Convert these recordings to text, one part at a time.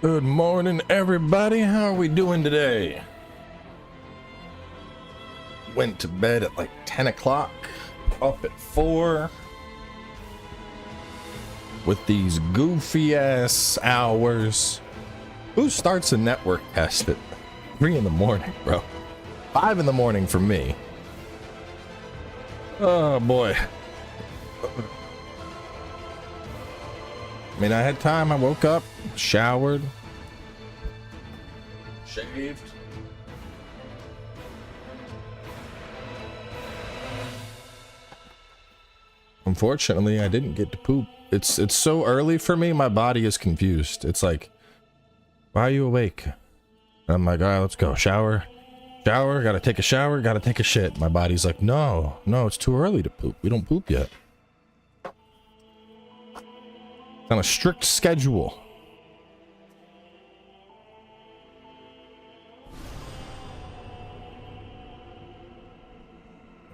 Good morning, everybody. How are we doing today? Went to bed at like 10 o'clock, up at 4 with these goofy ass hours. Who starts a network test at 3 in the morning, bro? 5 in the morning for me. Oh boy. I mean, I had time. I woke up, showered, shaved. Unfortunately, I didn't get to poop. It's so early for me, my body is confused. It's like, why are you awake? And I'm like, all right, let's go. Shower, gotta take a shower, gotta take a shit. My body's like, no, it's too early to poop. We don't poop yet. On a strict schedule.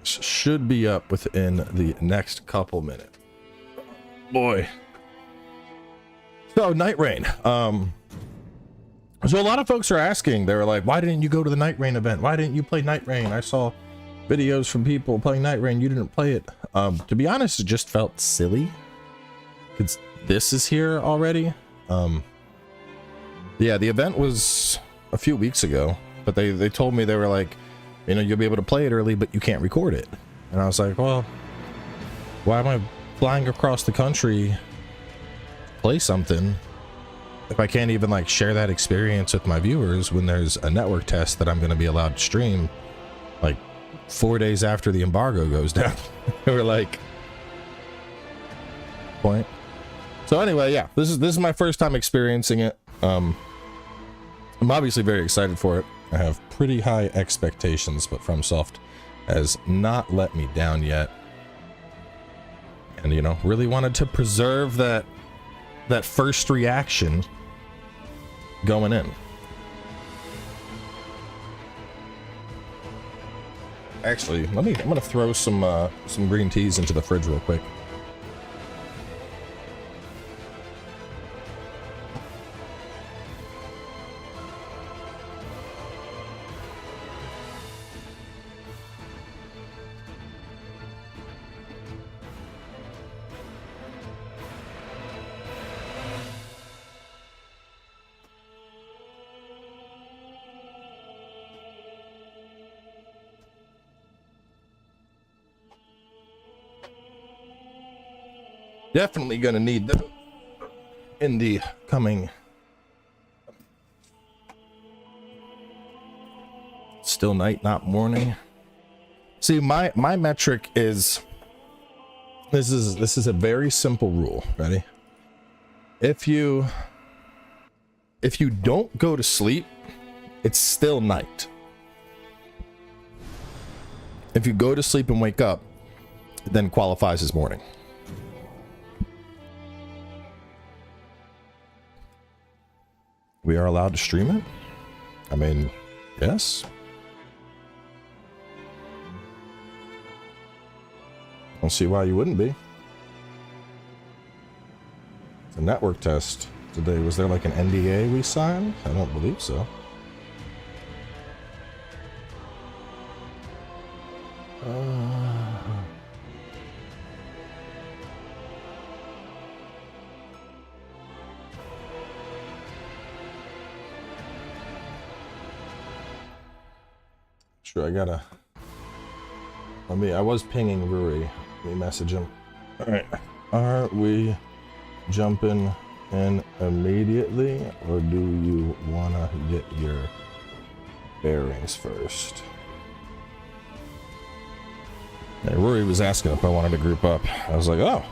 Should be up within the next couple minutes. Boy. So Night Rain. So a lot of folks are asking, they were like, why didn't you go to the Night Rain event? Why didn't you play Night Rain? I saw videos from people playing Night Rain. You didn't play it. To be honest, it just felt silly. Because this is here already. Yeah, the event was a few weeks ago, but they told me, they were like, you know, you'll be able to play it early, but you can't record it. And I was like, well, why am I flying across the country to play something if I can't even like share that experience with my viewers when there's a network test that I'm going to be allowed to stream like 4 days after the embargo goes down? They were like, point. So anyway, yeah, this is my first time experiencing it. I'm obviously very excited for it. I have pretty high expectations, but FromSoft has not let me down yet. And you know, really wanted to preserve that first reaction going in. Actually, I'm gonna throw some green teas into the fridge real quick. Definitely gonna need them in the coming. Still night, not morning. See, my metric is this is a very simple rule. Ready? If you don't go to sleep, it's still night. If you go to sleep and wake up, it then qualifies as morning. We are allowed to stream it? I mean, yes. I don't see why you wouldn't be. It's a network test today. Was there like an NDA we signed? I don't believe so. Sure, I gotta. I was pinging Ruri. Let me message him. Alright. Are we jumping in immediately, or do you wanna get your bearings first? Yeah, Ruri was asking if I wanted to group up. I was like, oh,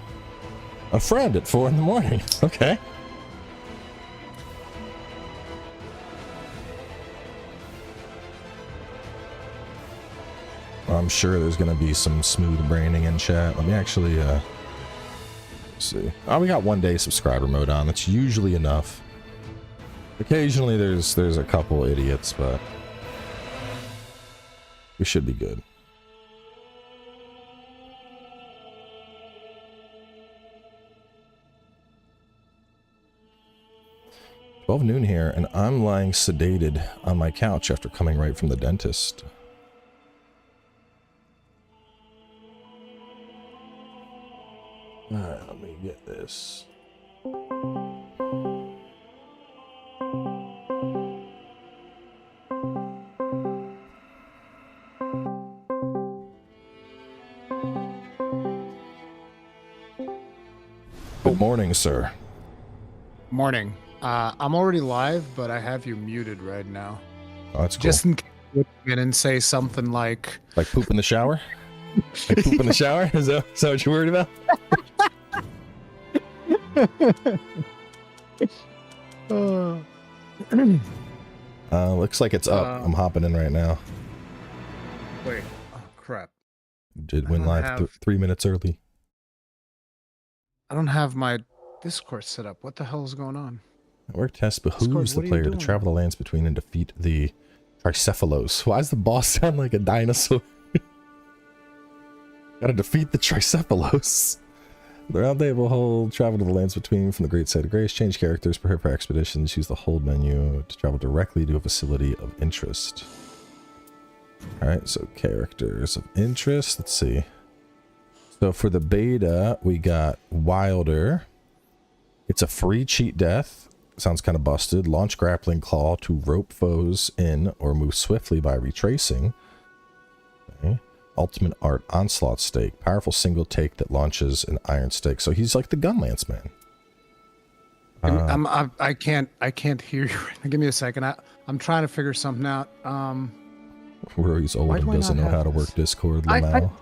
a friend at 4 in the morning. Okay. I'm sure there's gonna be some smooth braining in chat. Let me actually see. Oh, we got 1 day subscriber mode on. That's usually enough. Occasionally there's a couple idiots, but we should be good. 12 noon here, and I'm lying sedated on my couch after coming right from the dentist. Alright, let me get this. Good morning, sir. Morning. I'm already live, but I have you muted right now. Oh, that's cool. Just in case you get in and say something like poop in the shower? Like poop in the shower? Is that what you're worried about? Looks like it's up. I'm hopping in right now. Wait. Oh, crap. Did win live 3 minutes early. I don't have my Discord set up. What the hell is going on? Work test behooves the player to travel the lands between and defeat the Tricephalos. Why does the boss sound like a dinosaur? Gotta defeat the Tricephalos. The round table hold, travel to the lands between from the Great Site of Grace, change characters, prepare for expeditions, use the hold menu to travel directly to a facility of interest. Alright, so characters of interest, let's see. So for the beta, we got Wilder. It's a free cheat death. Sounds kind of busted. Launch grappling claw to rope foes in or move swiftly by retracing. Okay. Ultimate art onslaught stake. Powerful single take that launches an iron stake. So he's like the Gunlance man. I can't hear you. Give me a second. I'm trying to figure something out. Rory's old and doesn't know how to work Discord. Lamau.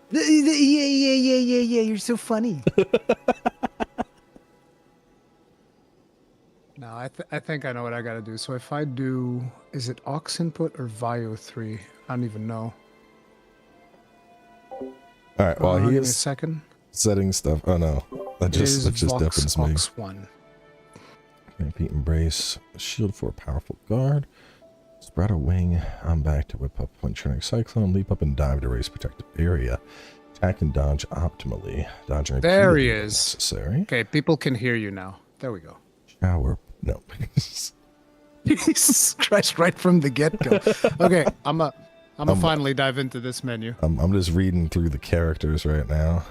Yeah. You're so funny. No, I think I know what I got to do. So if I do, is it aux input or Vio 3? I don't even know. All right. Well, he is a second. Setting stuff. Oh no, that just deafens me. Vox 1. Feet embrace. Shield for a powerful guard. Spread a wing. I'm back to whip up when turning cyclone. Leap up and dive to raise protective area. Attack and dodge optimally. Dodging. There he is. Necessary. Okay, people can hear you now. There we go. Shower. No. Jesus Christ! Right from the get-go. Okay, I'm gonna finally dive into this menu. I'm just reading through the characters right now.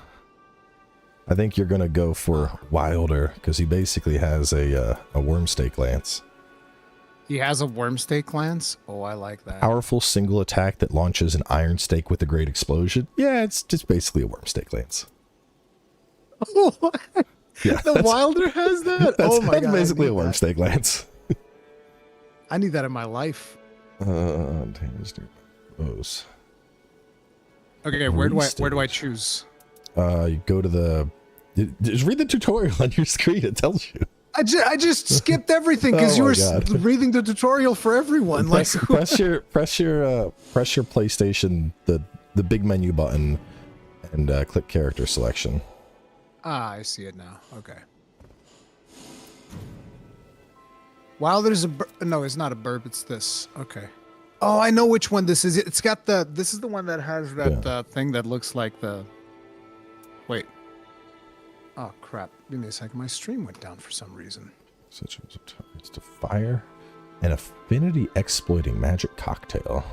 I think you're gonna go for Wilder because he basically has a worm stake lance. He has a worm stake lance? Oh, I like that. Powerful single attack that launches an iron stake with a great explosion. Yeah, it's just basically a worm stake lance. What? Yeah, the Wilder has that? Oh my god. That's basically a worm stake lance. I need that in my life. Woes. Okay, where do I choose? You go to the... Just read the tutorial on your screen. It tells you. I just skipped everything because you were reading the tutorial for everyone. Press your PlayStation, the big menu button, and click character selection. Ah, I see it now. Okay. Wilder's no, it's not a burp. It's this. Okay. Oh, I know which one this is. It's got this is the one that has that thing that looks like the... Wait. Oh, crap. Give me a second. My stream went down for some reason. Such as it's to fire an affinity exploiting magic cocktail.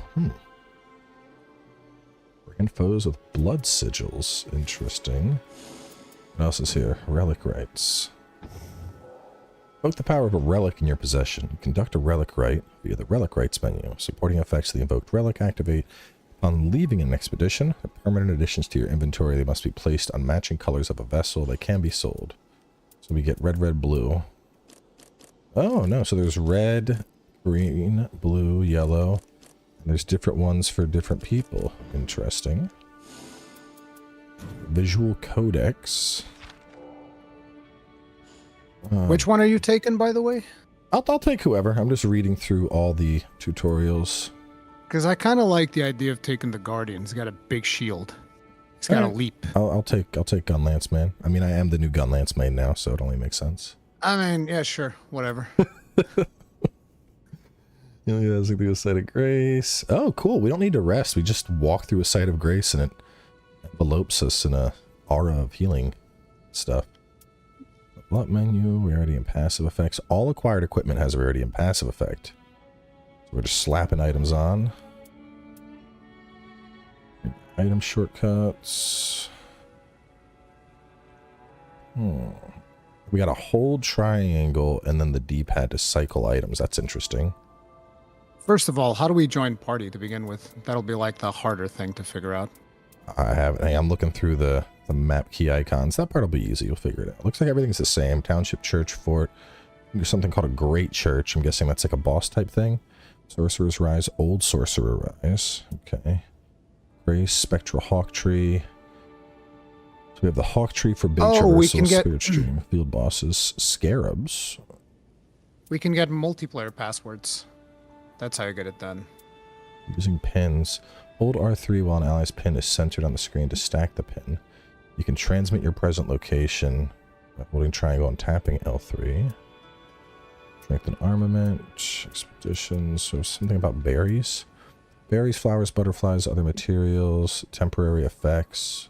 Brand foes with blood sigils. Interesting. What else is here? Relic rites. Evoke the power of a relic in your possession. Conduct a relic rite via the relic rites menu. Supporting effects of the invoked relic activate upon leaving an expedition. The permanent additions to your inventory, they must be placed on matching colors of a vessel. They can be sold. So we get red, red, blue. Oh no, so there's red, green, blue, yellow. And there's different ones for different people. Interesting. Visual codex. Which one are you taking, by the way? I'll take whoever. I'm just reading through all the tutorials. Because I kind of like the idea of taking the Guardian. He's got a big shield. He's got a leap. I'll take Gunlance Man. I mean, I am the new Gunlance main now, so it only makes sense. I mean, yeah, sure, whatever. Yeah, it's like the site of grace. Oh, cool. We don't need to rest. We just walk through a site of grace, and it envelopes us in a aura of healing stuff. Lot menu, rarity and passive effects. All acquired equipment has a rarity and passive effect. So we're just slapping items on. Item shortcuts. We got a hold triangle and then the D-pad to cycle items. That's interesting. First of all, how do we join party to begin with? That'll be like the harder thing to figure out. I haven't. Hey, I'm looking through the map key icons. That part will be easy. You'll figure it out. Looks like everything's the same. Township, church, fort. There's something called a great church. I'm guessing that's like a boss type thing. Sorcerer's Rise, Old Sorcerer Rise. Okay. Grace, Spectral Hawk Tree. So we have the Hawk Tree for big traversal, Spirit Stream, field bosses, Scarabs. We can get multiplayer passwords. That's how you get it done. Using pins. Hold R3 while an ally's pin is centered on the screen to stack the pin. You can transmit your present location by holding triangle and tapping L3. Strengthen armament, expeditions, so something about berries. Berries, flowers, butterflies, other materials, temporary effects.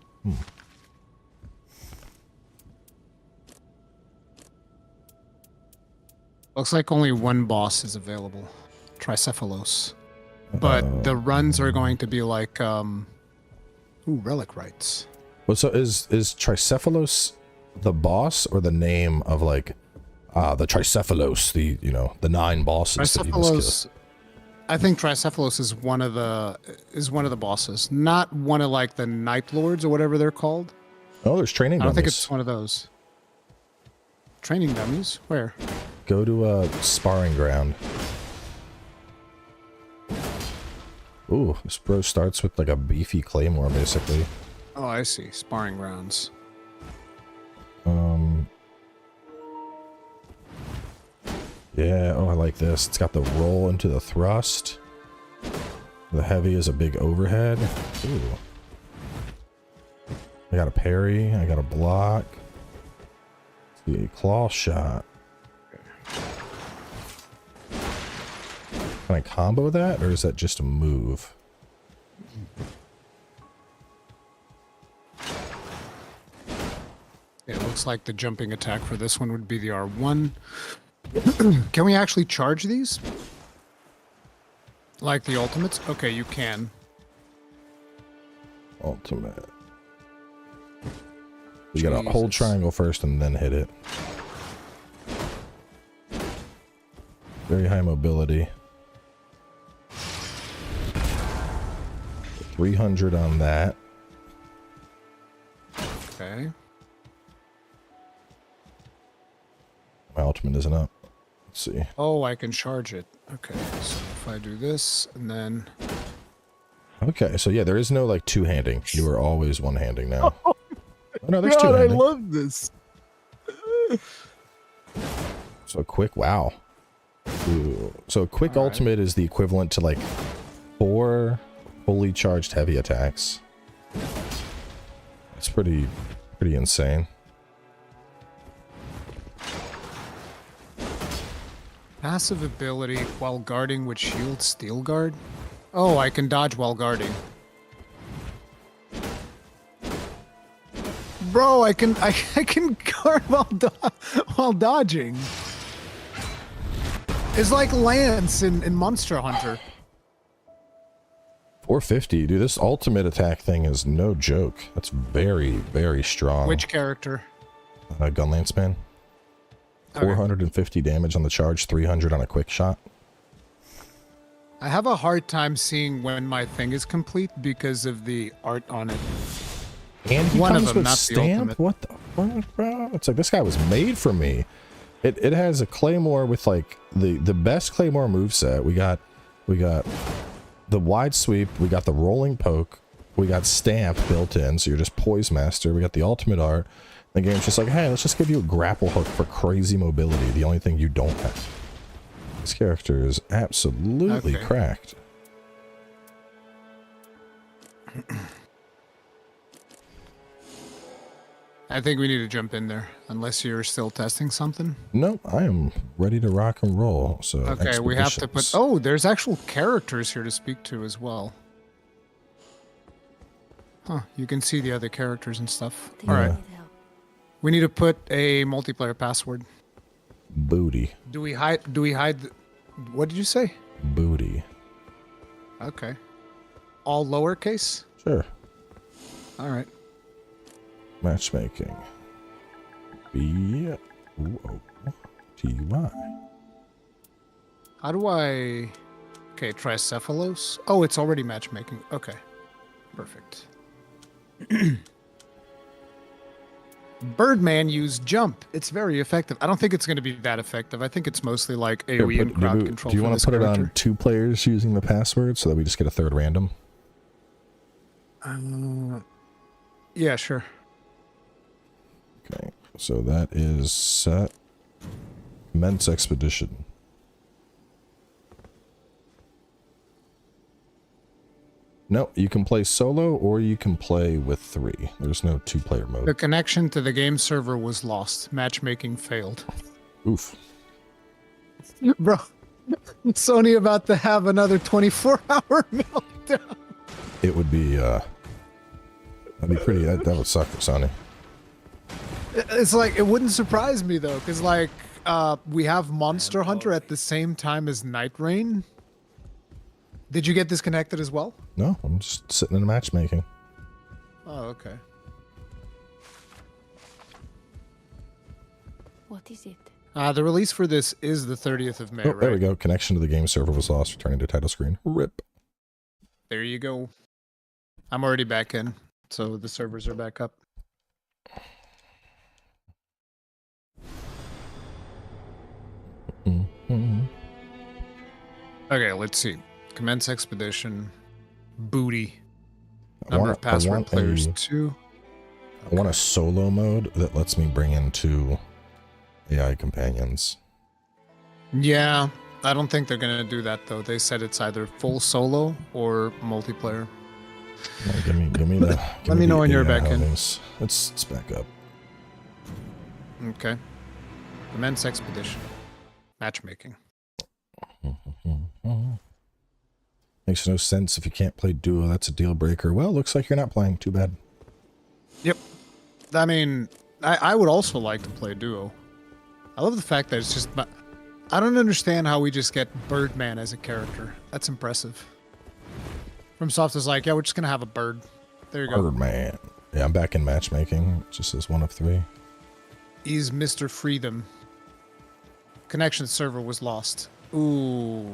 Looks like only one boss is available. Tricephalos. But the runs are going to be like, relic rites. Well, so is Tricephalos the boss or the name of like, the Tricephalos, the 9 bosses that you just killed? I think Tricephalos is one of the bosses, not one of like the Night Lords or whatever they're called. Oh, there's training dummies. I don't think it's one of those. Training dummies? Where? Go to a sparring ground. Ooh, this bro starts with like a beefy claymore, basically. Oh, I see. Sparring grounds. Yeah, oh, I like this. It's got the roll into the thrust. The heavy is a big overhead. Ooh. I got a parry. I got a block. The claw shot. Can I combo that, or is that just a move? It looks like the jumping attack for this one would be the R1. Can we actually charge these? Like the ultimates? Okay, you can. Ultimate. You gotta hold triangle first and then hit it. Very high mobility. 300 on that. Okay. My ultimate isn't up. Let's see. Oh, I can charge it. Okay, so if I do this and then... Okay, so yeah, there is no like two-handing. You are always one-handing now. Oh no, there's God, two-handing. I love this. So quick, wow. Ooh. So quick ultimate is the equivalent to like 4 fully charged heavy attacks. It's pretty insane. Passive ability while guarding with shield steel guard. Oh, I can dodge while guarding. Bro, I can guard while dodging. It's like Lance in Monster Hunter. 450, dude. This ultimate attack thing is no joke. That's very, very strong. Which character? Gunlance Man. 450 damage on the charge, 300 on a quick shot. I have a hard time seeing when my thing is complete because of the art on it. And he One comes of them, with not stamp? What the fuck, bro? It's like this guy was made for me. It has a claymore with like the best claymore moveset. We got the wide sweep, we got the rolling poke, we got stamp built in, so you're just poise master. We got the ultimate art. The game's just like, hey, let's just give you a grapple hook for crazy mobility, the only thing you don't have. This character is absolutely cracked. I think we need to jump in there, unless you're still testing something. Nope, I am ready to rock and roll. So okay, we have to put... Oh, there's actual characters here to speak to as well. Huh, you can see the other characters and stuff. Yeah. All right. We need to put a multiplayer password. Booty. Do we hide? What did you say? Booty. Okay. All lowercase? Sure. All right. Matchmaking. B-O-O-T-Y. How do I... Okay, tricephalos. Oh, it's already matchmaking. Okay. Perfect. Birdman used jump. It's very effective. I don't think it's going to be that effective. I think it's mostly like AoE and crowd control. Do you want to put it on 2 players using the password so that we just get a third random? Yeah, sure. Okay, so that is set. Commence expedition. No, you can play solo or you can play with 3. There's no 2-player mode. The connection to the game server was lost. Matchmaking failed. Oof. Bro, Sony about to have another 24-hour meltdown. It would be, that'd be pretty, that would suck for Sony. It's like, it wouldn't surprise me though, because like, we have Monster Hunter at the same time as Night Rain. Did you get disconnected as well? No, I'm just sitting in a matchmaking. Oh, okay. What is it? The release for this is the 30th of May, Oh, right? there we go. Connection to the game server was lost. Returning to title screen. RIP. There you go. I'm already back in, so the servers are back up. Okay, let's see. Commence expedition. Booty. Number of password players 2. I want a solo mode that lets me bring in 2 AI companions. Yeah, I don't think they're gonna do that though. They said it's either full solo or multiplayer. Well, give me the. Let me know when you're back in. It's back up. Okay. Commence expedition. Matchmaking. Makes no sense if you can't play duo. That's a deal breaker. Well, looks like you're not playing. Too bad. Yep. I mean, I would also like to play duo. I love the fact that it's just... I don't understand how we just get Birdman as a character. That's impressive. From Soft is like, yeah, we're just going to have a bird. There you go. Birdman. Yeah, I'm back in matchmaking. It just says 1 of 3. He's Mr. Freedom. Connection server was lost. Ooh.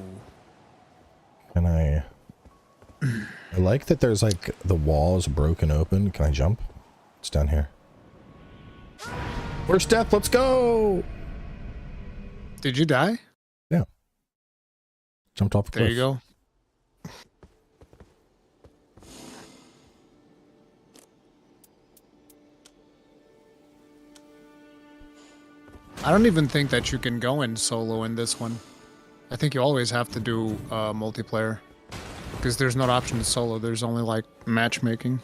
Can I... I like that there's like the wall is broken open. Can I jump? It's down here. First death, let's go! Did you die? Yeah. Jumped off a cliff. There you go. I don't even think that you can go in solo in this one. I think you always have to do multiplayer. Because there's no option to solo, there's only like matchmaking.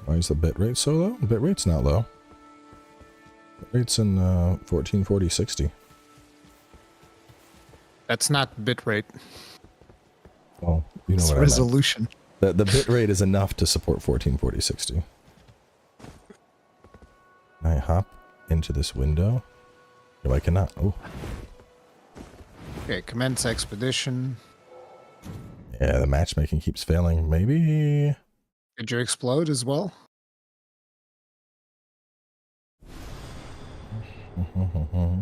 Why is the bitrate so low? The bitrate's not low. Bitrate's in 144060. That's not bitrate. Well, you know It's what resolution. I meant. The bitrate is enough to support 144060. Can I hop into this window? No, I cannot. Oh. Okay, commence expedition. Yeah, the matchmaking keeps failing. Maybe... Did you explode as well?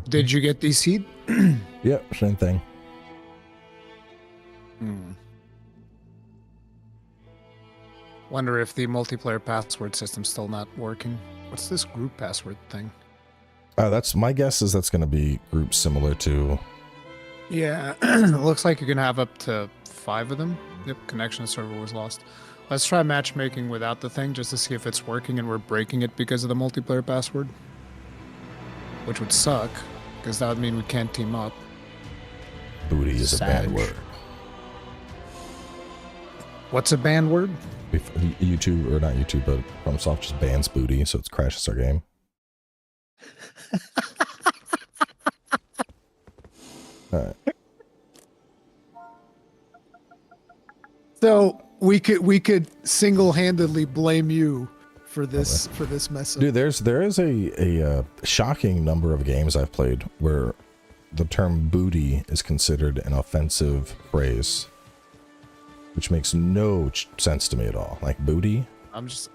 Did you get DC'd? Yep, same thing. Wonder if the multiplayer password system's still not working. What's this group password thing? That's my guess is that's going to be groups similar to... Yeah, it looks like you can have up to 5 of them. Yep, connection to server was lost. Let's try matchmaking without the thing just to see if it's working and we're breaking it because of the multiplayer password. Which would suck, because that would mean we can't team up. Booty is a bad word. What's a banned word? YouTube, or not YouTube, but FromSoft just bans booty, so it crashes our game. Alright. So we could single-handedly blame you for this mess up. Dude, there is a shocking number of games I've played where the term booty is considered an offensive phrase, which makes no sense to me at all. Like booty. I'm just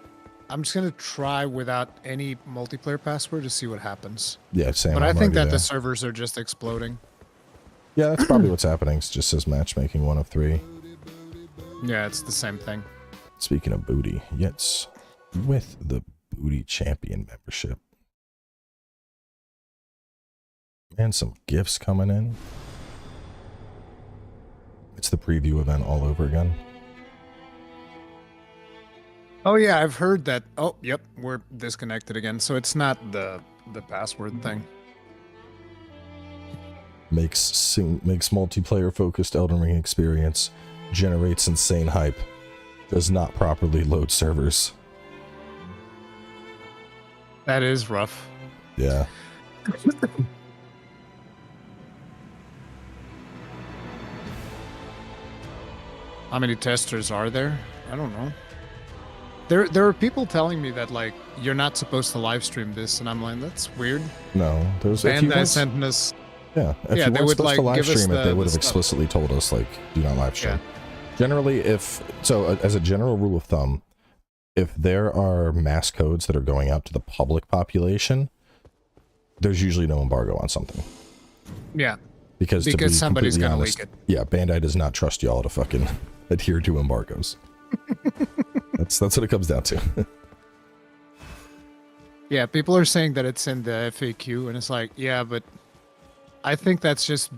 gonna try without any multiplayer password to see what happens. Yeah, same. But I think that the servers are just exploding. Yeah, that's probably what's happening. It just says matchmaking 1 of 3. Yeah, it's the same thing. Speaking of booty, yes, with the booty champion membership. And some gifts coming in. It's the preview event all over again. Oh yeah, I've heard that. Oh, yep, we're disconnected again. So it's not the password thing. Makes multiplayer focused Elden Ring experience, generates insane hype, does not properly load servers. That is rough. Yeah. How many testers are there? I don't know. There are people telling me that like you're not supposed to live stream this, and I'm like, that's weird. No, there's Bandai sent us. Yeah, if yeah, you they weren't would supposed like to live give us stream it, they would have stuff. explicitly told us like, do not live stream. Yeah. Generally, as a general rule of thumb, if there are mass codes that are going out to the public population, there's usually no embargo on something. Yeah. Because to be somebody's completely gonna honest, leak it. yeah, Bandai does not trust y'all to fucking adhere to embargoes. That's what it comes down to. Yeah, people are saying that it's in the FAQ, and it's like, yeah, but I think that's just.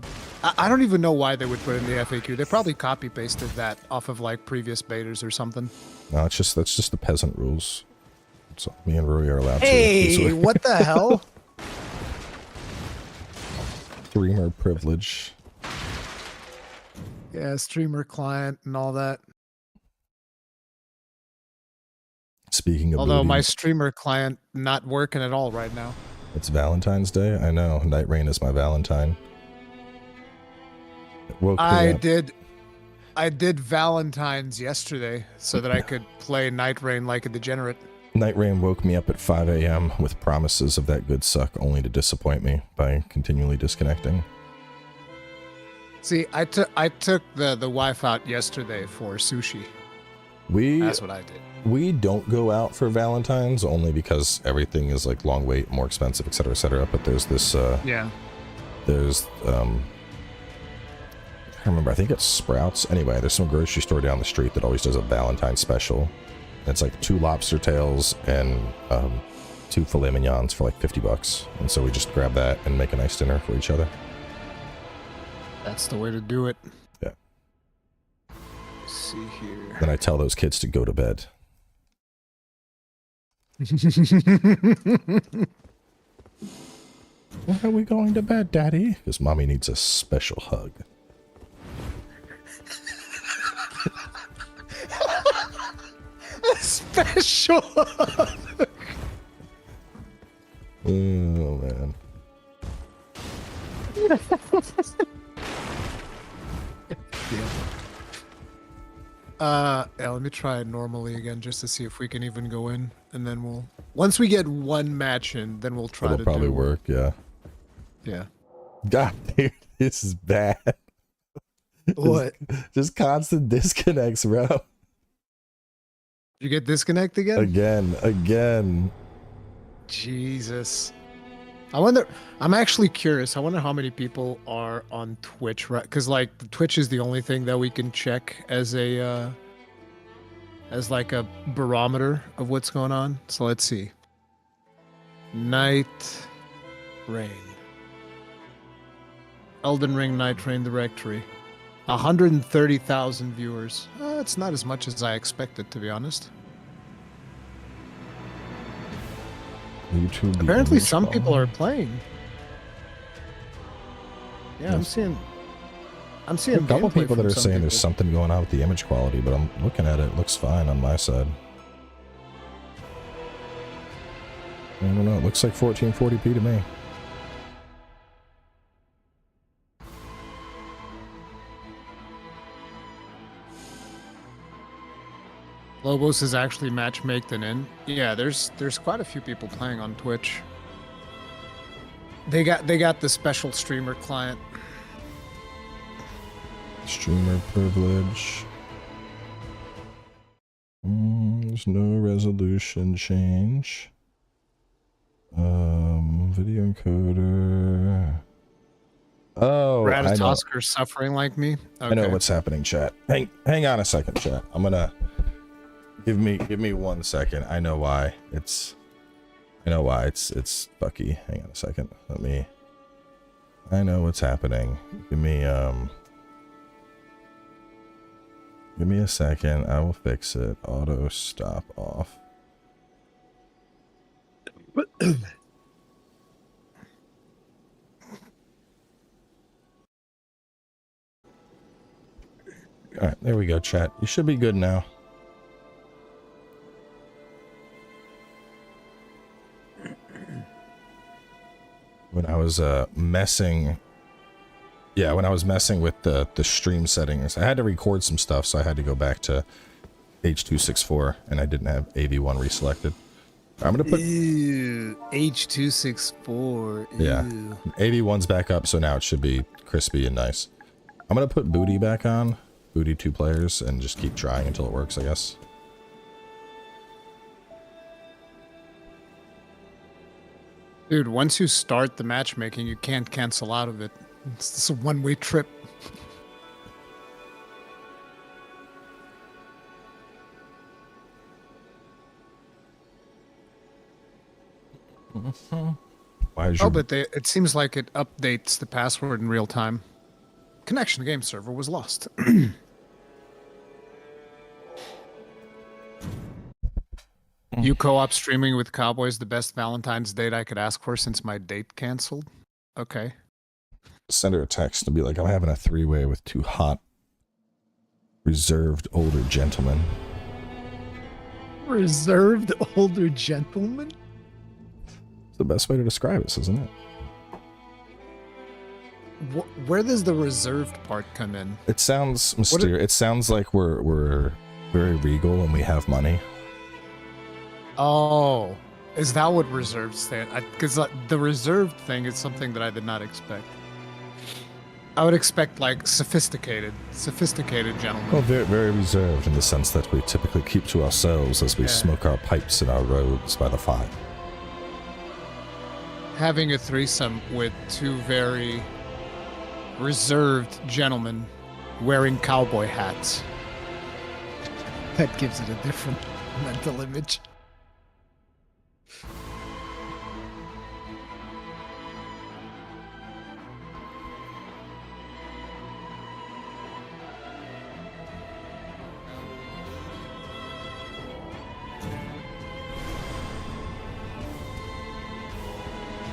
I don't even know why they would put it in the FAQ. They probably copy pasted that off of like previous betas or something. No, that's just the peasant rules. So me and Rui are allowed to. Hey, what the hell? Streamer privilege. Yeah, streamer client and all that. Speaking of Although booty, my streamer client not working at all right now. it's Valentine's Day. I know. Night Rain is my Valentine. It woke me up. I did Valentine's yesterday so that I could play Night Rain like a degenerate. Night Rain woke me up at 5 a.m. with promises of that good suck, only to disappoint me by continually disconnecting. See, I took the wife out yesterday for sushi. That's what I did. We don't go out for Valentine's only because everything is like long wait, more expensive, etc., etc. But there's this there's I remember, I think it's Sprouts. Anyway, there's some grocery store down the street that always does a Valentine special. It's like 2 lobster tails and 2 filet mignons for like $50. And so we just grab that and make a nice dinner for each other. That's the way to do it. Yeah. Let's see here. Then I tell those kids to go to bed. Why are we going to bed, Daddy? Because Mommy needs a special hug. Special. Oh, man. Yeah, let me try it normally again just to see if we can even go in, and then we'll once we get one match in, then we'll try It'll probably work, yeah. Yeah. God, dude, this is bad. What? Just constant disconnects, bro. You get disconnect again? Again. Jesus. I wonder, I'm actually curious. I wonder how many people are on Twitch, right? Because like Twitch is the only thing that we can check as a as like a barometer of what's going on. So let's see. Night Rain. Elden Ring Nightraigne directory. 130,000 viewers. It's not as much as I expected, to be honest. YouTube. Apparently some people are playing. Yeah, I'm seeing a couple gameplay people that from are some saying people. there's something going on with the image quality, but I'm looking at it. It looks fine on my side. I don't know. It looks like 1440p to me. Lobos is actually matchmaked and in. Yeah, there's quite a few people playing on Twitch. They got the special streamer client. Streamer privilege. There's no resolution change. Video encoder. Oh, Radis Oscar suffering like me. Okay. I know what's happening, chat. Hang on a second, chat. I'm gonna give me 1 second. I know why it's Bucky. Hang on a second. I know what's happening. Give me a second. I will fix it. Auto stop off. All right, there we go, chat. You should be good now. When I was messing with the stream settings, I had to record some stuff, so I had to go back to H.264, and I didn't have AV1 reselected. I'm gonna put H.264. Yeah, AV1's back up, so now it should be crispy and nice. I'm gonna put booty back on, booty 2 players, and just keep trying until it works, I guess. Dude, once you start the matchmaking, you can't cancel out of it. It's just a one-way trip. Why is your... Oh, but it seems like it updates the password in real time. Connection to game server was lost. You co-op streaming with Cowboys, the best Valentine's date I could ask for since my date canceled. Okay. Send her a text and be like, I'm having a 3-way with 2 hot, reserved older gentlemen. Reserved older gentlemen? It's the best way to describe this, isn't it? Where does the reserved part come in? It sounds mysterious. It sounds like we're very regal and we have money. Oh, is that what reserved stand? Because the reserved thing is something that I did not expect. I would expect like sophisticated gentlemen. Well, very, very reserved in the sense that we typically keep to ourselves as we smoke our pipes in our robes by the fire. Having a threesome with 2 very reserved gentlemen wearing cowboy hats. That gives it a different mental image.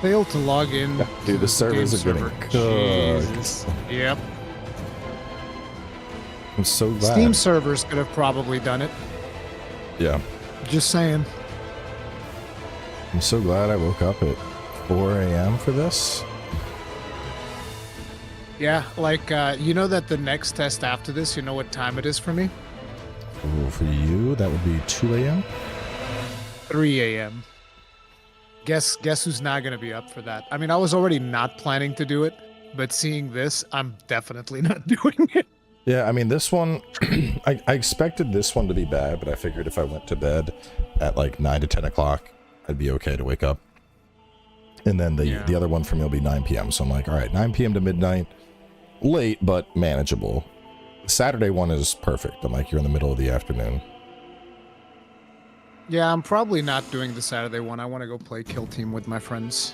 Failed to log in. Dude, the servers are getting cooked. Yep. I'm so glad. Steam servers could have probably done it. Yeah. Just saying. I'm so glad I woke up at 4 a.m. for this. Yeah, like, you know that the next test after this, you know what time it is for me? Ooh, for you, that would be 2 a.m.? 3 a.m. Guess who's not going to be up for that? I mean, I was already not planning to do it, but seeing this, I'm definitely not doing it. Yeah, I mean, this one, I expected this one to be bad, but I figured if I went to bed at like 9 to 10 o'clock, I'd be okay to wake up. And then the other one for me will be 9 p.m. So I'm like, all right, 9 p.m. to midnight, late, but manageable. The Saturday one is perfect. I'm like, you're in the middle of the afternoon. Yeah, I'm probably not doing the Saturday one. I want to go play Kill Team with my friends.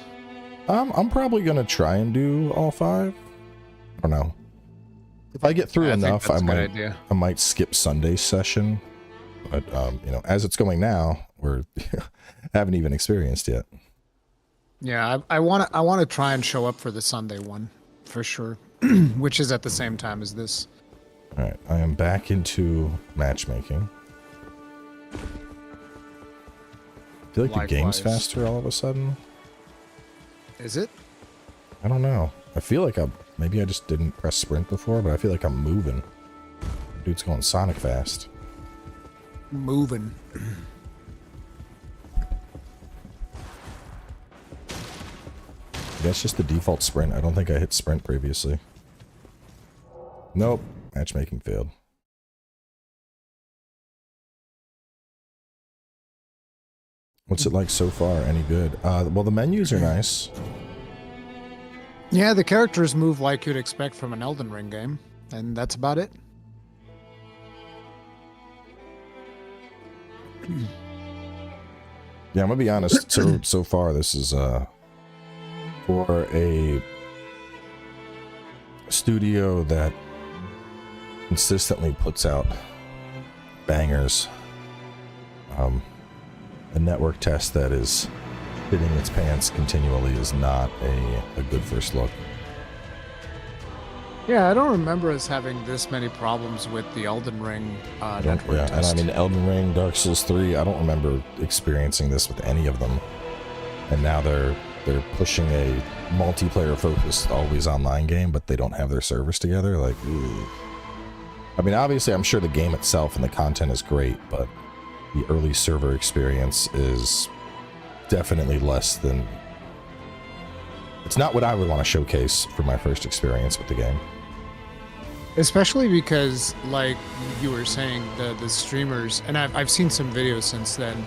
I'm probably going to try and do all 5. I don't know. If I get through enough, I might skip Sunday's session. But, you know, as it's going now, we're haven't even experienced yet. Yeah, I want to try and show up for the Sunday one, for sure, which is at the same time as this. All right, I am back into matchmaking. I feel like the game's faster all of a sudden. Is it? I don't know. I feel like maybe I just didn't press sprint before, but I feel like I'm moving. Dude's going Sonic fast. moving. That's just the default sprint. I don't think I hit sprint previously. Nope. Matchmaking failed. What's it like so far? Any good? Well, the menus are nice. Yeah, the characters move like you'd expect from an Elden Ring game, and that's about it. Yeah, I'm gonna be honest. So far, this is for a studio that consistently puts out bangers. A network test that is hitting its pants continually is not a good first look. Yeah, I don't remember us having this many problems with the Elden Ring network test. And I mean, Elden Ring, Dark Souls 3, I don't remember experiencing this with any of them. And now they're pushing a multiplayer-focused, always online game, but they don't have their servers together. Like, ooh. I mean, obviously, I'm sure the game itself and the content is great, but the early server experience is definitely less than... It's not what I would want to showcase for my first experience with the game. Especially because, like you were saying, the streamers, and I've seen some videos since then.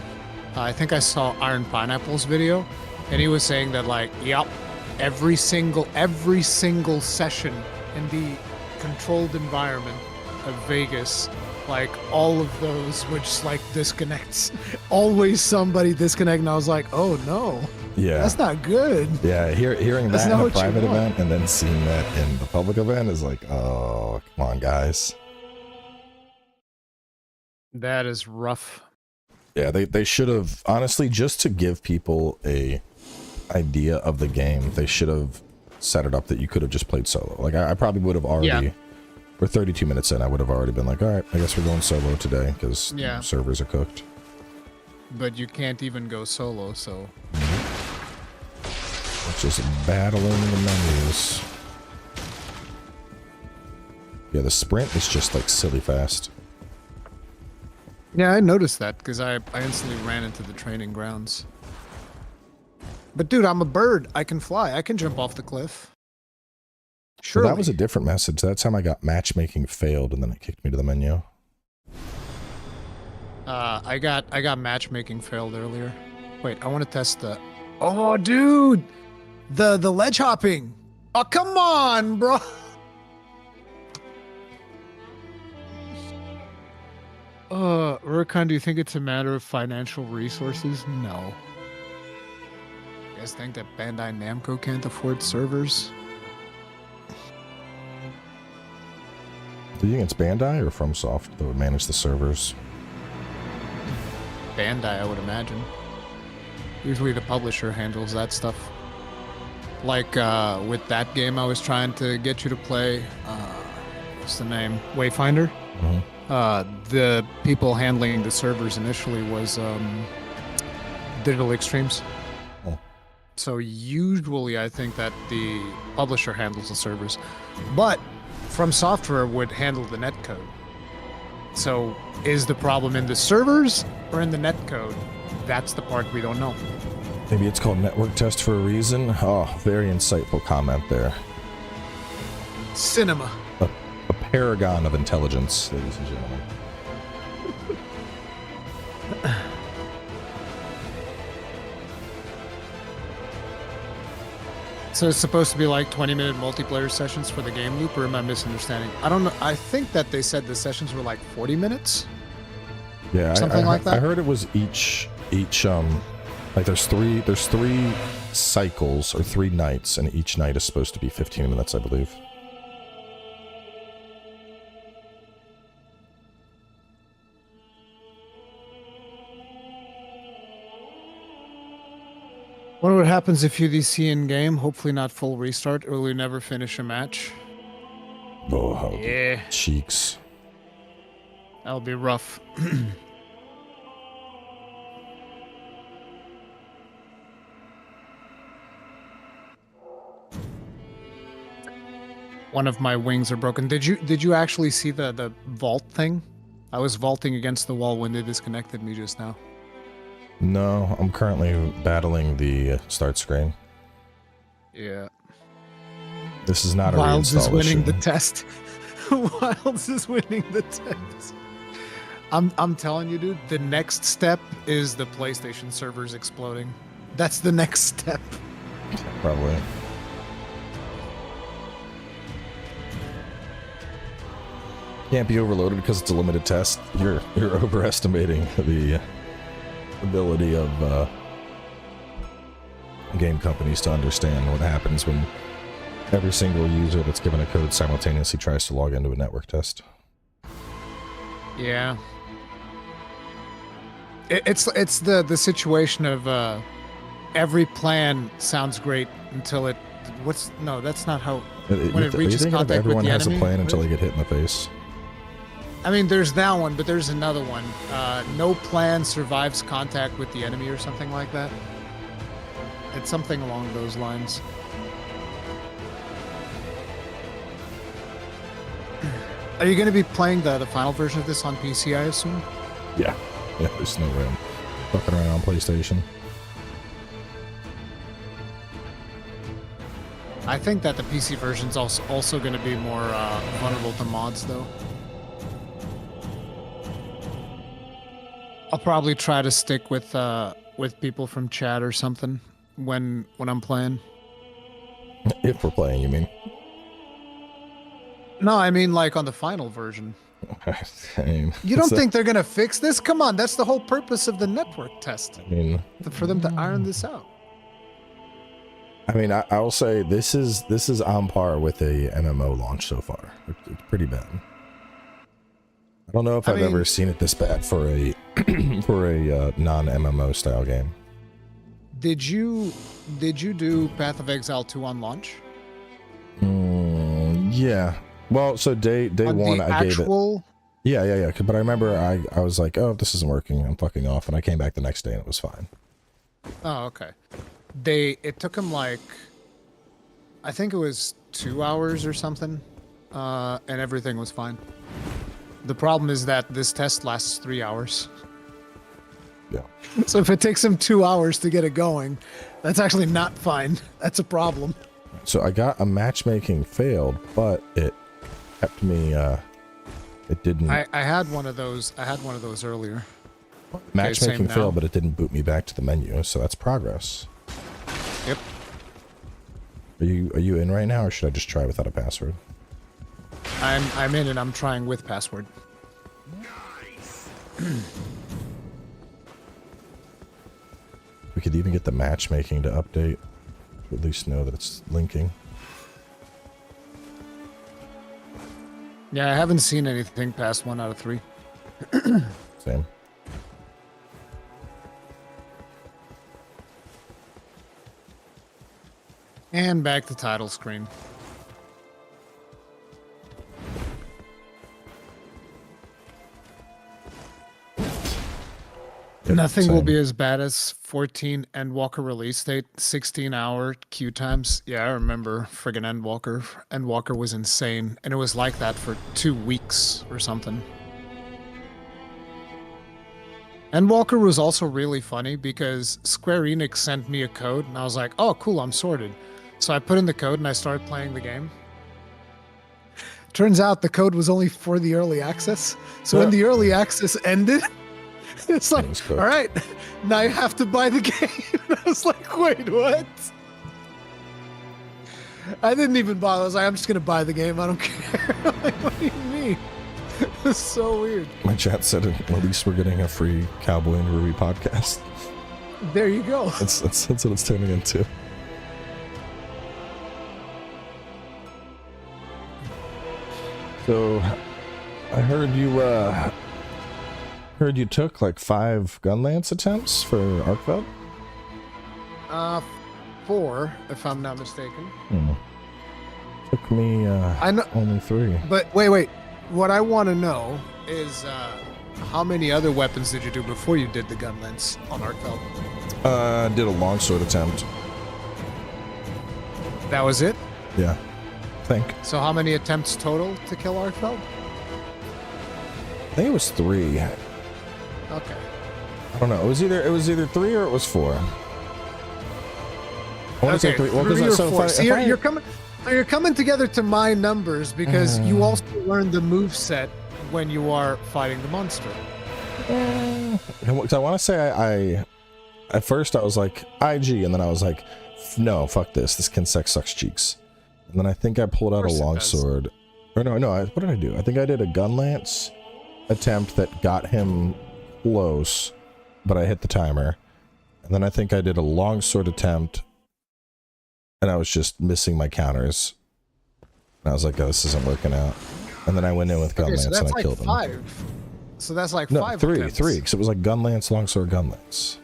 I think I saw Iron Pineapple's video, and he was saying that, like, yep, every single session in the controlled environment of Vegas, like, all of those were just like disconnects. Always somebody disconnect, and I was like, oh no. Yeah. That's not good. Yeah, hearing That's that in not a what you private want. event and then seeing that in the public event is like, oh, come on, guys. That is rough. Yeah, they should have, honestly, just to give people a idea of the game, they should have set it up that you could have just played solo. Like, I probably would have already, we're 32 minutes in, I would have already been like, all right, I guess we're going solo today because servers are cooked. But you can't even go solo, so... It's just battling the menus. Yeah, the sprint is just like silly fast. Yeah, I noticed that because I instantly ran into the training grounds. But dude, I'm a bird. I can fly. I can jump off the cliff. Sure. Well, that was a different message. That time I got matchmaking failed and then it kicked me to the menu. I got matchmaking failed earlier. Wait, I want to test the... Oh, dude! The ledge hopping! Oh, come on, bro! Rurikahn, do you think it's a matter of financial resources? No. You guys think that Bandai Namco can't afford servers? Do you think it's Bandai or From Soft that would manage the servers? Bandai, I would imagine. Usually the publisher handles that stuff. Like with that game I was trying to get you to play, what's the name? Wayfinder? Mm-hmm. The people handling the servers initially was Digital Extremes. Oh. So usually I think that the publisher handles the servers, but From Software would handle the netcode. So is the problem in the servers or in the netcode? That's the part we don't know. Maybe it's called network test for a reason. Oh, very insightful comment there. Cinema. A paragon of intelligence, ladies and gentlemen. So it's supposed to be like 20-minute multiplayer sessions for the game loop, or am I misunderstanding? I don't know. I think that they said the sessions were like 40 minutes. Yeah, something like that. I heard it was each like there's three cycles or 3 nights, and each night is supposed to be 15 minutes, I believe. Wonder what happens if you DC in game. Hopefully not full restart, or will you never finish a match? Oh, yeah. Cheeks. That'll be rough. One of my wings are broken. Did you actually see the vault thing? I was vaulting against the wall when they disconnected me just now. No, I'm currently battling the start screen. Yeah. This is not a Wilds is reinstall winning issue. the test. Wilds is winning the test. I'm telling you, dude, the next step is the PlayStation servers exploding. That's the next step. Probably. Can't be overloaded because it's a limited test. You're overestimating the ability of game companies to understand what happens when every single user that's given a code simultaneously tries to log into a network test. Yeah. It's the situation of every plan sounds great until it no, that's not how when it reaches contact with the enemy. Everyone has a plan until they get hit in the face. I mean, there's that one, but there's another one. No plan survives contact with the enemy or something like that. It's something along those lines. Are you going to be playing the final version of this on PC, I assume? Yeah. Yeah, there's no way I'm fucking around on PlayStation. I think that the PC version's also going to be more vulnerable to mods, though. I'll probably try to stick with people from chat or something when I'm playing. If we're playing, you mean? No, I mean like on the final version. I mean, You don't think they're gonna fix this? Come on, that's the whole purpose of the network test. I mean, For them to iron this out. I mean, I will say this is on par with a MMO launch so far. It's pretty bad. I don't know if I've ever seen it this bad for a non-MMO style game. Did you do Path of Exile 2 on launch? Yeah. Well, so day on one the I actual... gave it. Yeah. But I remember I was like, oh, this isn't working. I'm fucking off, and I came back the next day and it was fine. Oh, okay. It took them like, I think it was 2 hours or something, and everything was fine. The problem is that this test lasts 3 hours. Yeah. So if it takes them 2 hours to get it going, that's actually not fine. That's a problem. So I got a matchmaking failed, but it kept me. It didn't. I had one of those. I had one of those earlier. Matchmaking failed, but it didn't boot me back to the menu. So that's progress. Yep. Are you in right now, or should I just try without a password? I'm in and I'm trying with password. Nice. We could even get the matchmaking to update. To at least know that it's linking. Yeah, I haven't seen anything past 1 out of 3. Same. And back to title screen. Yep, Nothing same. will be as bad as 14 Endwalker release date, 16-hour queue times. Yeah, I remember friggin' Endwalker. Endwalker was insane, and it was like that for 2 weeks or something. Endwalker was also really funny because Square Enix sent me a code, and I was like, oh, cool, I'm sorted. So I put in the code, and I started playing the game. Turns out the code was only for the early access. So when the early access ended... It's like, all right, now you have to buy the game. I was like, wait, what? I didn't even bother. I was like, I'm just going to buy the game. I don't care. Like, what do you mean? It's so weird. My chat said at least we're getting a free Cowboy and Ruby podcast. There you go. That's what it's turning into. So, I heard you took like 5 Gunlance attempts for Arkveld? 4, if I'm not mistaken. Took me I know, only 3. but wait. What I want to know is how many other weapons did you do before you did the Gunlance on Arkveld? Did a longsword attempt. That was it? Yeah, I think. So how many attempts total to kill Arkveld? think it was 3. Okay. I don't know. It was either 3 or it was 4. I want to say 3. Well, 3 or so 4. if So you're coming together to my numbers because you also learn the move set when you are fighting the monster. I want to say I at first I was like IG, and then I was like, no, fuck this. This Kinsec sucks cheeks. And then I think I pulled out a longsword. Or no, what did I do? I think I did a gun lance attempt that got him close, but I hit the timer. And then I think I did a longsword attempt, and I was just missing my counters. And I was like, oh, this isn't working out. And then I went in with gun lance and I killed him. 5. So that's like no, 5 3, attempts. 3, because it was like gun lance, longsword, gun lance.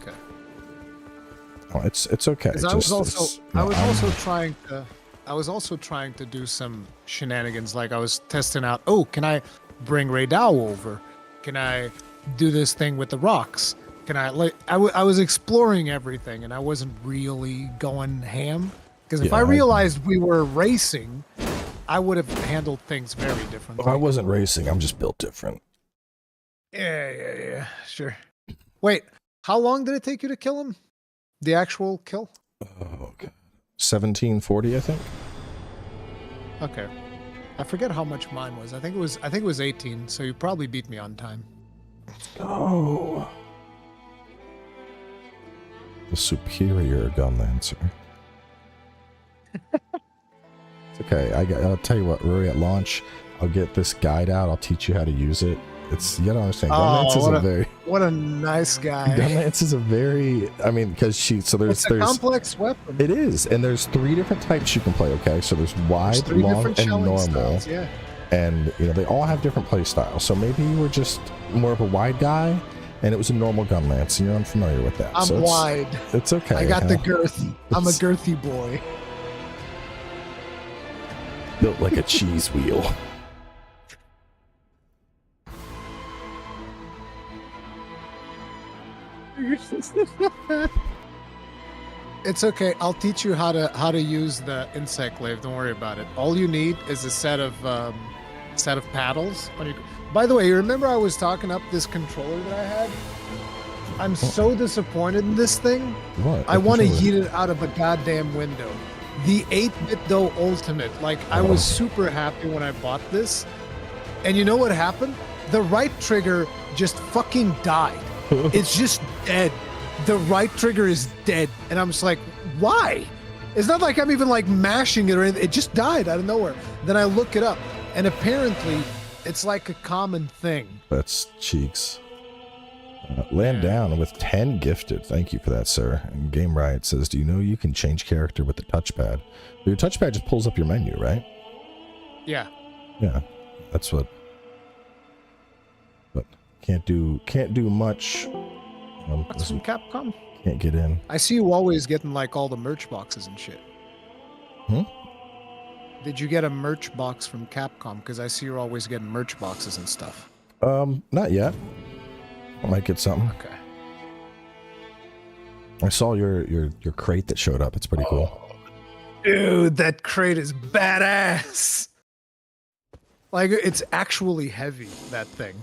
Okay. Oh, it's okay. I was also trying to do some shenanigans. Like I was testing out. Oh, can I bring Ray Dow over? Can I do this thing with the rocks? Can I like? I was exploring everything, and I wasn't really going ham. Because if I realized we were racing, I would have handled things very differently. Well, I wasn't racing. I'm just built different. Yeah, sure. Wait, how long did it take you to kill him? The actual kill? Oh, okay. 1740, I think. Okay. I forget how much mine was. I think it was 18, so you probably beat me on time. Oh. The superior gun lancer. It's okay. I'll tell you what, Ruri, at launch, I'll get this guide out. I'll teach you how to use it. It's, you gotta understand, gun lance is what a nice guy. Gun lance is a very, I mean, because there's a complex weapon. It is, and there's 3 different types you can play. Okay, so there's wide, long, and normal. Styles, yeah. And they all have different play styles. So maybe you were just more of a wide guy, and it was a normal gun lance, and you're unfamiliar with that. I'm wide. It's okay. I got the girth. I'm a girthy boy. Built like a cheese wheel. It's okay. I'll teach you how to use the insect glaive. Don't worry about it. All you need is a set of paddles. By the way, you remember I was talking up this controller that I had? I'm so disappointed in this thing. What? I want to yeet it out of a goddamn window. The 8-bit though ultimate. Like I was super happy when I bought this. And you know what happened? The right trigger just fucking died. It's just dead. The right trigger is dead. And I'm just like, why? It's not like I'm even like mashing it or anything. It just died out of nowhere. Then I look it up. And apparently it's like a common thing. That's cheeks. Land down with 10 gifted. Thank you for that, sir. And Game Riot says, do you know you can change character with the touchpad? Your touchpad just pulls up your menu, right? Yeah. Yeah. That's what. But can't do much. That's from Capcom. Can't get in. I see you always getting like all the merch boxes and shit. Did you get a merch box from Capcom? Because I see you're always getting merch boxes and stuff. Not yet. I might get something. Okay. I saw your crate that showed up. It's pretty cool. Dude, that crate is badass. Like it's actually heavy, that thing.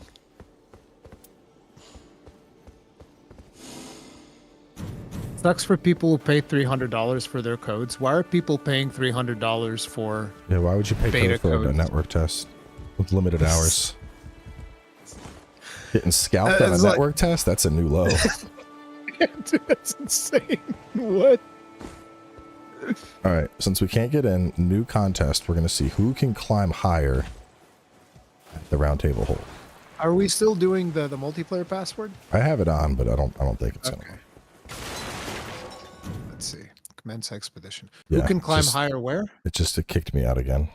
Sucks for people who pay $300 for their codes. Why are people paying $300 for? Yeah, why would you pay beta for a codes? network test with limited hours? Getting scalped on a It's network test? That's a new low. Dude, that's insane. What? All right, since we can't get in, new contest. We're gonna see who can climb higher at the round table hole. Are we still doing the multiplayer password? I have it on, but I don't think it's gonna. Let's see. Commence expedition. Yeah, Who can climb higher where? It kicked me out again.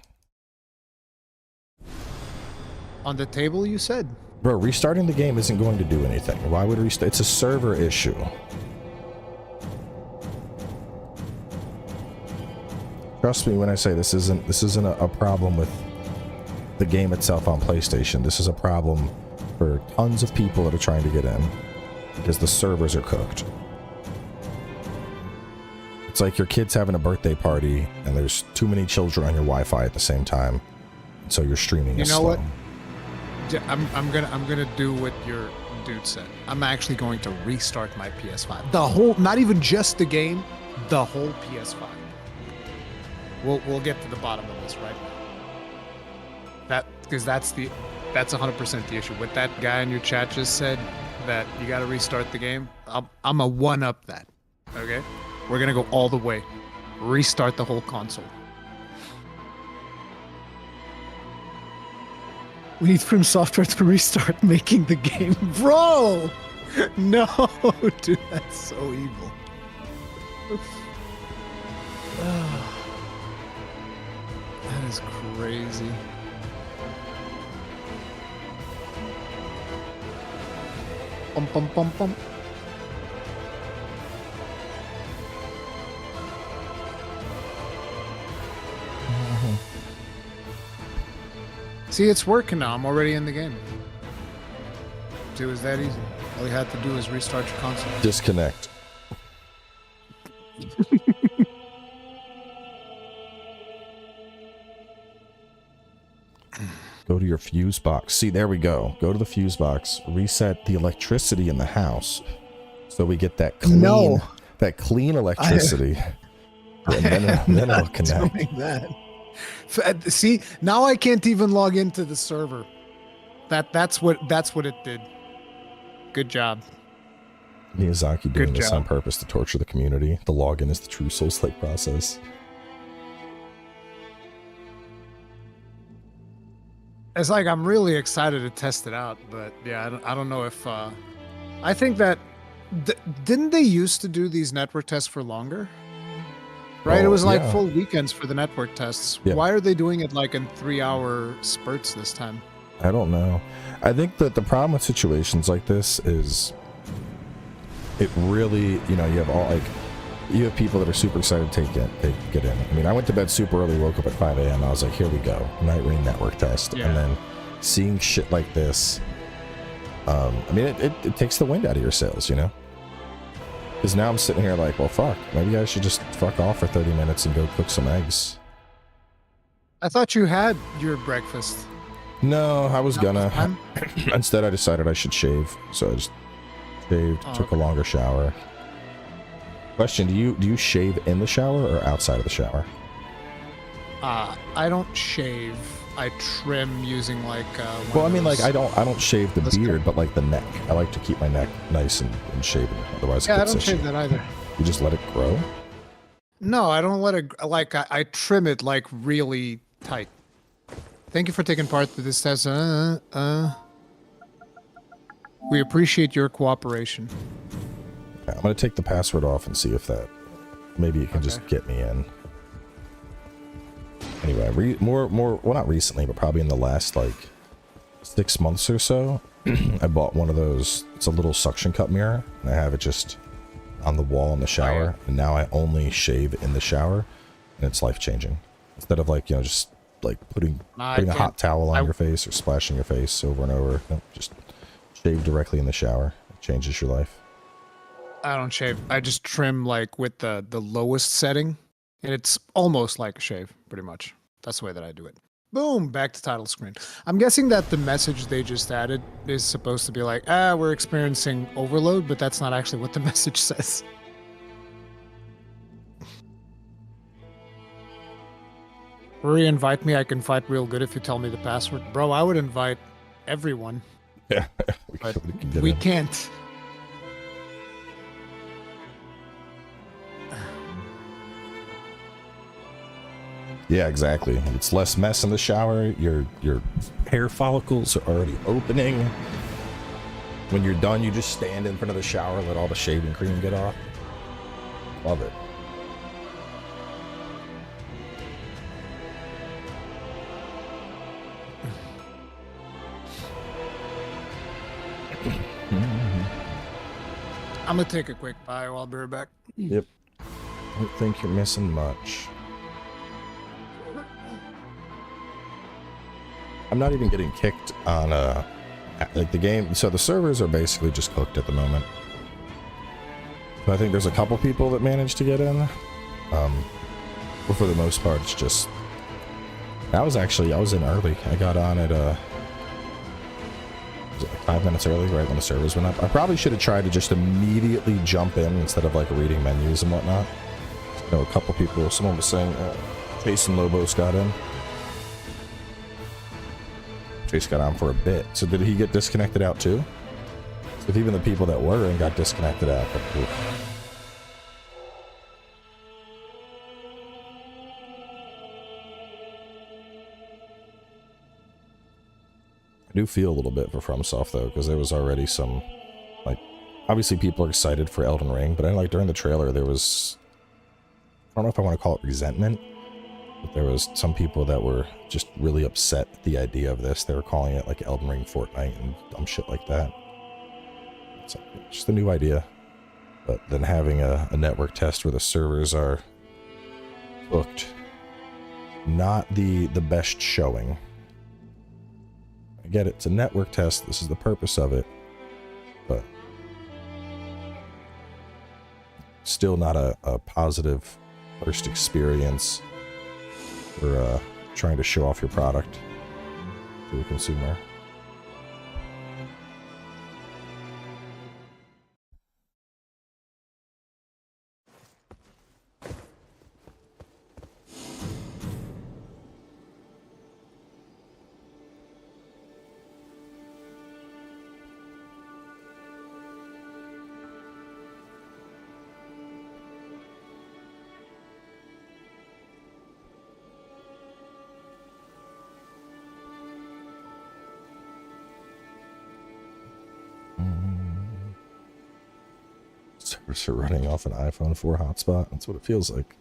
On the table, you said? Bro, restarting the game isn't going to do anything. Why would restart? It's a server issue. Trust me when I say this isn't a problem with the game itself on PlayStation. This is a problem for tons of people that are trying to get in because the servers are cooked. It's like your kid's having a birthday party and there's too many children on your Wi-Fi at the same time. so your streaming is know slow. what? I'm gonna do what your dude said. I'm actually going to restart my PS5. The whole, not even just the game, the whole PS5. We'll get to the bottom of this right now. Because that's 100% the issue. What that guy in your chat just said, that you got to restart the game. I'm a one up that. Okay, we're gonna go all the way, restart the whole console. We need From Software to restart making the game. Bro! No, dude, that's so evil. That is crazy. Pum, pum, pum. See, it's working now. I'm already in the game. It was that easy. All you had to do is restart your console. Disconnect. Go to your fuse box. See, there we go. Go to the fuse box. Reset the electricity in the house, so we get that clean, that clean electricity. And then it'll connect. Doing that. See, now I can't even log into the server. That's what it did. Good job. Miyazaki doing this on purpose to torture the community. The login is the true Souls-like process. It's like I'm really excited to test it out, but yeah, I don't know if I think that didn't they used to do these network tests for longer? Right, it was like full weekends for the network tests. Yeah. Why are they doing it like in 3-hour spurts this time? I don't know. I think that the problem with situations like this is it really, you know, you have people that are super excited to get in. I mean, I went to bed super early, woke up at 5 a.m. I was like, here we go, Night Ring network test. Yeah. And then seeing shit like this, I mean, it takes the wind out of your sails, you know? Because now I'm sitting here like, well, fuck, maybe I should just fuck off for 30 minutes and go cook some eggs. I thought you had your breakfast. No, I was gonna. Instead, I decided I should shave. So I just shaved, took a longer shower. Question, do you shave in the shower or outside of the shower? I don't shave. I trim using like well, I mean, like I don't shave the beard, but like the neck. I like to keep my neck nice and shaven. Otherwise, yeah, I don't shave that either. You just let it grow? No, I don't let it. Like I trim it like really tight. Thank you for taking part in this test. We appreciate your cooperation. Okay, I'm gonna take the password off and see if that maybe you can just get me in. Anyway, well, not recently, but probably in the last like 6 months or so, I bought one of those. It's a little suction cup mirror, and I have it just on the wall in the shower. And now I only shave in the shower, and it's life changing. Instead of like, you know, just like putting a hot towel on your face or splashing your face over and over, no, just shave directly in the shower. It changes your life. I don't shave. I just trim like with the lowest setting. And it's almost like a shave, pretty much. That's the way that I do it. Boom, back to title screen. I'm guessing that the message they just added is supposed to be like, we're experiencing overload, but that's not actually what the message says. Re-invite me, I can fight real good if you tell me the password. Bro, I would invite everyone. Yeah, we can't. Yeah, exactly. It's less mess in the shower. Your hair follicles are already opening. When you're done, you just stand in front of the shower, let all the shaving cream get off. Love it. I'm gonna take a quick bye. I'll be right back. Yep. I don't think you're missing much. I'm not even getting kicked on like the game. So the servers are basically just cooked at the moment. But I think there's a couple people that managed to get in. But for the most part, it's just I was in early. I got on at was it like 5 minutes early, right when the servers went up. I probably should have tried to just immediately jump in instead of like reading menus and whatnot. You know, a couple people, someone was saying Jason Lobos got in. Chase got on for a bit. So did he get disconnected out too? If even the people that were in got disconnected out. But, I do feel a little bit for FromSoft though, because there was already some, like, obviously people are excited for Elden Ring, but I like during the trailer there was, I don't know if I want to call it resentment, but there was some people that were just really upset at the idea of this. They were calling it like Elden Ring Fortnite and dumb shit like that. It's just a new idea. But then having a network test where the servers are booked, not the best showing. I get it, it's a network test, this is the purpose of it, but still not a positive first experience for trying to show off your product to a consumer. Servers are running off an iPhone 4 hotspot. That's what it feels like.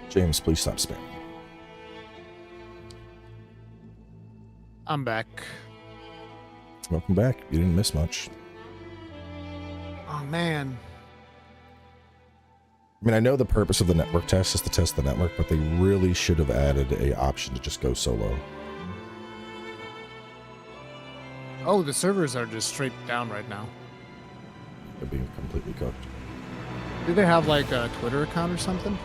James, please stop spamming. I'm back. Welcome back. You didn't miss much. Oh, man. I mean, I know the purpose of the network test is to test the network, but they really should have added a option to just go solo. Oh, the servers are just straight down right now. They're being completely cooked. Do they have like a Twitter account or something?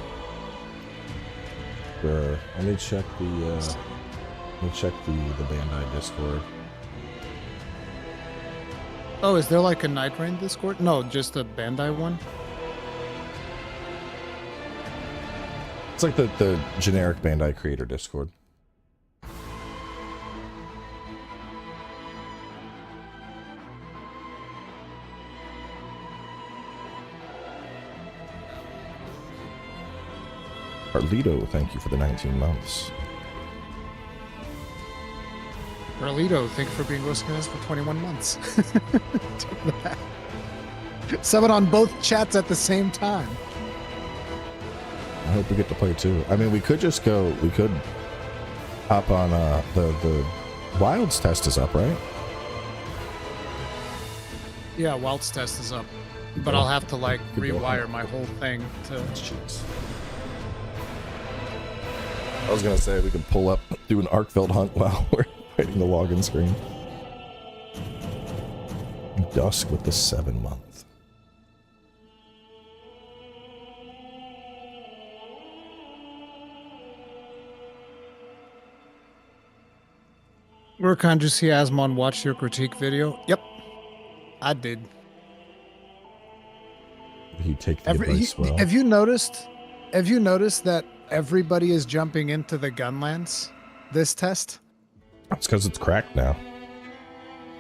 Let me check the Bandai Discord. Oh, is there like a Night Rain Discord? No, just a Bandai one? It's like the generic Bandai creator Discord. Carlito, thank you for the 19 months. Carlito, thank you for being listening to us for 21 months. Someone on both chats at the same time. I hope we get to play too. I mean, we could just go, we could hop on, the Wilds test is up, right? Yeah, Wilds test is up. But I'll have to, like, rewire my whole thing to... Jeez. I was gonna say we could pull up, do an Arkfeld hunt while we're fighting the login screen. Dusk with the 7-month. Rurikahn, did you see Asmon watch your critique video? Yep, I did. Did he take the advice well? Have you noticed that everybody is jumping into the Gunlands this test? It's because it's cracked now.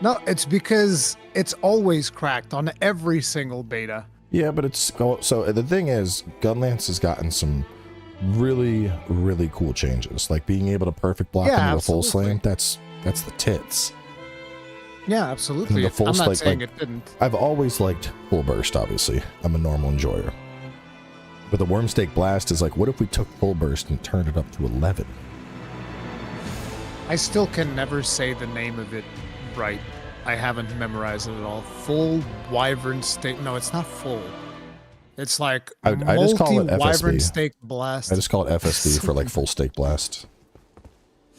No, it's because it's always cracked on every single beta. Yeah, but it's so the thing is, Gunlance has gotten some really, really cool changes, like being able to perfect block into a full slam. That's the tits. Yeah, absolutely. The full I'm not like, saying it didn't. I've always liked full burst, obviously. I'm a normal enjoyer. But the Wormstake Blast is like, what if we took full burst and turned it up to 11? I still can never say the name of it right. I haven't memorized it at all. Full Wyvern Stake. No, it's not full. It's like I just call it Wyvern FSB. Stake Blast. I just call it FSB for like full stake blast.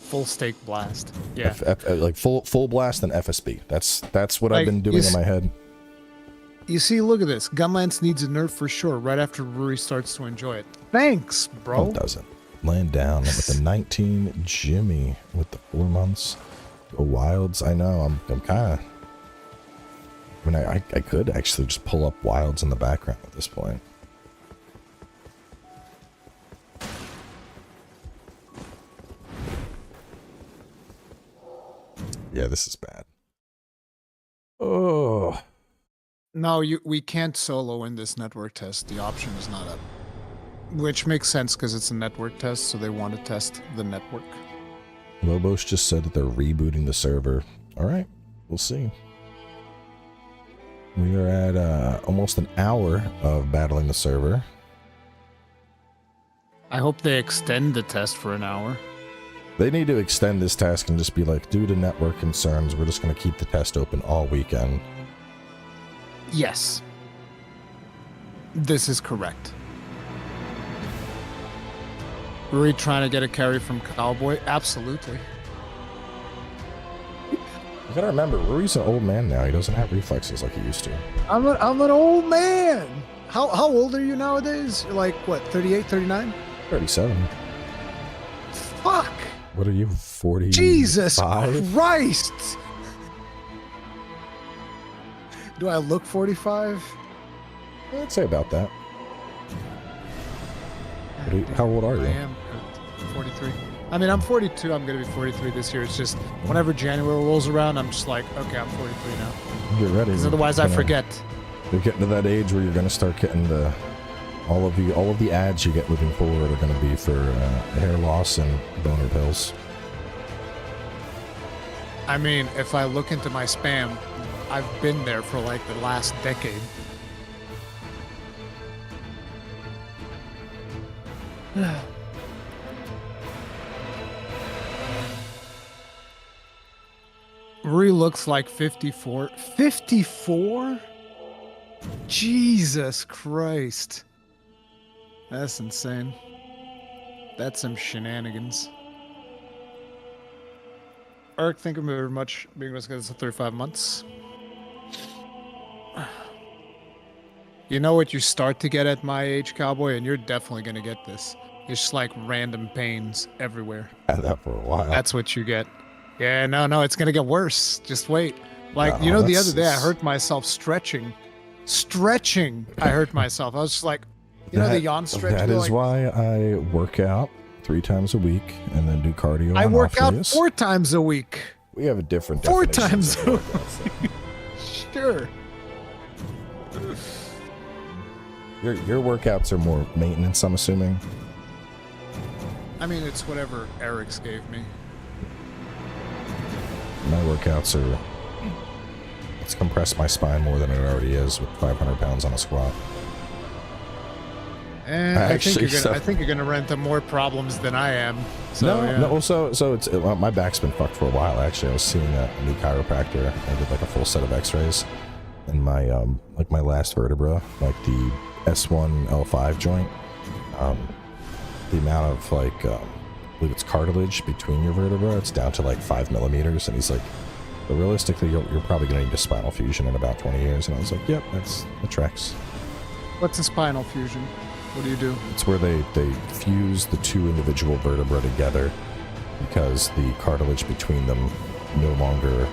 Full stake blast. Yeah. Like full blast and FSB. That's what Like, I've been doing in my head. You see, look at this. Gunlance needs a nerf for sure. Right after Ruri starts to enjoy it. Thanks, bro. Oh, it doesn't. Laying down with the 19 Jimmy with the 4 months. Go Wilds. I know. I'm kind of. I mean, I could actually just pull up Wilds in the background at this point. Yeah, this is bad. Oh. No, we can't solo in this network test. The option is not up. Which makes sense because it's a network test, so they want to test the network. Lobos just said that they're rebooting the server. All right, we'll see. We are at almost an hour of battling the server. I hope they extend the test for an hour. They need to extend this task and just be like, due to network concerns, we're just going to keep the test open all weekend. Yes. This is correct. Were we trying to get a carry from Cowboy? Absolutely. You gotta remember, Ruri's an old man now. He doesn't have reflexes like he used to. I'm an old man. How old are you nowadays? You're like, what, 38, 39? 37. Fuck. What are you, 40? Jesus Christ. Do I look 45? I'd say about that. How old are you? I am 43. I mean, I'm 42. I'm going to be 43 this year. It's just whenever January rolls around, I'm just like, okay, I'm 43 now. Get ready. Because otherwise I forget. You're getting to that age where you're going to start getting the all of the ads you get moving forward are going to be for hair loss and boner pills. I mean, if I look into my spam, I've been there for like the last decade. Rui looks like 54. 54? Jesus Christ. That's insane. That's some shenanigans. Eric, thank you very much being with us for 35 months. You know what you start to get at my age, Cowboy, and you're definitely going to get this. It's just like random pains everywhere. Had that for a while. That's what you get. Yeah, no, it's going to get worse. Just wait. Like, No, you know, the other day I hurt myself stretching. I hurt myself. I was just like, you know, the yawn stretch? That is why I work out 3 times a week and then do cardio. I work out Orpheus. 4 times a week. We have a different 4 definitions times of a workouts. week. Sure. Your workouts are more maintenance, I'm assuming. I mean, it's whatever Eric's gave me. My workouts are... Let's compress my spine more than it already is with 500 pounds on a squat. And I think you're gonna run into more problems than I am. So, yeah. So it's my back's been fucked for a while. Actually, I was seeing a new chiropractor. I did like a full set of X-rays, and my like my last vertebra, like the S1 L5 joint, the amount of like I believe it's cartilage between your vertebra, it's down to like 5 millimeters, and he's like, but realistically, you're probably gonna need a spinal fusion in about 20 years. And I was like, yep, that tracks. What's a spinal fusion? What do you do? It's where they fuse the 2 individual vertebrae together because the cartilage between them no longer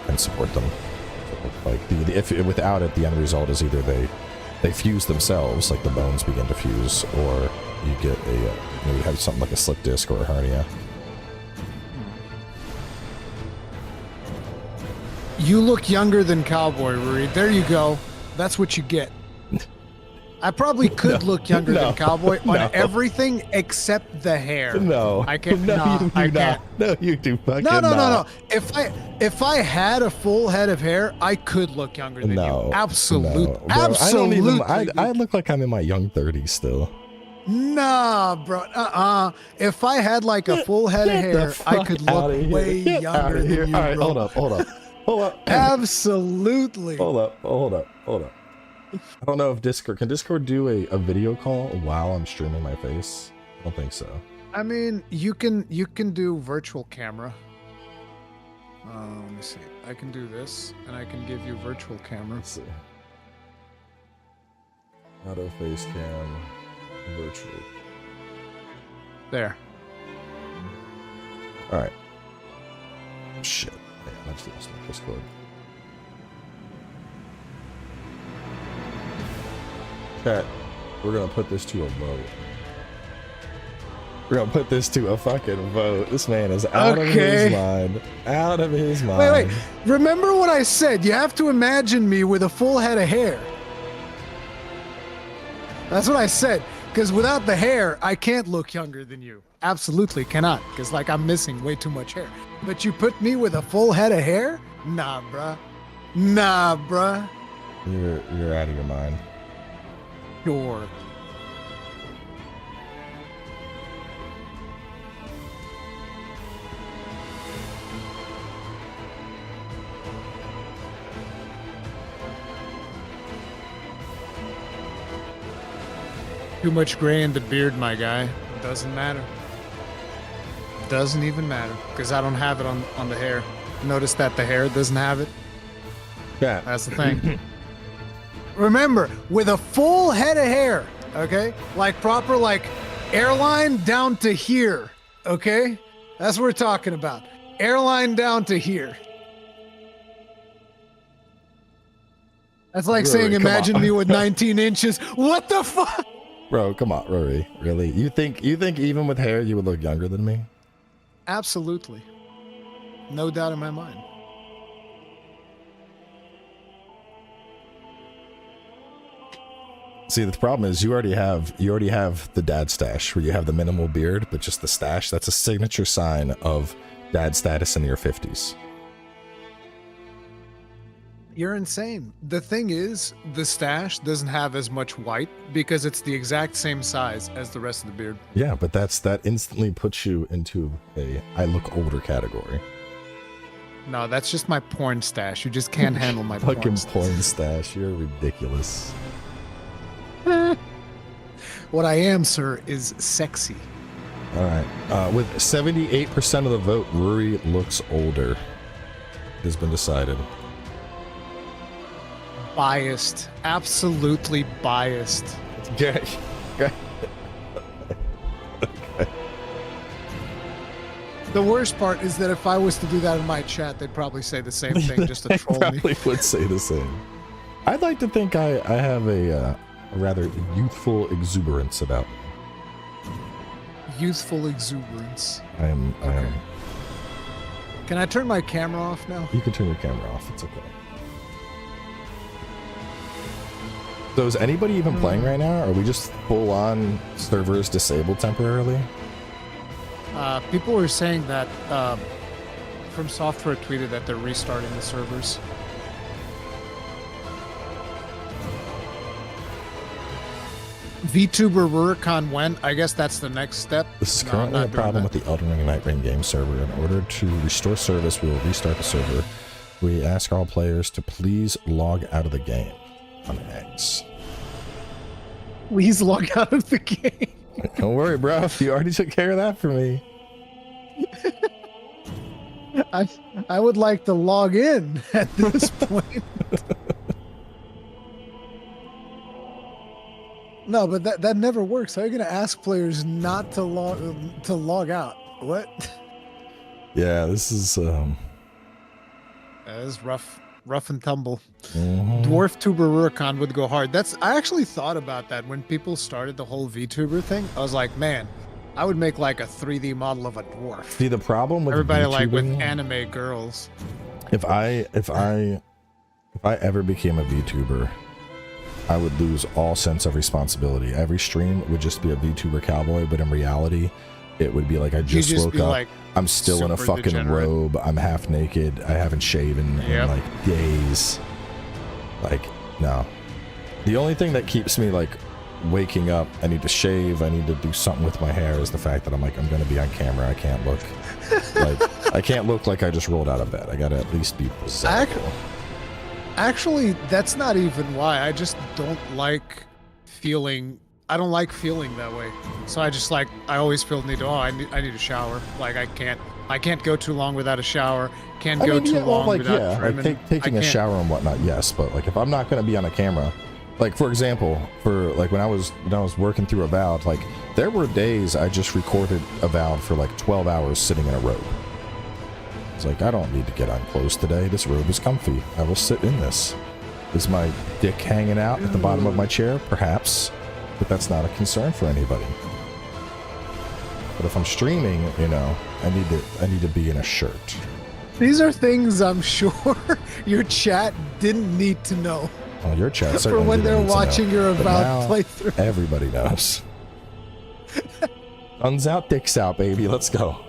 can support them. So, like if without it, the end result is either they fuse themselves, like the bones begin to fuse, or you get you have something like a slip disc or a hernia. You look younger than Cowboy, Ruri. There you go. That's what you get. I probably could look younger than Cowboy on everything except the hair. No, I can't. I can't. No, you do fucking no. If I had a full head of hair, I could look younger than you. Absolutely. No, absolutely. I look like I'm in my young 30s still. Nah, bro. If I had like a full head of hair, I could look way younger than you, All right, bro. hold up. Absolutely. Hold up. I don't know if Discord can do a video call while I'm streaming my face. I don't think so. I mean, you can do virtual camera. Let me see. I can do this, and I can give you virtual camera. Let's see. Auto face cam, virtual. There. All right. Shit. Yeah, that's the Discord. Chat. We're gonna put this to a vote. We're gonna put this to a fucking vote. This man is out of his mind. Out of his mind. Wait. Remember what I said? You have to imagine me with a full head of hair. That's what I said. Because without the hair, I can't look younger than you. Absolutely cannot. Because like I'm missing way too much hair. But you put me with a full head of hair? Nah, bruh. Nah, bruh. You're out of your mind. Sure. Too much gray in the beard, my guy. Doesn't matter. Doesn't even matter. Because I don't have it on the hair. Notice that the hair doesn't have it? Yeah. That's the thing. Remember, with a full head of hair, okay? Like proper, like airline down to here, okay? That's what we're talking about. Airline down to here. That's like saying, imagine me with 19 inches. What the fuck? Bro, come on, Rory. Really? You think even with hair you would look younger than me? Absolutely. No doubt in my mind. See, the problem is you already have the dad stash where you have the minimal beard, but just the stash. That's a signature sign of dad status in your 50s. You're insane. The thing is, the stash doesn't have as much white because it's the exact same size as the rest of the beard. Yeah, but that instantly puts you into a I look older category. No, that's just my porn stash. You just can't handle my fucking porn stash. You're ridiculous. What I am, sir, is sexy. All right. With 78% of the vote, Ruri looks older. It has been decided. Biased. Absolutely biased. Okay. The worst part is that if I was to do that in my chat, they'd probably say the same thing just to troll me. They probably would say the same. I'd like to think I have a rather youthful exuberance about me. Youthful exuberance. I am. Can I turn my camera off now? You can turn your camera off. It's okay. So is anybody even playing right now? Or are we just full on servers disabled temporarily? People were saying that From Software tweeted that they're restarting the servers. Vtuber Rurikahn went. I guess that's the next step. This is currently a problem with the Elden Ring Night Ring game server. In order to restore service, we will restart the server. We ask all players to please log out of the game on X. Please log out of the game. Don't worry, bro. You already took care of that for me. I would like to log in at this point. No, but that never works. How are you going to ask players not to log out? What? Yeah, this is That is rough and tumble. Mm-hmm. Dwarf tuber Rurikahn would go hard. I actually thought about that when people started the whole VTuber thing. I was like, man, I would make like a 3D model of a dwarf. See, the problem with everybody like with anime girls. If I ever became a VTuber, I would lose all sense of responsibility. Every stream would just be a VTuber cowboy, but in reality, it would be like I just woke up. Like, I'm still in a fucking degenerate robe. I'm half naked. I haven't shaven in like days. Like, no. The only thing that keeps me like waking up, I need to shave, I need to do something with my hair, is the fact that I'm going to be on camera. I can't look like I can't look like I just rolled out of bed. I got to at least be presentable. Actually, that's not even why. I just don't like feeling I don't like feeling that way. So I just like, I always feel the need to, I need a shower. Like I can't go too long without a shower. Can't go too long without trimming. Taking a shower and whatnot, yes, but like if I'm not going to be on a camera, like for example, for like when I was working through Avowed, like there were days I just recorded Avowed for like 12 hours sitting in a robe. It's like, I don't need to get on clothes today. This robe is comfy. I will sit in this. Is my dick hanging out at the bottom of my chair? Perhaps, but that's not a concern for anybody. But if I'm streaming, you know, I need to be in a shirt. These are things I'm sure your chat didn't need to know. Well, your chat for when they're watching your Avowed playthrough. Everybody knows. Guns out, dicks out, baby. Let's go.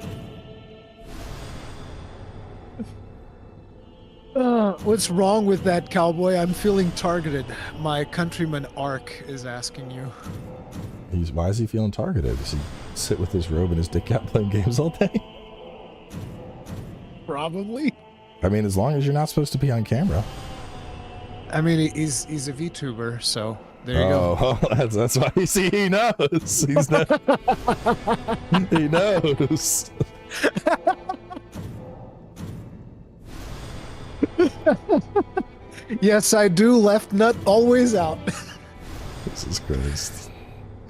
What's wrong with that, cowboy? I'm feeling targeted. My countryman Ark is asking you. Why is he feeling targeted? Does he sit with his robe and his dick out playing games all day? Probably. I mean, as long as you're not supposed to be on camera. I mean, he's a VTuber, so there you go. Oh, that's why you see he knows. He's not, he knows. Yes, I do. Left nut always out. This is Christ.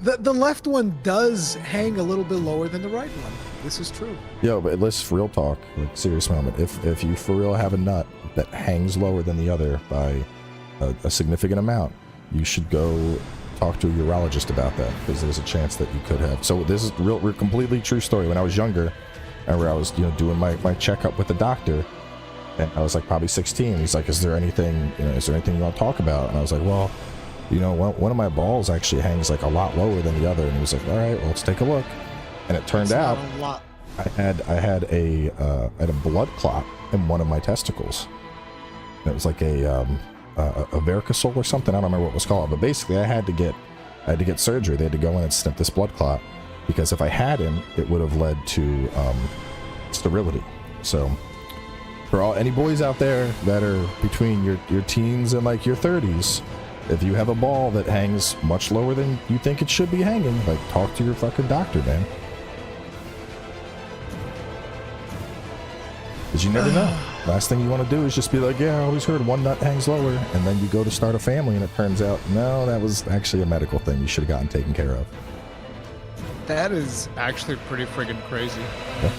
The left one does hang a little bit lower than the right one. This is true. Yo, but let's real talk, like serious moment. If you for real have a nut that hangs lower than the other by a significant amount, you should go talk to a urologist about that, because there's a chance that you could have. So this is real completely true story. When I was younger, I remember I was doing my checkup with the doctor, and I was like probably 16. He's like, is there anything you want to talk about? And I was like, well, one of my balls actually hangs like a lot lower than the other. And he was like, all right, well, let's take a look. And it turned out I had a blood clot in one of my testicles. And it was like a varicocele or something. I don't remember what it was called, but basically I had to get surgery. They had to go in and snip this blood clot, because if I hadn't, it would have led to sterility. So for any boys out there that are between your teens and like your 30s, if you have a ball that hangs much lower than you think it should be hanging, like, talk to your fucking doctor, man. Because you never know. Last thing you want to do is just be like, yeah, I always heard one nut hangs lower, and then you go to start a family and it turns out, no, that was actually a medical thing you should have gotten taken care of. That is actually pretty friggin' crazy. Yeah.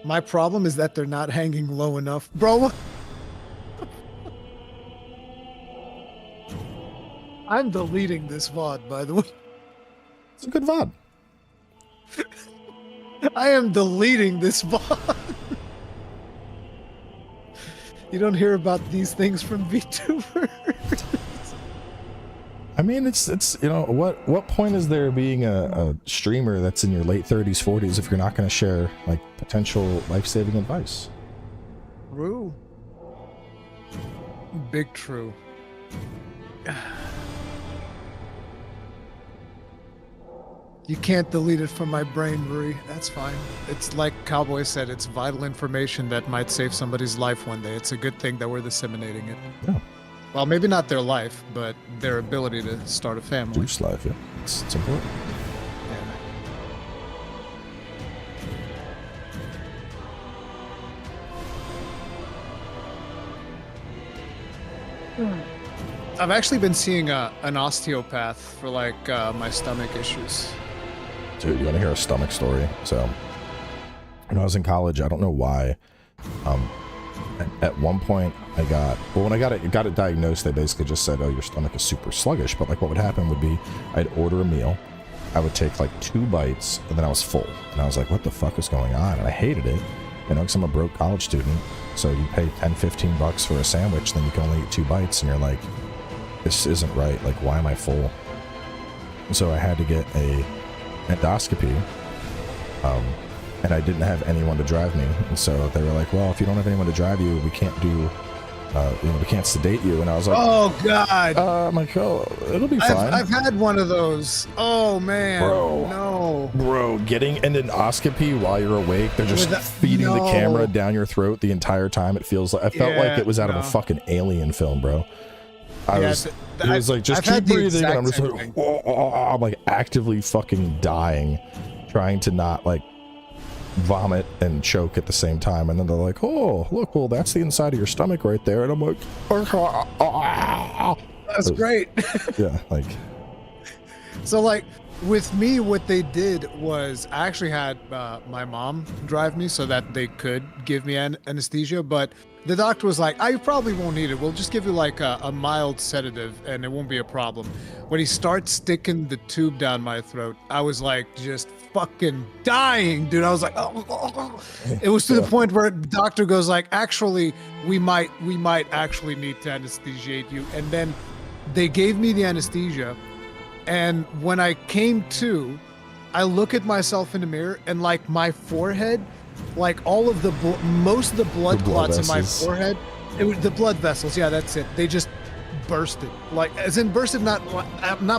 My problem is that they're not hanging low enough. Bro, I'm deleting this VOD, by the way. It's a good VOD. I am deleting this VOD. You don't hear about these things from VTuber. I mean, it's what point is there being a streamer that's in your late 30s, 40s if you're not going to share like potential life-saving advice? True. Big true. You can't delete it from my brain, Ruri. That's fine. It's like Cowboy said, it's vital information that might save somebody's life one day. It's a good thing that we're disseminating it. Yeah. Well, maybe not their life, but their ability to start a family. Juice life, yeah. It's important. Yeah. I've actually been seeing an osteopath for like my stomach issues. Dude, you want to hear a stomach story? So, when I was in college, I don't know why. At one point, when I got it diagnosed, they basically just said, "Oh, your stomach is super sluggish." But like, what would happen would be, I'd order a meal, I would take like 2 bites, and then I was full, and I was like, "What the fuck is going on?" And I hated it, because I'm a broke college student. So you pay $10-15 for a sandwich, then you can only eat 2 bites, and you're like, "This isn't right. Like, why am I full?" And so I had to get a endoscopy. And I didn't have anyone to drive me, and so they were like, well, if you don't have anyone to drive you, we can't do we can't sedate you. And I was like, oh God. I'm like, oh, it'll be fine. I've had one of those. Oh man, Bro. no. Bro, getting an endoscopy while you're awake, they're just feeding the camera down your throat the entire time. It feels like, I felt like it was out of a fucking alien film, bro. It was like, just keep breathing, and I'm just like, I'm like actively fucking dying, trying to not like vomit and choke at the same time. And then they're like, oh, look, well, that's the inside of your stomach right there. And I'm like, that's great. Yeah, like. So like with me, what they did was I actually had my mom drive me so that they could give me anesthesia, but the doctor was like, you probably won't need it. We'll just give you like a mild sedative and it won't be a problem. When he starts sticking the tube down my throat, I was like just fucking dying, dude. I was like, oh. It was to the point where the doctor goes like, actually, we might actually need to anesthetiate you. And then they gave me the anesthesia. And when I came to, I look at myself in the mirror and like my forehead, like all of the most of the blood clots in my forehead, the blood vessels, yeah, that's it, they just bursted, like as in bursted, not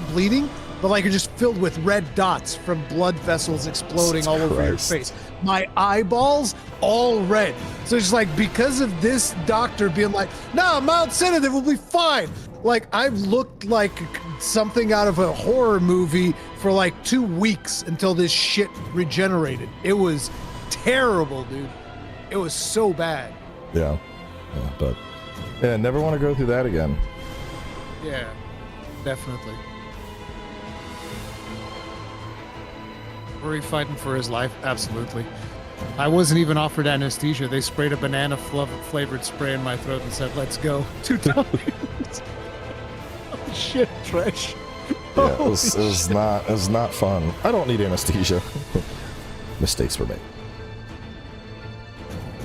bleeding, but like you're just filled with red dots from blood vessels exploding all over your face. My eyeballs all red. So it's just like, because of this doctor being like, no, mild sedative will be fine, like I've looked like something out of a horror movie for like 2 weeks until this shit regenerated. It was terrible, dude. It was so bad. Yeah, but yeah, never want to go through that again. Yeah, definitely. Were he fighting for his life? Absolutely. I wasn't even offered anesthesia. They sprayed a banana flavored spray in my throat and said, let's go. 2 times. Oh shit, trash. Yeah, it was not fun. I don't need anesthesia. Mistakes were made.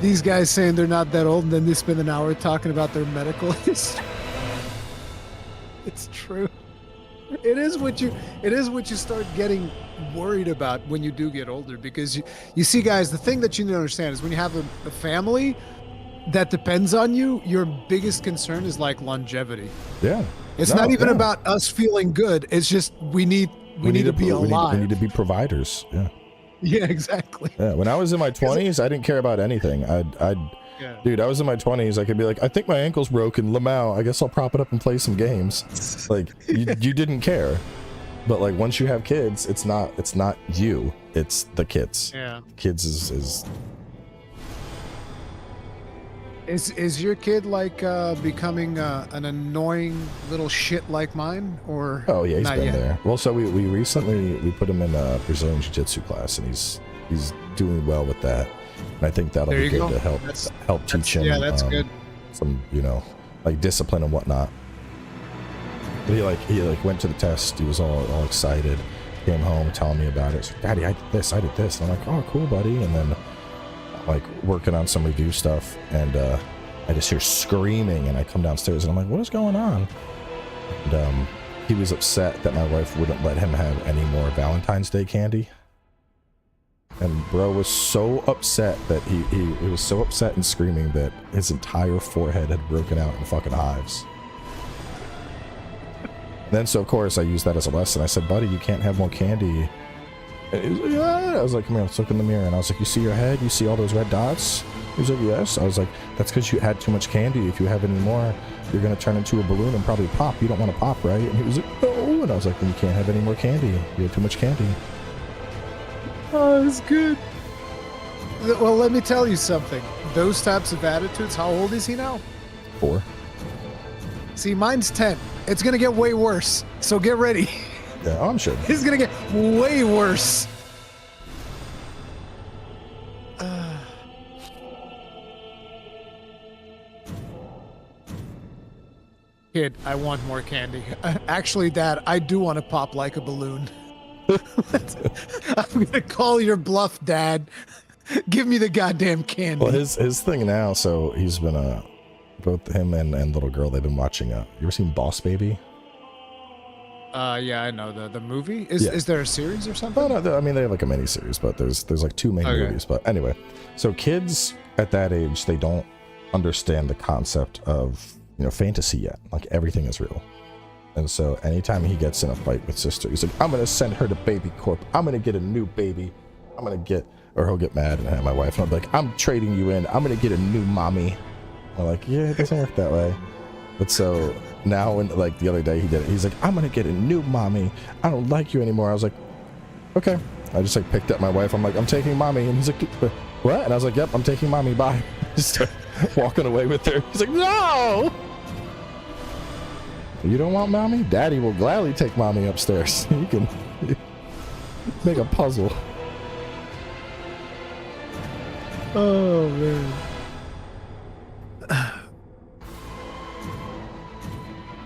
These guys saying they're not that old, and then they spend an hour talking about their medical history. It's true. It is what you start getting worried about when you do get older, because you see, guys, the thing that you need to understand is when you have a family that depends on you, your biggest concern is like longevity. Yeah. It's not even about us feeling good. It's just we need to be alive. We need to be providers. Yeah. Yeah, exactly. Yeah. When I was in my 20s, I didn't care about anything. Dude, I was in my 20s. I could be like, I think my ankle's broken. Lamau, I guess I'll prop it up and play some games. Like you didn't care. But like once you have kids, it's not you. It's the kids. Yeah. Kids Is your kid like becoming an annoying little shit like mine, or? Oh yeah, he's been there. Well, so we recently put him in a Brazilian Jiu-Jitsu class, and he's doing well with that. And I think that'll be good to help teach him. Yeah, that's good. Some like discipline and whatnot. But he went to the test. He was all excited. Came home telling me about it. So, Daddy, I did this. And I'm like, oh, cool, buddy. And then like working on some review stuff, and I just hear screaming, and I come downstairs and I'm like, what is going on? And he was upset that my wife wouldn't let him have any more Valentine's Day candy. And bro was so upset that he was so upset and screaming that his entire forehead had broken out in fucking hives. And then so of course I used that as a lesson. I said, buddy, you can't have more candy. And he was like, yeah. I was like, come here, let's look in the mirror. And I was like, you see your head? You see all those red dots? He was like, yes. I was like, that's because you had too much candy. If you have any more, you're going to turn into a balloon and probably pop. You don't want to pop, right? And he was like, no. And I was like, then you can't have any more candy. You have too much candy. Oh, that's good. Well, let me tell you something. Those types of attitudes, how old is he now? 4. See, mine's 10. It's going to get way worse. So get ready. Yeah, I'm sure. It's going to get way worse. Kid, I want more candy. Actually, Dad, I do want to pop like a balloon. I'm going to call your bluff, Dad. Give me the goddamn candy. Well, his thing now, so he's been, both him and little girl, they've been watching, you ever seen Boss Baby? Yeah, I know the movie. Is there a series or something? Oh, no, I mean, they have like a mini series, but there's like 2 main movies. But anyway, so kids at that age, they don't understand the concept of, you know, fantasy yet. Like everything is real. And so anytime he gets in a fight with sister, he's like, I'm gonna send her to Baby Corp. I'm gonna get a new baby. I'm gonna get, or he'll get mad and have my wife and I'll be like, I'm trading you in. I'm gonna get a new mommy. I'm like, yeah, it doesn't work that way. But so now, when, like the other day he did it, he's like, I'm gonna get a new mommy. I don't like you anymore. I was like, okay. I just like picked up my wife. I'm like, I'm taking mommy. And he's like, what? And I was like, yep, I'm taking mommy. Bye. Just start walking away with her. He's like, no. You don't want mommy? Daddy will gladly take mommy upstairs. You can make a puzzle. Oh man.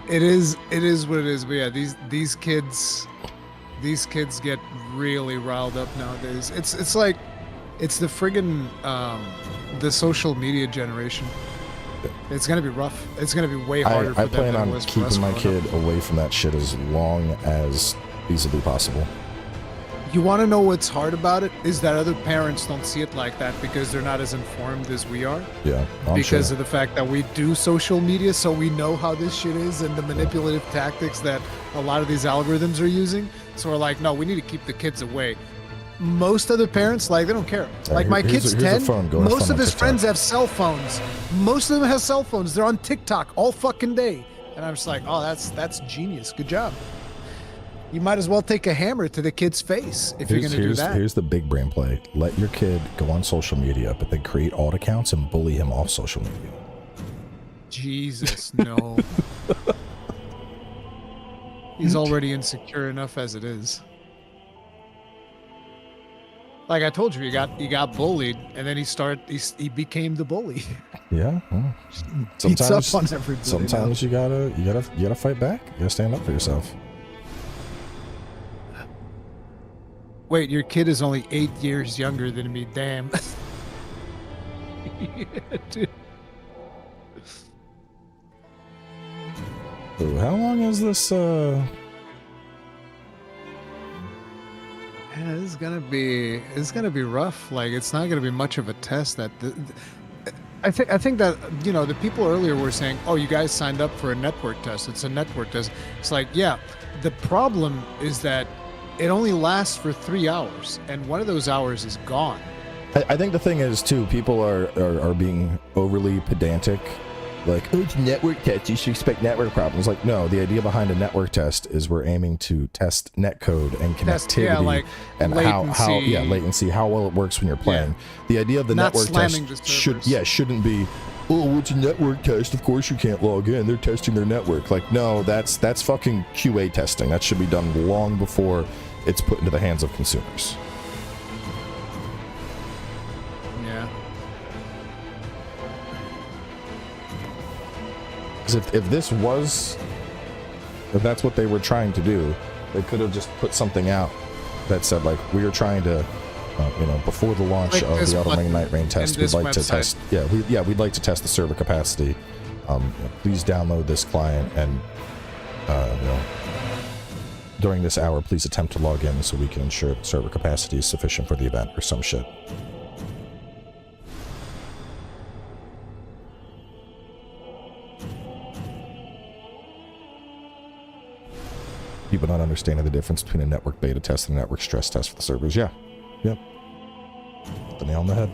It is what it is. But yeah, these kids get really riled up nowadays. It's like it's the friggin' the social media generation. It's gonna be rough. It's gonna be way harder for them. I plan on keeping my kid away from that shit as long as feasibly possible. You want to know what's hard about it is that other parents don't see it like that because they're not as informed as we are. Yeah, because of the fact that we do social media, so we know how this shit is and the manipulative tactics that a lot of these algorithms are using. So we're like, no, we need to keep the kids away. Most other parents, like, they don't care. Like, my kid's 10. Most of his friends have cell phones. Most of them have cell phones. They're on TikTok all fucking day. And I'm just like, oh, that's genius. Good job. You might as well take a hammer to the kid's face if you're going to do that. Here's the big brain play. Let your kid go on social media, but then create alt accounts and bully him off social media. Jesus, no. He's already insecure enough as it is. Like I told you, he got bullied, and then he became the bully. Yeah. Well, sometimes you gotta fight back. You gotta stand up for yourself. Wait, your kid is only 8 years younger than me. Damn. Yeah, dude. So how long is this? Yeah, it's gonna be rough. Like, it's not gonna be much of a test. I think that, you know, the people earlier were saying, oh, you guys signed up for a network test. It's a network test. It's like, yeah, the problem is that it only lasts for 3 hours, and one of those hours is gone. I think the thing is too, people are being overly pedantic. Like, oh, it's a network test, you should expect network problems. Like, no, the idea behind a network test is we're aiming to test netcode and connectivity, and latency, how well it works when you're playing. Yeah. The idea of the network test shouldn't be, oh, it's a network test, of course you can't log in, they're testing their network. Like, no, that's fucking QA testing. That should be done long before it's put into the hands of consumers. Because if that's what they were trying to do, they could have just put something out that said, like, we are trying to, you know, before the launch of the ELDEN RING Nightraigne test, we'd like to test. We'd like to test the server capacity. Please download this client, and you know, during this hour, please attempt to log in so we can ensure server capacity is sufficient for the event, or some shit. People not understanding the difference between a network beta test and a network stress test for the servers. Yeah. Yep. Hit the nail on the head.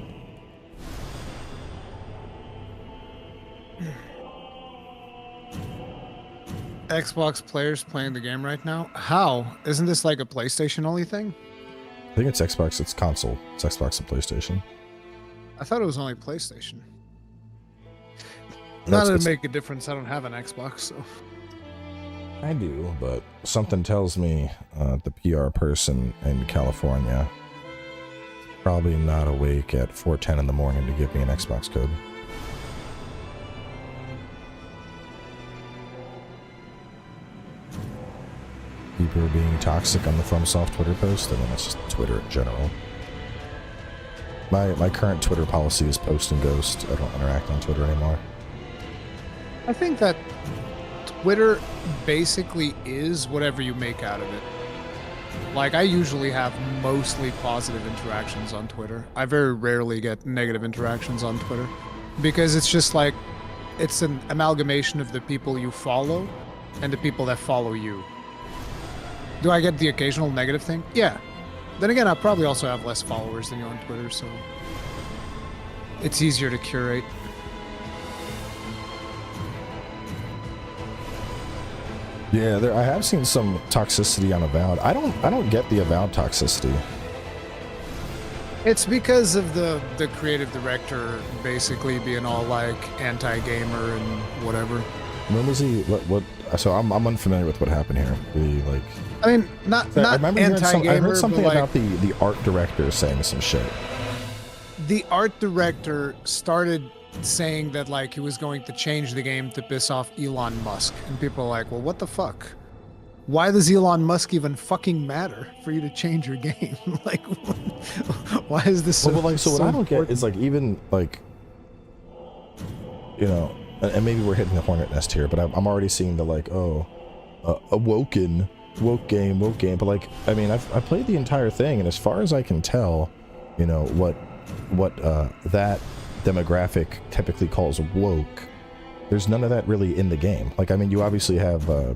Xbox players playing the game right now? How? Isn't this like a PlayStation only thing? I think it's Xbox, it's console. It's Xbox and PlayStation. I thought it was only PlayStation. Not that it make a difference. I don't have an Xbox, so. I do, but something tells me the PR person in California probably not awake at 4:10 in the morning to give me an Xbox code. People are being toxic on the From Software Twitter post. I mean, that's just Twitter in general. My current Twitter policy is post and ghost. I don't interact on Twitter anymore. I think that Twitter basically is whatever you make out of it. Like, I usually have mostly positive interactions on Twitter. I very rarely get negative interactions on Twitter. because it's just like it's an amalgamation of the people you follow and the people that follow you. Do I get the occasional negative thing? Yeah. Then again, I probably also have less followers than you on Twitter, so it's easier to curate. Yeah, I have seen some toxicity on Avowed. I don't get the Avowed toxicity. It's because of the creative director basically being all like anti-gamer and whatever. When was he? What? So I'm unfamiliar with what happened here. I mean, not anti-gamer. I heard something like, about the art director saying some shit. The art director started saying that like he was going to change the game to piss off Elon Musk, and people are like, well, what the fuck? Why does Elon Musk even fucking matter for you to change your game? Like, why is this so? Well, like, so what so I don't important? get is like even like, you know, and maybe we're hitting the hornet nest here, but I'm already seeing the like, oh, woke game, but like, I mean, I played the entire thing, and as far as I can tell, you know, what that demographic typically calls woke, there's none of that really in the game. Like, I mean, you obviously have a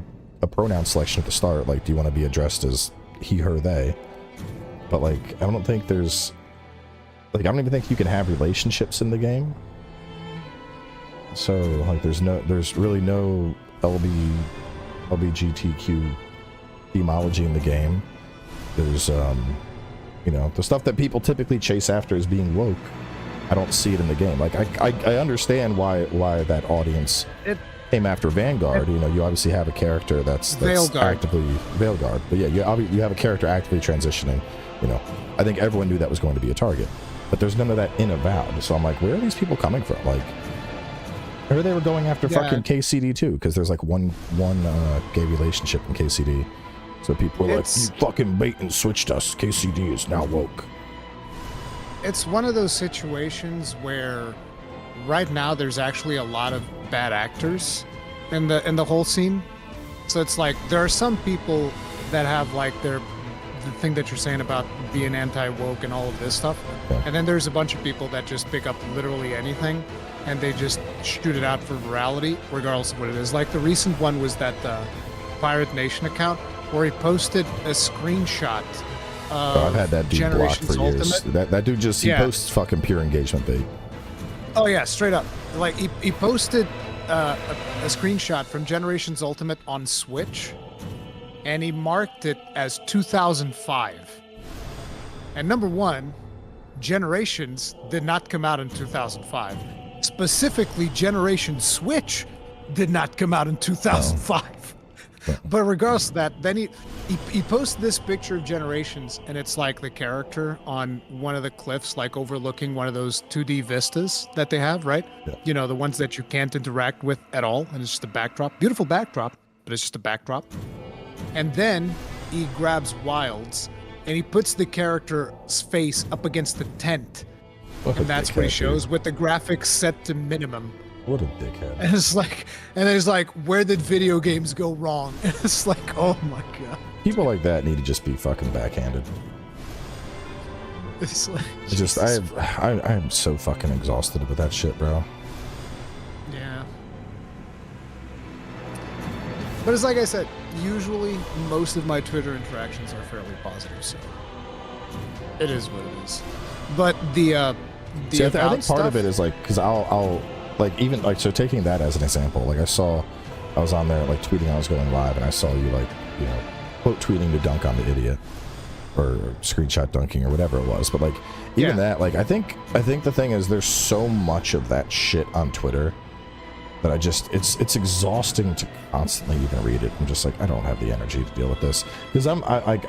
pronoun selection at the start, like, do you want to be addressed as he, her, they? But like, I don't think there's, like, I don't even think you can have relationships in the game. So like, there's really no LGBTQ themology in the game. There's you know, the stuff that people typically chase after as being woke, I don't see it in the game. Like, I understand why that audience came after Vanguard. You know, you obviously have a character that's actively Veilguard, but yeah, you have a character actively transitioning. You know, I think everyone knew that was going to be a target, but there's none of that in Avowed. So I'm like, where are these people coming from? Like, or they were going after fucking KCD too, because there's like one gay relationship in KCD. So people are like, you fucking bait and switched us. KCD is now woke. It's one of those situations where right now there's actually a lot of bad actors in the whole scene. So it's like there are some people that have like the thing that you're saying about being anti-woke and all of this stuff. Yeah. And then there's a bunch of people that just pick up literally anything and they just shoot it out for virality, regardless of what it is. Like the recent one was that Pirate Nation account where he posted a screenshot of I've had that dude blocked for years. That dude just, he posts fucking pure engagement bait. Oh yeah, straight up. Like he posted a screenshot from Generations Ultimate on Switch, and he marked it as 2005. And number one, Generations did not come out in 2005. Specifically, Generation Switch did not come out in 2005. But regardless of that, then he posted this picture of Generations, and it's like the character on one of the cliffs, like overlooking one of those 2D vistas that they have, right? Yeah. You know, the ones that you can't interact with at all, and it's just a backdrop. Beautiful backdrop, but it's just a backdrop. And then he grabs Wilds, and he puts the character's face up against the tent. And that's what he shows with the graphics set to minimum. What a dickhead. And it's like, where did video games go wrong? And it's like, oh my god. People like that need to just be fucking backhanded. It's like, I am so fucking exhausted with that shit, bro. Yeah. But it's like I said, usually most of my Twitter interactions are fairly positive, so it is what it is. But I think part of it is like, because I'll like, even like, so taking that as an example, like I was on there like tweeting I was going live, and I saw you like, you know, quote tweeting to dunk on the idiot or screenshot dunking or whatever it was. But like, even that, like, I think the thing is there's so much of that shit on Twitter that it's exhausting to constantly even read it. I'm just like, I don't have the energy to deal with this, because I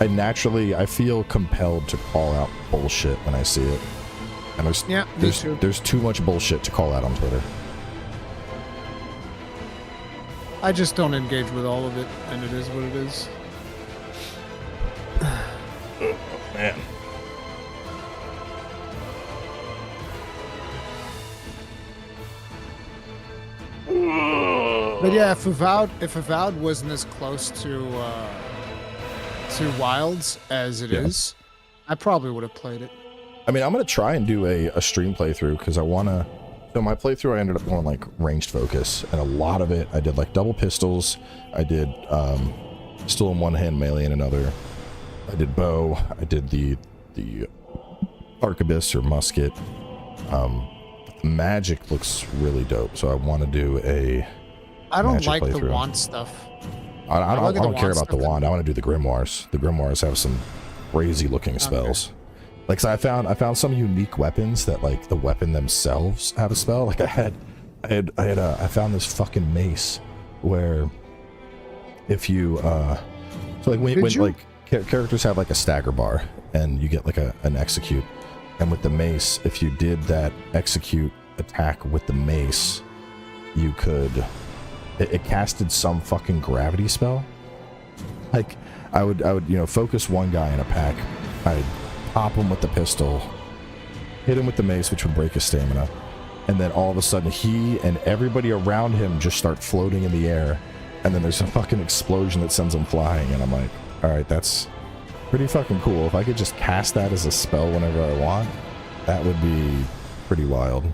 naturally, I feel compelled to call out bullshit when I see it. And there's too much bullshit to call out on Twitter. I just don't engage with all of it, and it is what it is. Man. But yeah, if Avowed wasn't as close to Wilds as it is, I probably would have played it. I mean, I'm gonna try and do a stream playthrough because I wanna. So my playthrough, I ended up going like ranged focus, and a lot of it I did like double pistols. I did still in one hand, melee in another. I did bow. I did the arquebus or musket. Magic looks really dope, so I want to do a. I don't like the playthrough. wand stuff. I don't care about the wand. I want to do the grimoires. The grimoires have some crazy looking spells. Like, so I found some unique weapons that like the weapon themselves have a spell. Like I found this fucking mace where if you so like when like characters have like a stagger bar and you get like an execute, and with the mace, if you did that execute attack with the mace, you could it casted some fucking gravity spell. Like I would focus one guy in a pack, I'd pop him with the pistol, hit him with the mace, which would break his stamina, and then all of a sudden he and everybody around him just start floating in the air, and then there's a fucking explosion that sends them flying, and I'm like, all right, that's pretty fucking cool. If I could just cast that as a spell whenever I want, that would be pretty wild.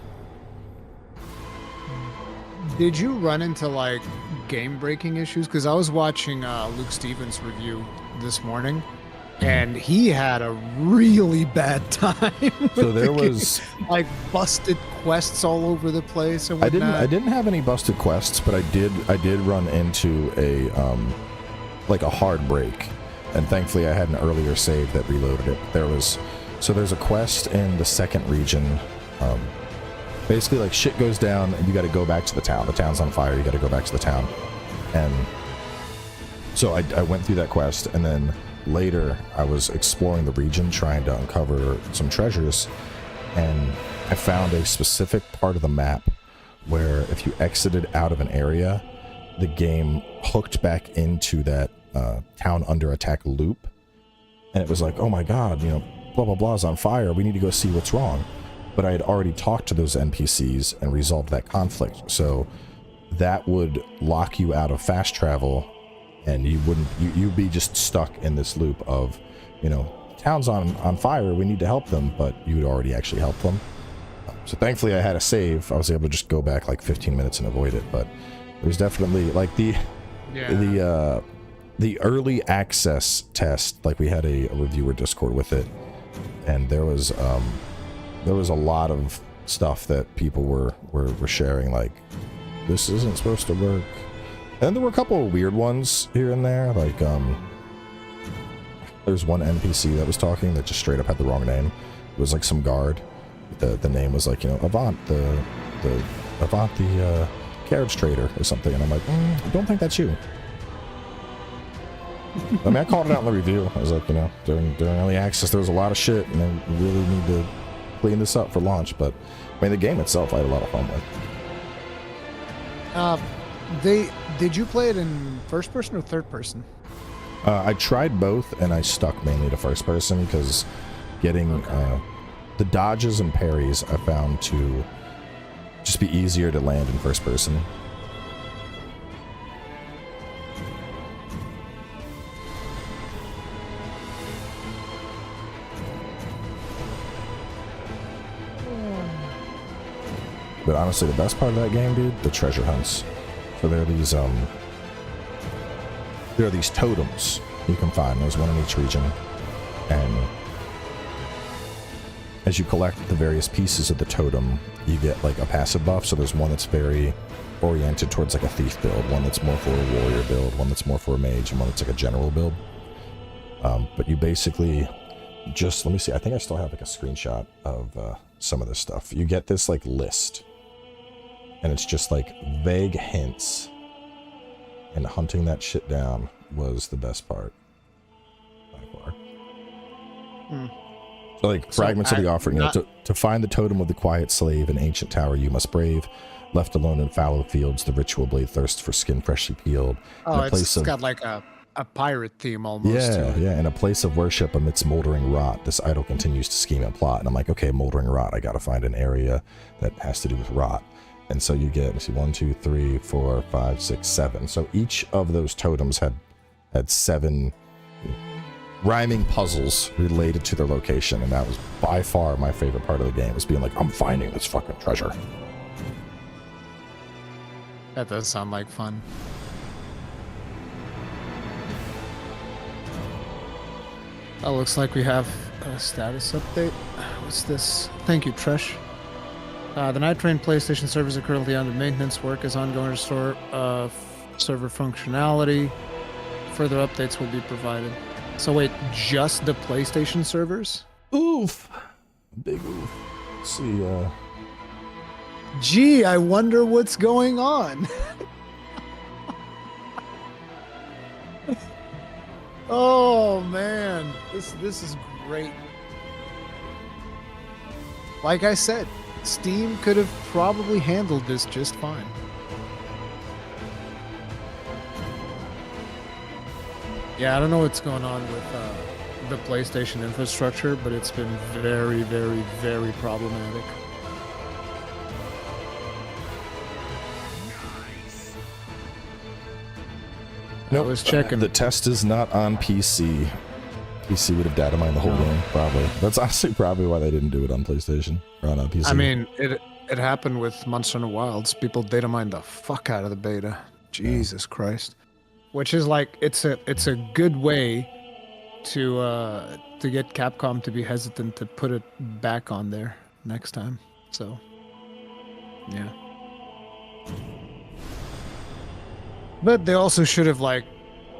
Did you run into like game breaking issues? Because I was watching Luke Stevens' review this morning, and he had a really bad time. So there was like busted quests all over the place and whatnot. I didn't have any busted quests, but I did run into a like a hard break, and thankfully I had an earlier save that reloaded it. There's a quest in the second region. Basically, like, shit goes down and you got to go back to the town. The town's on fire. You got to go back to the town. And so I went through that quest, and then later I was exploring the region trying to uncover some treasures, and I found a specific part of the map where if you exited out of an area, the game hooked back into that town under attack loop. And it was like, oh my god, blah blah blah's on fire. We need to go see what's wrong. But I had already talked to those NPCs and resolved that conflict, so that would lock you out of fast travel, and you'd be just stuck in this loop of, town's on fire, we need to help them, but you'd already actually helped them. So thankfully I had a save. I was able to just go back like 15 minutes and avoid it, but there's definitely like the early access test, like we had a reviewer Discord with it, and there was a lot of stuff that people were sharing, like, this isn't supposed to work. And there were a couple of weird ones here and there, like, there's one NPC that was talking that just straight up had the wrong name. It was like some guard. The name was like, Avant, the carriage trader or something. And I'm like, I don't think that's you. I mean, I called it out in the review. I was like, during early access, there was a lot of shit, and I really need to clean this up for launch. But I mean, the game itself I had a lot of fun with. Did you play it in first person or third person? I tried both, and I stuck mainly to first person because getting the dodges and parries I found to just be easier to land in first person. But honestly, the best part of that game, dude, the treasure hunts. So there are these totems you can find. There's one in each region, and as you collect the various pieces of the totem, you get like a passive buff. So there's one that's very oriented towards like a thief build, one that's more for a warrior build, one that's more for a mage, and one that's like a general build. But you basically just, let me see, I think I still have like a screenshot of some of this stuff. You get this like list, and it's just like vague hints, and hunting that shit down was the best part by far. So like fragments of the offering, to find the totem of the quiet slave in ancient tower you must brave. Left alone in fallow fields, the ritual blade thirsts for skin freshly peeled. Oh, it's got like a pirate theme almost. Yeah. In a place of worship amidst moldering rot, this idol continues to scheme and plot. And I'm like, okay, moldering rot, I gotta find an area that has to do with rot. And so you get, let's see, 1, 2, 3, 4, 5, 6, 7. So each of those totems had 7 rhyming puzzles related to their location, and that was by far my favorite part of the game, was being like, I'm finding this fucking treasure. That does sound like fun. Oh, looks like we have a status update. What's this? Thank you, Tresh. The Night Train PlayStation servers are currently under maintenance. Work is ongoing to restore server functionality. Further updates will be provided. So wait, just the PlayStation servers? Oof. Big oof. Let's see, Gee, I wonder what's going on. Oh man, this is great. Like I said, Steam could have probably handled this just fine. Yeah, I don't know what's going on with the PlayStation infrastructure, but it's been very, very, very problematic. Nope, I was checking. the test is not on PC. PC would have data mined the whole game, probably. That's honestly probably why they didn't do it on PlayStation or on PC. I mean, it happened with Monster Hunter Wilds. People data mined the fuck out of the beta. Jesus Christ. Which is like, it's a good way to get Capcom to be hesitant to put it back on there next time. So, yeah. But they also should have, like,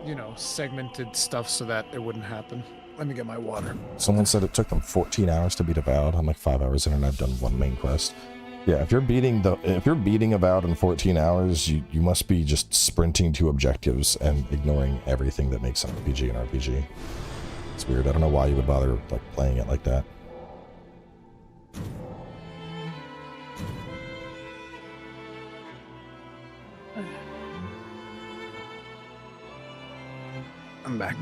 you know, segmented stuff so that it wouldn't happen. Let me get my water. Someone said it took them 14 hours to beat Avowed. I'm like 5 hours in and I've done one main quest. Yeah, if you're beating Avowed in 14 hours, you must be just sprinting to objectives and ignoring everything that makes an RPG an RPG. It's weird. I don't know why you would bother like playing it like that. I'm back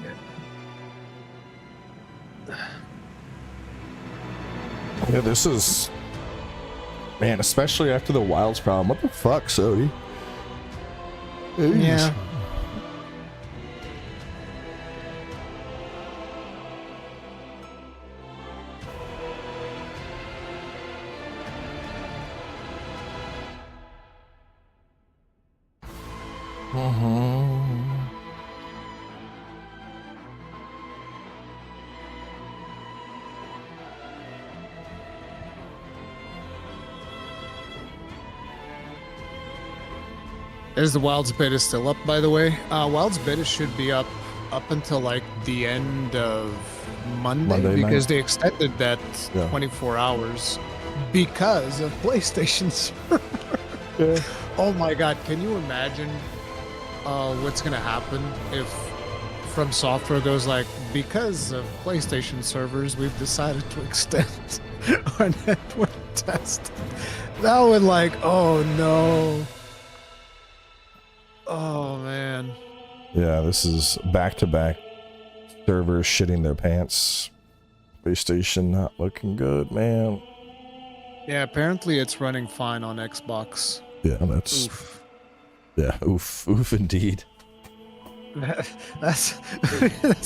there. Yeah, this is... Man, especially after the Wilds problem. What the fuck, Sony? Yeah. Is the Wilds beta still up, by the way? Wilds beta should be up until like the end of Monday because they extended that 24 hours because of PlayStation server. Yeah. Oh my god, can you imagine what's gonna happen if From Software goes like, because of PlayStation servers, we've decided to extend our network test. That would like, oh no. Oh man. Yeah, this is back-to-back servers shitting their pants. PlayStation not looking good, man. Yeah, apparently it's running fine on Xbox. Yeah, that's... Oof. Yeah, oof indeed. That's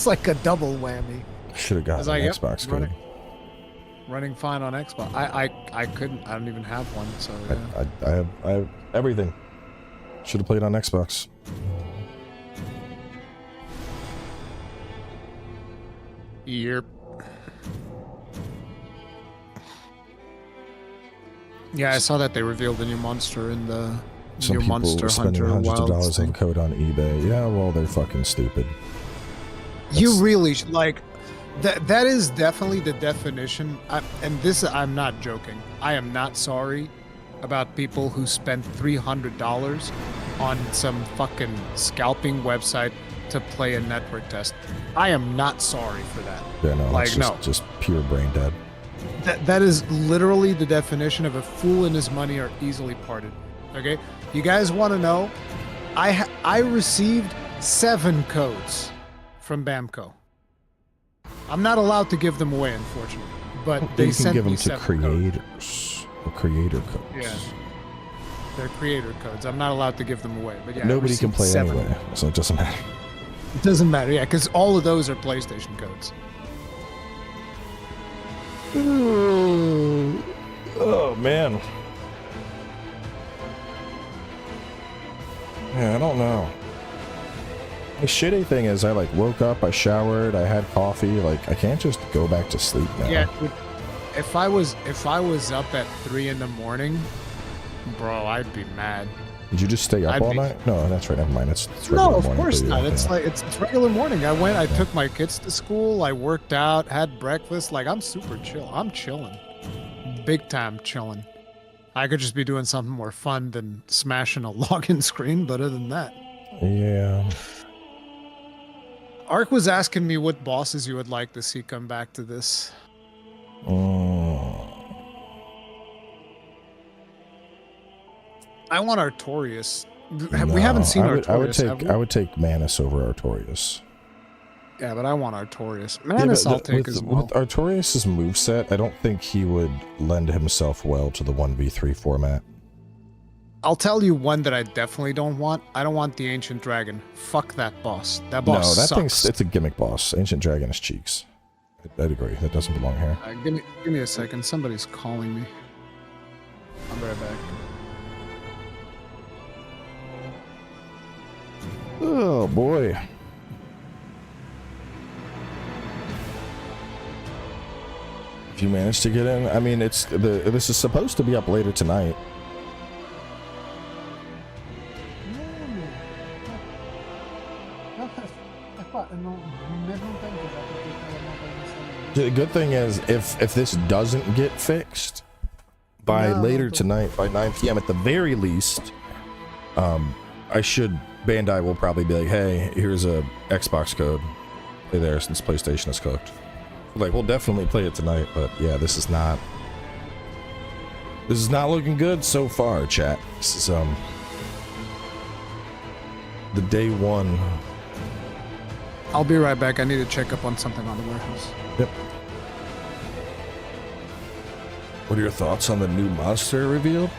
like a double whammy. Should have gotten like, an yep, Xbox code. Running fine on Xbox. I couldn't. I don't even have one. So yeah. I have everything. Should have played on Xbox. Yep. Yeah, I saw that they revealed a new monster in the Some new people Monster spending Hunter hundreds of Wilds dollars thing. on code on eBay. Yeah, well, they're fucking stupid. You really like that is definitely the definition. And this, I'm not joking. I am not sorry about people who spent $300 on some fucking scalping website to play a network test. I am not sorry for that. Yeah, no, like, it's just pure brain dead. That is literally the definition of a fool and his money are easily parted. Okay, you guys want to know? I received 7 codes from Bamco. I'm not allowed to give them away, unfortunately, but they you can sent give me them to 7 codes. creators. Or creator codes. Yeah, they're creator codes. I'm not allowed to give them away, but yeah, Nobody can play 7. anyway, so it doesn't matter. It doesn't matter, yeah, because all of those are PlayStation codes. Oh man. Yeah, I don't know. The shitty thing is I like woke up, I showered, I had coffee, like I can't just go back to sleep now. Yeah, if I was up at 3 in the morning, bro, I'd be mad. Did you just stay up all night? No, that's right, never mind. It's regular No, of morning, course but not. yeah, It's yeah. like it's regular morning. I took my kids to school, I worked out, had breakfast, like I'm super chill. I'm chilling. Big time chilling. I could just be doing something more fun than smashing a login screen, but other than that. Yeah. Ark was asking me what bosses you would like to see come back to this. I want Artorias. We haven't seen Artorias. I would take Manus over Artorias. Yeah, but I want Artorias. Manus I'll take as well. With Artorias' moveset, I don't think he would lend himself well to the 1v3 format. I'll tell you one that I definitely don't want. I don't want the Ancient Dragon. Fuck that boss. That boss sucks. It's a gimmick boss. Ancient Dragon is cheeks. I'd agree. That doesn't belong here. Give me a second. Somebody's calling me. I'll be right back. Oh boy. If you manage to get in, I mean, this is supposed to be up later tonight. The good thing is, if this doesn't get fixed by later tonight, by 9 p.m. at the very least, Bandai will probably be like, hey, here's a Xbox code. Play there since PlayStation is cooked. Like, we'll definitely play it tonight, but yeah, this is not looking good so far, chat. This is the day one. I'll be right back. I need to check up on something on the warehouse. Yep. What are your thoughts on the new monster reveal?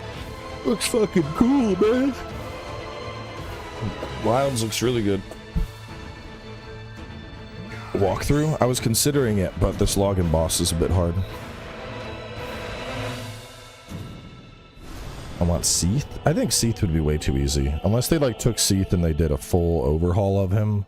Looks fucking cool, man. Wilds looks really good. Walkthrough? I was considering it, but this login boss is a bit hard. I want Seath? I think Seath would be way too easy. Unless they like took Seath and they did a full overhaul of him.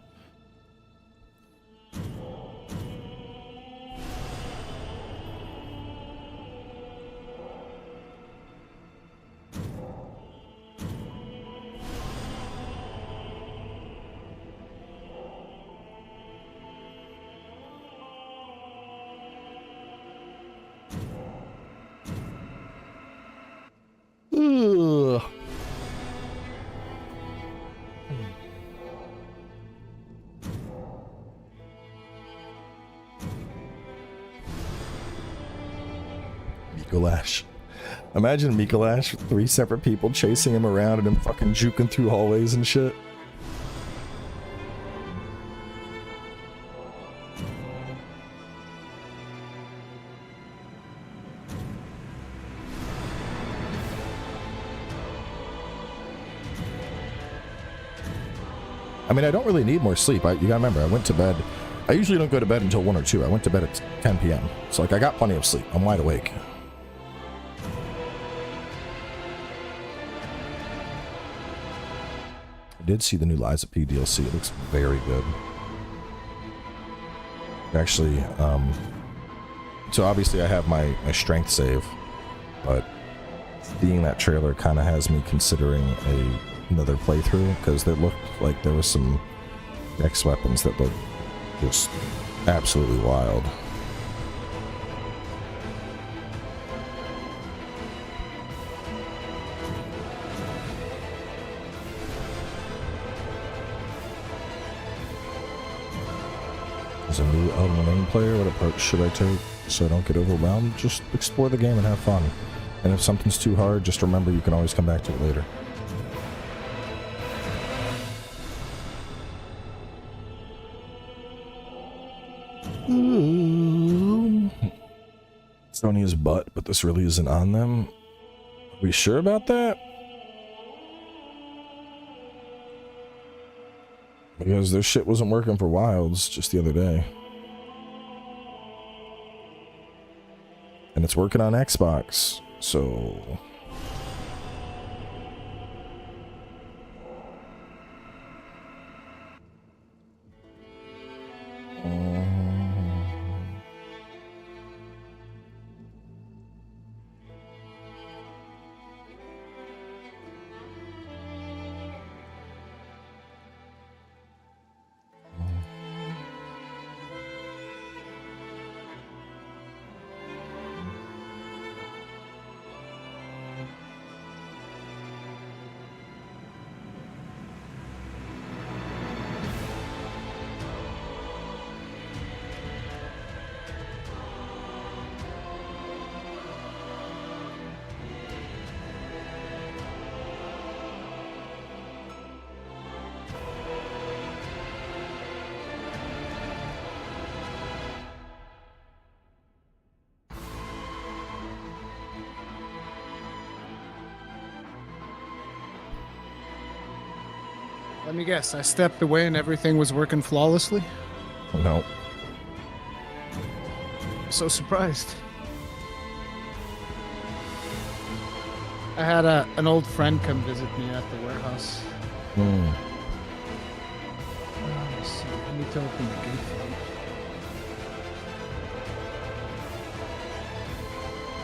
Ugh. Mikolash. Imagine Mikolash with 3 separate people chasing him around and him fucking juking through hallways and shit. I mean, I don't really need more sleep. You gotta remember, I went to bed. I usually don't go to bed until 1 or 2. I went to bed at 10 p.m. So, like, I got plenty of sleep. I'm wide awake. I did see the new Liza P DLC. It looks very good. Actually, so obviously I have my strength save, but seeing that trailer kind of has me considering another playthrough, because it looked like there was some next weapons that looked just absolutely wild. As a new Elden Ring player, what approach should I take so I don't get overwhelmed? Just explore the game and have fun. And if something's too hard, just remember you can always come back to it later. Sony is butt, but this really isn't on them. Are we sure about that? Because their shit wasn't working for Wilds just the other day. And it's working on Xbox, so... Let me guess, I stepped away and everything was working flawlessly? No. I'm so surprised. I had an old friend come visit me at the warehouse. Let's see, let me to open the gate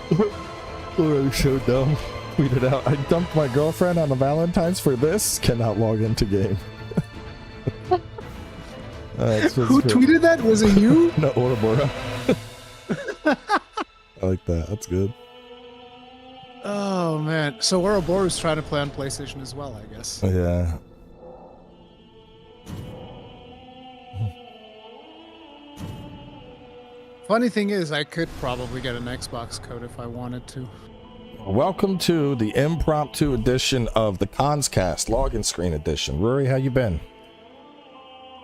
for you. Already so dumb. Tweeted out, I dumped my girlfriend on a Valentine's for this. Cannot log into game. Who tweeted that? Was it you? No, Ouroboros. I like that. That's good. Oh man. So Ouroboros trying to play on PlayStation as well, I guess. Yeah. Funny thing is, I could probably get an Xbox code if I wanted to. Welcome to the impromptu edition of the Conscast login screen edition. Rory, how you been?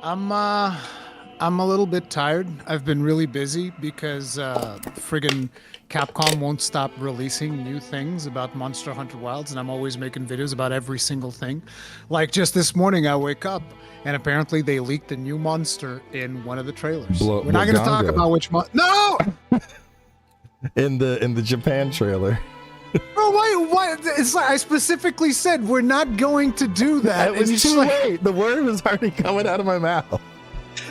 I'm a little bit tired. I've been really busy because friggin' Capcom won't stop releasing new things about Monster Hunter Wilds, and I'm always making videos about every single thing. Like just this morning, I wake up and apparently they leaked a new monster in one of the trailers. We're not going to talk about which No! in the Japan trailer. Bro, why? It's like I specifically said we're not going to do that. It was too late. The word was already coming out of my mouth.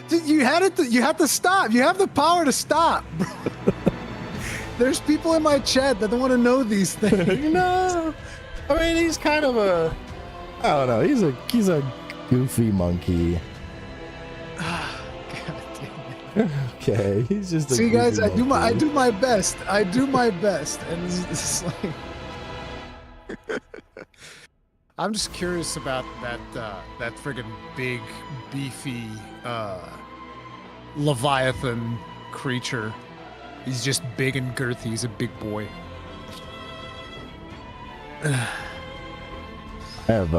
You had it. You have to stop. You have the power to stop. There's people in my chat that don't want to know these things. No, I mean he's kind of a. I don't know. He's a goofy monkey. Okay, he's just. See, guys, I do my best. I do my best, and it's like. I'm just curious about that friggin' big, beefy Leviathan creature. He's just big and girthy. He's a big boy. I have,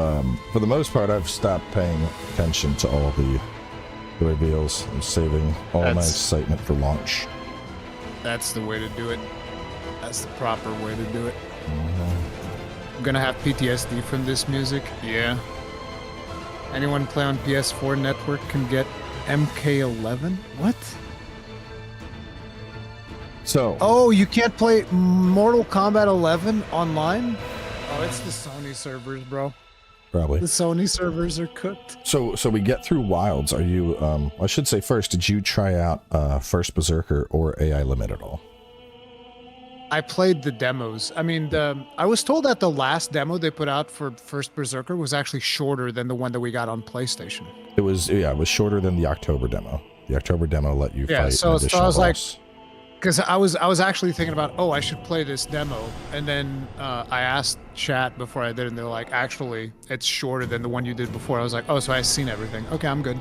for the most part, I've stopped paying attention to all the reveals. I'm saving all my excitement for launch. That's the way to do it. That's the proper way to do it. I'm gonna have PTSD from this music. Yeah. Anyone play on PS4 network can get MK11? What? So. Oh, you can't play Mortal Kombat 11 online? Oh, it's the Sony servers, bro. Probably. The Sony servers are cooked. So we get through Wilds. Are you, I should say first, did you try out First Berserker or AI Limit at all? I played the demos. I mean, I was told that the last demo they put out for First Berserker was actually shorter than the one that we got on PlayStation. It was shorter than the October demo. The October demo let you fight so an additional I was boss. because I was actually thinking about, I should play this demo, and then I asked chat before I did, and they're like, actually, it's shorter than the one you did before. I was like, oh, so I've seen everything. Okay, I'm good.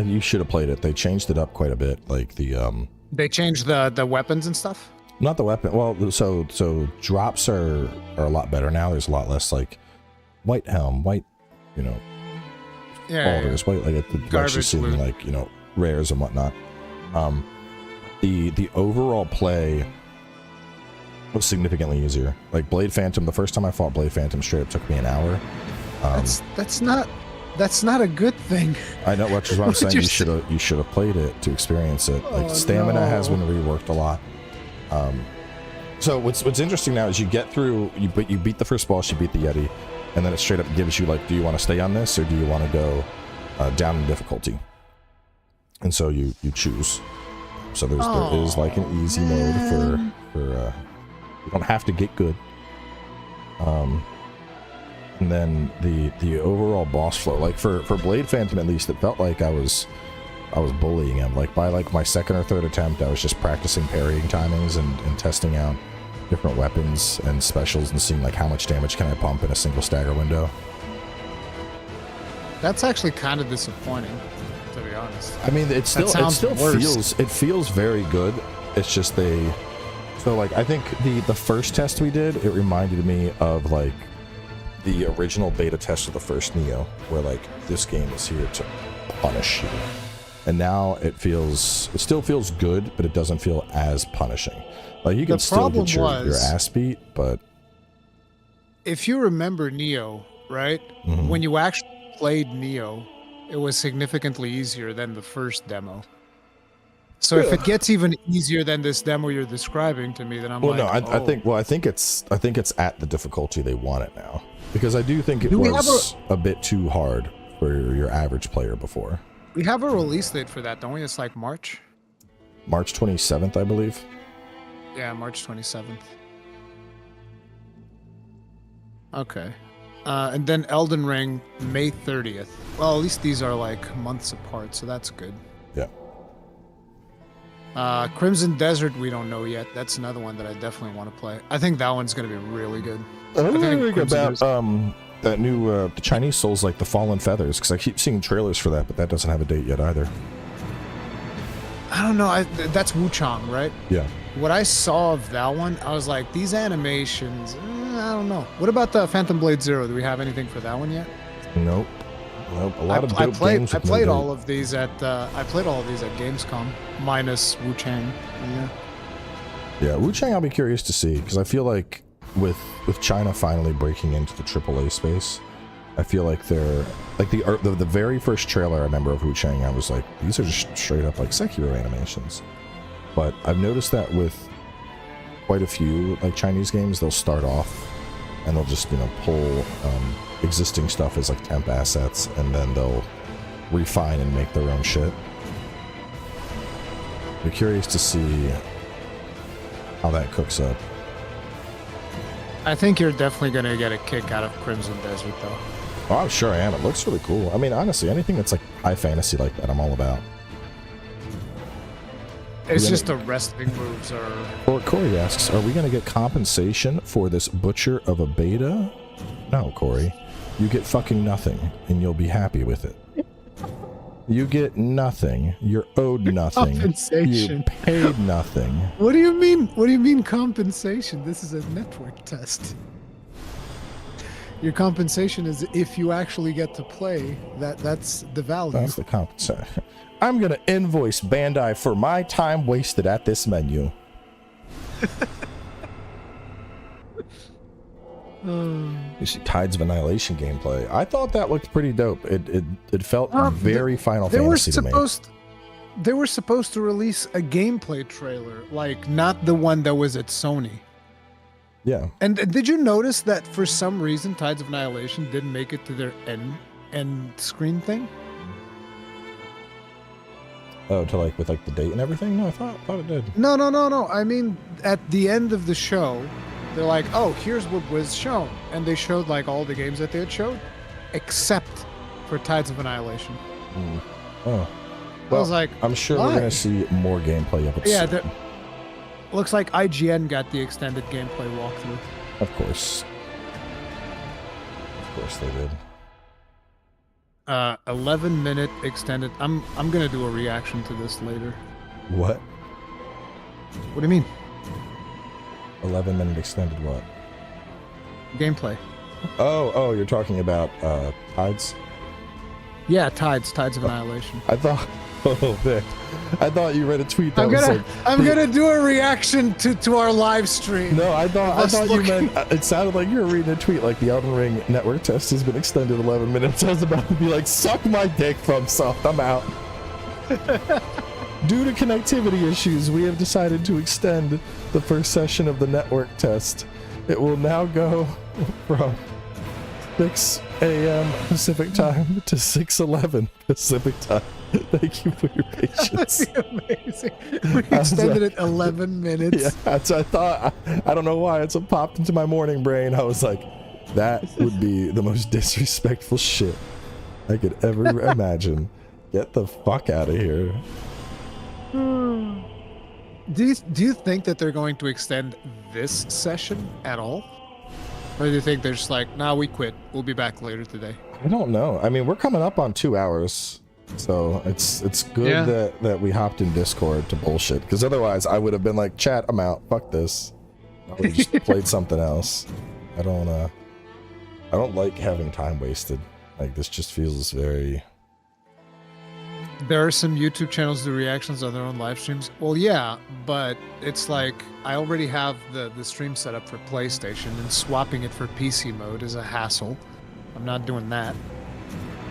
You should have played it. They changed it up quite a bit. Like the They changed the weapons and stuff. Not the weapon. Well, so drops are a lot better now. There's a lot less like white helm, white, balders, white like you're actually seeing like rares and whatnot. The overall play was significantly easier. Like Blade Phantom, the first time I fought Blade Phantom straight up took me an hour. That's not. That's not a good thing. I know, which is why I'm saying You're you should have played it to experience it. Like Oh, stamina has no. been reworked a lot. So what's interesting now is you get through, you beat the first boss, you beat the Yeti, and then it straight up gives you like, do you want to stay on this or do you want to go down in difficulty? And so you choose. So there is like an easy mode for you don't have to get good. And then the overall boss flow, like for Blade Phantom at least, it felt like I was bullying him. Like by like my second or third attempt, I was just practicing parrying timings and testing out different weapons and specials and seeing like how much damage can I pump in a single stagger window. That's actually kind of disappointing, to be honest. I mean, it still feels very good. It's just so like I think the first test we did, it reminded me of like the original beta test of the first Neo, where like this game is here to punish you. And now it still feels good, but it doesn't feel as punishing. Like you can still get your ass beat, but if you remember Neo, right? Mhm. When you actually played Neo, it was significantly easier than the first demo. So if it gets even easier than this demo you're describing to me, then I'm like, no, I oh. think it's at the difficulty they want it now, because I do think it was a bit too hard for your average player before. We have a release date for that, don't we? It's like March? March 27th, I believe. Yeah, March 27th. Okay. And then Elden Ring, May 30th. Well, at least these are like months apart, so that's good. Yeah. Crimson Desert, we don't know yet. That's another one that I definitely want to play. I think that one's going to be really good. I'm wondering about that new the Chinese Souls, like the Fallen Feathers, because I keep seeing trailers for that, but that doesn't have a date yet either. I don't know. That's Wuchang, right? Yeah. What I saw of that one, I was like, these animations, I don't know. What about the Phantom Blade Zero? Do we have anything for that one yet? Nope. A lot of dope games. I played all of these at Gamescom, minus Wuchang. Yeah, Wuchang I'll be curious to see, because I feel like with China finally breaking into the AAA space, I feel like they're like the very first trailer I remember of Wuchang, I was like, these are just straight up like Sekiro animations. But I've noticed that with quite a few like Chinese games, they'll start off and they'll just, you know, pull existing stuff as like temp assets, and then they'll refine and make their own shit. Be curious to see how that cooks up. I think you're definitely going to get a kick out of Crimson Desert, though. Oh, I'm sure I am. It looks really cool. I mean, honestly, anything that's like high fantasy like that, I'm all about. It's just the wrestling moves are... Or Corey asks, are we going to get compensation for this butcher of a beta? No, Corey. You get fucking nothing, and you'll be happy with it. You get nothing. You're owed nothing. Compensation. You paid nothing. What do you mean? What do you mean compensation? This is a network test. Your compensation is if you actually get to play. That's the value. That's the compensation. I'm gonna invoice Bandai for my time wasted at this menu. You see Tides of Annihilation gameplay. I thought that looked pretty dope. It felt very Final Fantasy to me. They were supposed to release a gameplay trailer, like not the one that was at Sony. Yeah. And did you notice that for some reason Tides of Annihilation didn't make it to their end screen thing? Oh, to like with like the date and everything? No, I thought it did. No. I mean, at the end of the show, they're like, oh, here's what was shown. And they showed like all the games that they had showed, except for Tides of Annihilation. Oh. Well, I was like, I'm sure we're going to see more gameplay of it yeah, soon. Looks like IGN got the extended gameplay walkthrough. Of course. Of course they did. 11-minute extended. I'm gonna do a reaction to this later. What? What do you mean? 11-minute extended what? Gameplay. Oh, you're talking about Tides? Yeah, Tides of Annihilation. I thought Oh, Vic. I thought you read a tweet that I'm gonna do a reaction to our live stream. No, I thought you meant. It sounded like you were reading a tweet like the Elden Ring network test has been extended 11 minutes. I was about to be like, suck my dick, From Soft. I'm out. Due to connectivity issues, we have decided to extend the first session of the network test. It will now go from 6 a.m. Pacific time to 6:11 Pacific time. Thank you for your patience. That would be amazing. We extended it 11 minutes. Yeah, that's what I thought. I don't know why. It's what popped into my morning brain. I was like, that would be the most disrespectful shit I could ever imagine. Get the fuck out of here. Do you think that they're going to extend this session at all? Or do you think they're just like, nah, we quit. We'll be back later today? I don't know. I mean, we're coming up on 2 hours. So it's good that we hopped in Discord to bullshit. Because otherwise I would have been like, chat, I'm out. Fuck this. I would have just played something else. I don't like having time wasted. Like, this just feels very... There are some YouTube channels do reactions on their own live streams. Well, yeah, but it's like I already have the stream set up for PlayStation, and swapping it for PC mode is a hassle. I'm not doing that.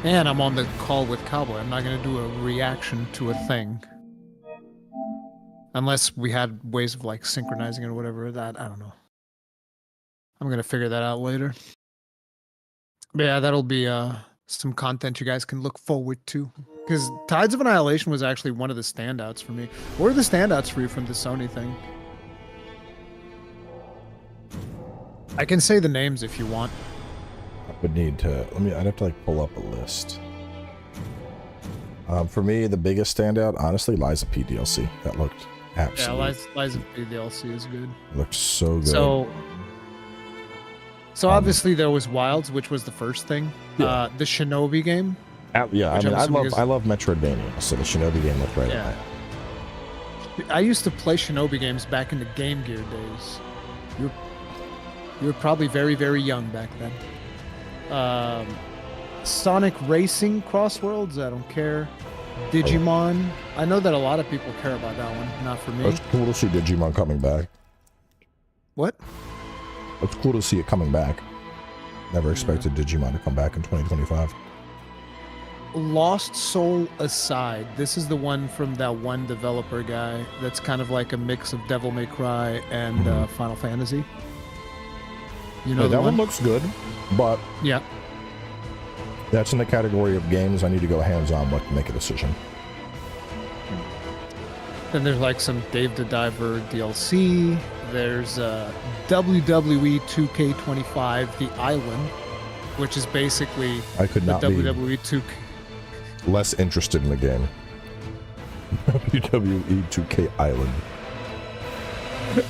And I'm on the call with Cowboy. I'm not going to do a reaction to a thing. Unless we had ways of like synchronizing it or whatever. That, I don't know. I'm going to figure that out later. But yeah, that'll be some content you guys can look forward to. Because Tides of Annihilation was actually one of the standouts for me. What are the standouts for you from the Sony thing? I can say the names if you want. I would need to... I'd have to like pull up a list. For me, the biggest standout, honestly, Liza P DLC. That looked absolutely... Yeah, Liza P DLC is good. It looked so good. So obviously there was Wilds, which was the first thing. Yeah. The Shinobi game. Yeah, I mean, I love Metroidvania, so the Shinobi game looked right at that. I used to play Shinobi games back in the Game Gear days. You were probably very, very young back then. Sonic Racing Crossworlds, I don't care. Digimon, I know that a lot of people care about that one, not for me. It's cool to see Digimon coming back. What? It's cool to see it coming back. Never expected Digimon to come back in 2025. Lost Soul Aside, this is the one from that one developer guy that's kind of like a mix of Devil May Cry and Final Fantasy. You know, that one looks good, but yeah, that's in the category of games I need to go hands-on with to make a decision. Then there's like some Dave the Diver DLC. There's WWE 2K25 The Island, which is basically I could not WWE 2K. Less interested in the game. WWE 2K Island.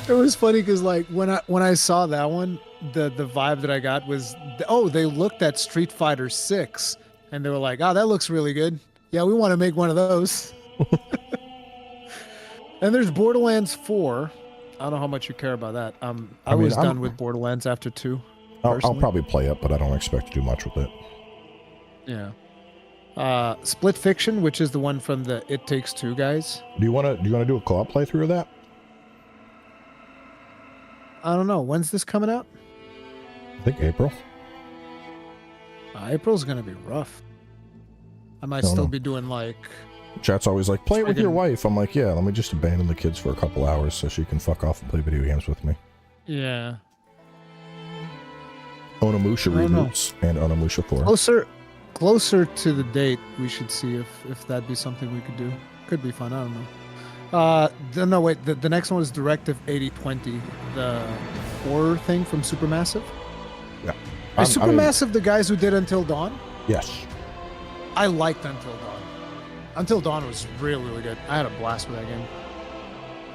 It was funny because like when I saw that one, the vibe that I got was, oh, they looked at Street Fighter 6 and they were like, oh, that looks really good. Yeah, we want to make one of those. And there's Borderlands 4. I don't know how much you care about that. I was done with Borderlands after 2. I'll probably play it, but I don't expect to do much with it. Yeah. Split Fiction, which is the one from the It Takes Two guys. Do you want to do a co-op playthrough of that? I don't know. When's this coming out? I think April. April's gonna be rough. I might still be doing like... Chat's always like, play it with your wife. I'm like, yeah, let me just abandon the kids for a couple hours so she can fuck off and play video games with me. Yeah. Onimusha reboots and Onimusha 4. Closer to the date, we should see if that'd be something we could do. Could be fun, I don't know. No, wait, the next one is Directive 8020, the horror thing from Supermassive. Yeah. Is Supermassive the guys who did Until Dawn? Yes. I liked Until Dawn. Until Dawn was really, really good. I had a blast with that game.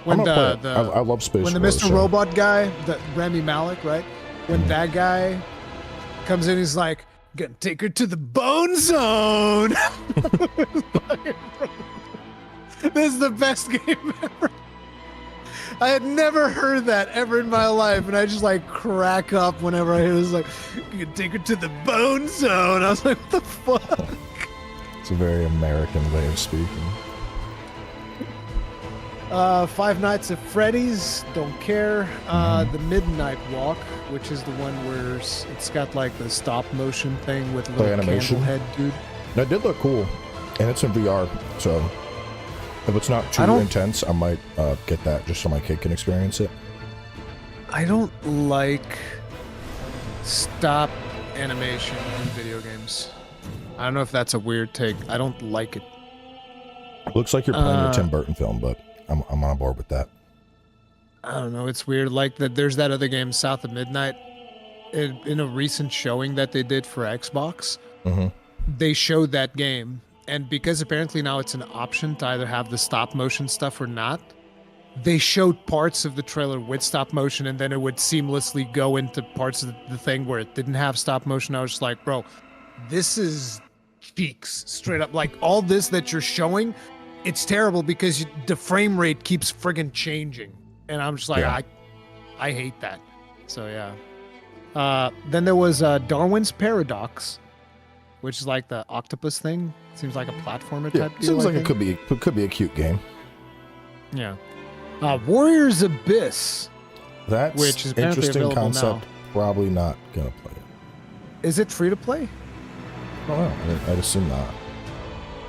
When I love Space when the Mr. Robot guy, the Rami Malek, right? When that guy comes in, he's like, gonna take her to the bone zone. This is the best game ever. I had never heard that ever in my life, and I just like crack up whenever I hear this. Like, you can take her to the bone zone. I was like, what the fuck? It's a very American way of speaking. Five Nights at Freddy's, don't care. The Midnight Walk, which is the one where it's got like the stop motion thing with little animation head dude. That did look cool, and it's in VR, so if it's not too intense, I might get that just so my kid can experience it. I don't like stop animation in video games. I don't know if that's a weird take. I don't like it. Looks like you're playing a Tim Burton film, but I'm on board with that. I don't know. It's weird. Like that. There's that other game, South of Midnight. In a recent showing that they did for Xbox, they showed that game, and because apparently now it's an option to either have the stop motion stuff or not, they showed parts of the trailer with stop motion, and then it would seamlessly go into parts of the thing where it didn't have stop motion. I was just like, bro, this is cheeks straight up. Like all this that you're showing, it's terrible because the frame rate keeps friggin' changing, and I'm just like, I hate that. So yeah. Then there was Darwin's Paradox, which is like the octopus thing. Seems like a platformer type deal. Seems like it could be a cute game. Yeah. Warriors Abyss. That's which is interesting concept. Now. Probably not gonna play it. Is it free to play? I don't know. I'd assume not.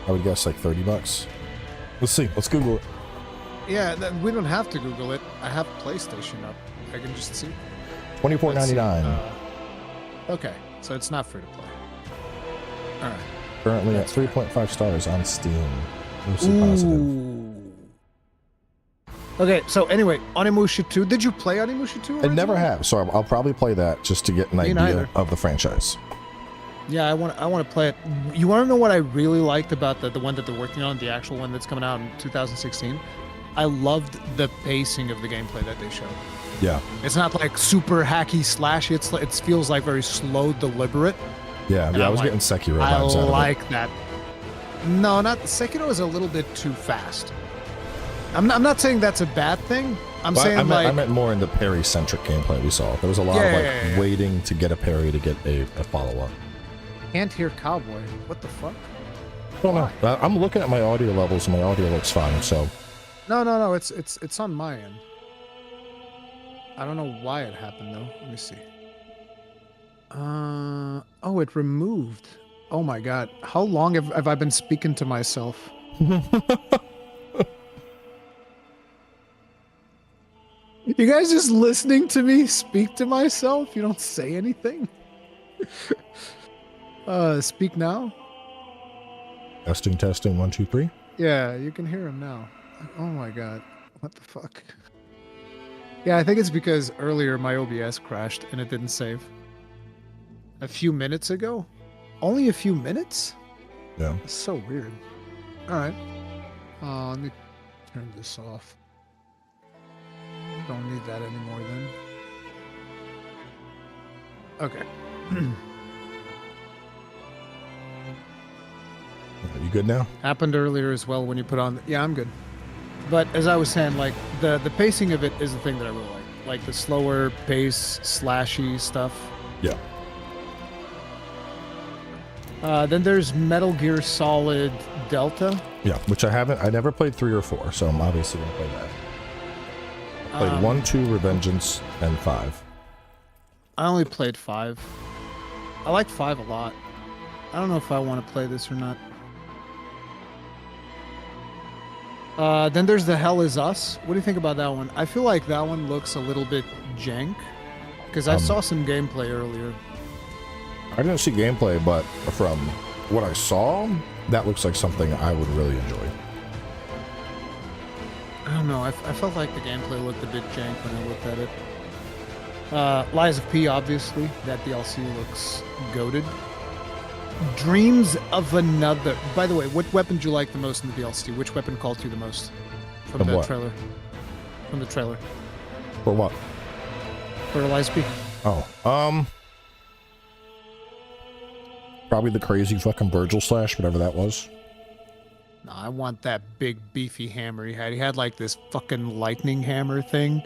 I would guess like $30. Let's see. Let's Google it. Yeah, we don't have to Google it. I have PlayStation up. I can just see. $24.99. Okay, so it's not free to play. All right. Currently at 3.5 stars on Steam. Mostly positive. Okay, so anyway, Onimusha 2. Did you play Onimusha 2 originally? I never have, so I'll probably play that just to get an idea of the franchise. Yeah, I want to play it. You want to know what I really liked about the one that they're working on, the actual one that's coming out in 2016? I loved the pacing of the gameplay that they showed. Yeah. It's not like super hacky slashy. It feels like very slow, deliberate. Yeah, I was getting Sekiro vibes I out of it. like that. No, not Sekiro is a little bit too fast. I'm not saying that's a bad thing. I meant more in the parry-centric gameplay we saw. There was a lot of waiting to get a parry to get a follow-up. Can't hear Cowboy. What the fuck? I don't know. I'm looking at my audio levels, and my audio looks fine, so... No. It's on my end. I don't know why it happened, though. Let me see. Oh, it removed. Oh, my God. How long have I been speaking to myself? You guys just listening to me speak to myself? You don't say anything? Speak now? Testing, 1, 2, 3. Yeah, you can hear him now. Oh my God. What the fuck? Yeah, I think it's because earlier my OBS crashed and it didn't save. A few minutes ago? Only a few minutes? Yeah. That's so weird. Alright. Let me turn this off. Don't need that anymore then. Okay. Are you good now? Happened earlier as well when you put on... Yeah, I'm good. But as I was saying, like, the pacing of it is the thing that I really like. Like the slower pace, slashy stuff. Yeah. Then there's Metal Gear Solid Delta. Yeah, which I haven't... I never played 3 or 4, so I'm obviously going to play that. I played 1, 2, Revengeance, and 5. I only played 5. I like 5 a lot. I don't know if I want to play this or not. Then there's The Hell Is Us. What do you think about that one? I feel like that one looks a little bit jank. Because I saw some gameplay earlier. I didn't see gameplay, but from what I saw, that looks like something I would really enjoy. I don't know. I felt like the gameplay looked a bit jank when I looked at it. Lies of P, obviously. That DLC looks goated. Dreams of Another. By the way, what weapon did you like the most in the DLC? Which weapon called to you the most from the trailer? From the trailer. For what? For Lies of P. Oh, probably the crazy fucking Virgil slash, whatever that was. No, I want that big beefy hammer he had. He had like this fucking lightning hammer thing,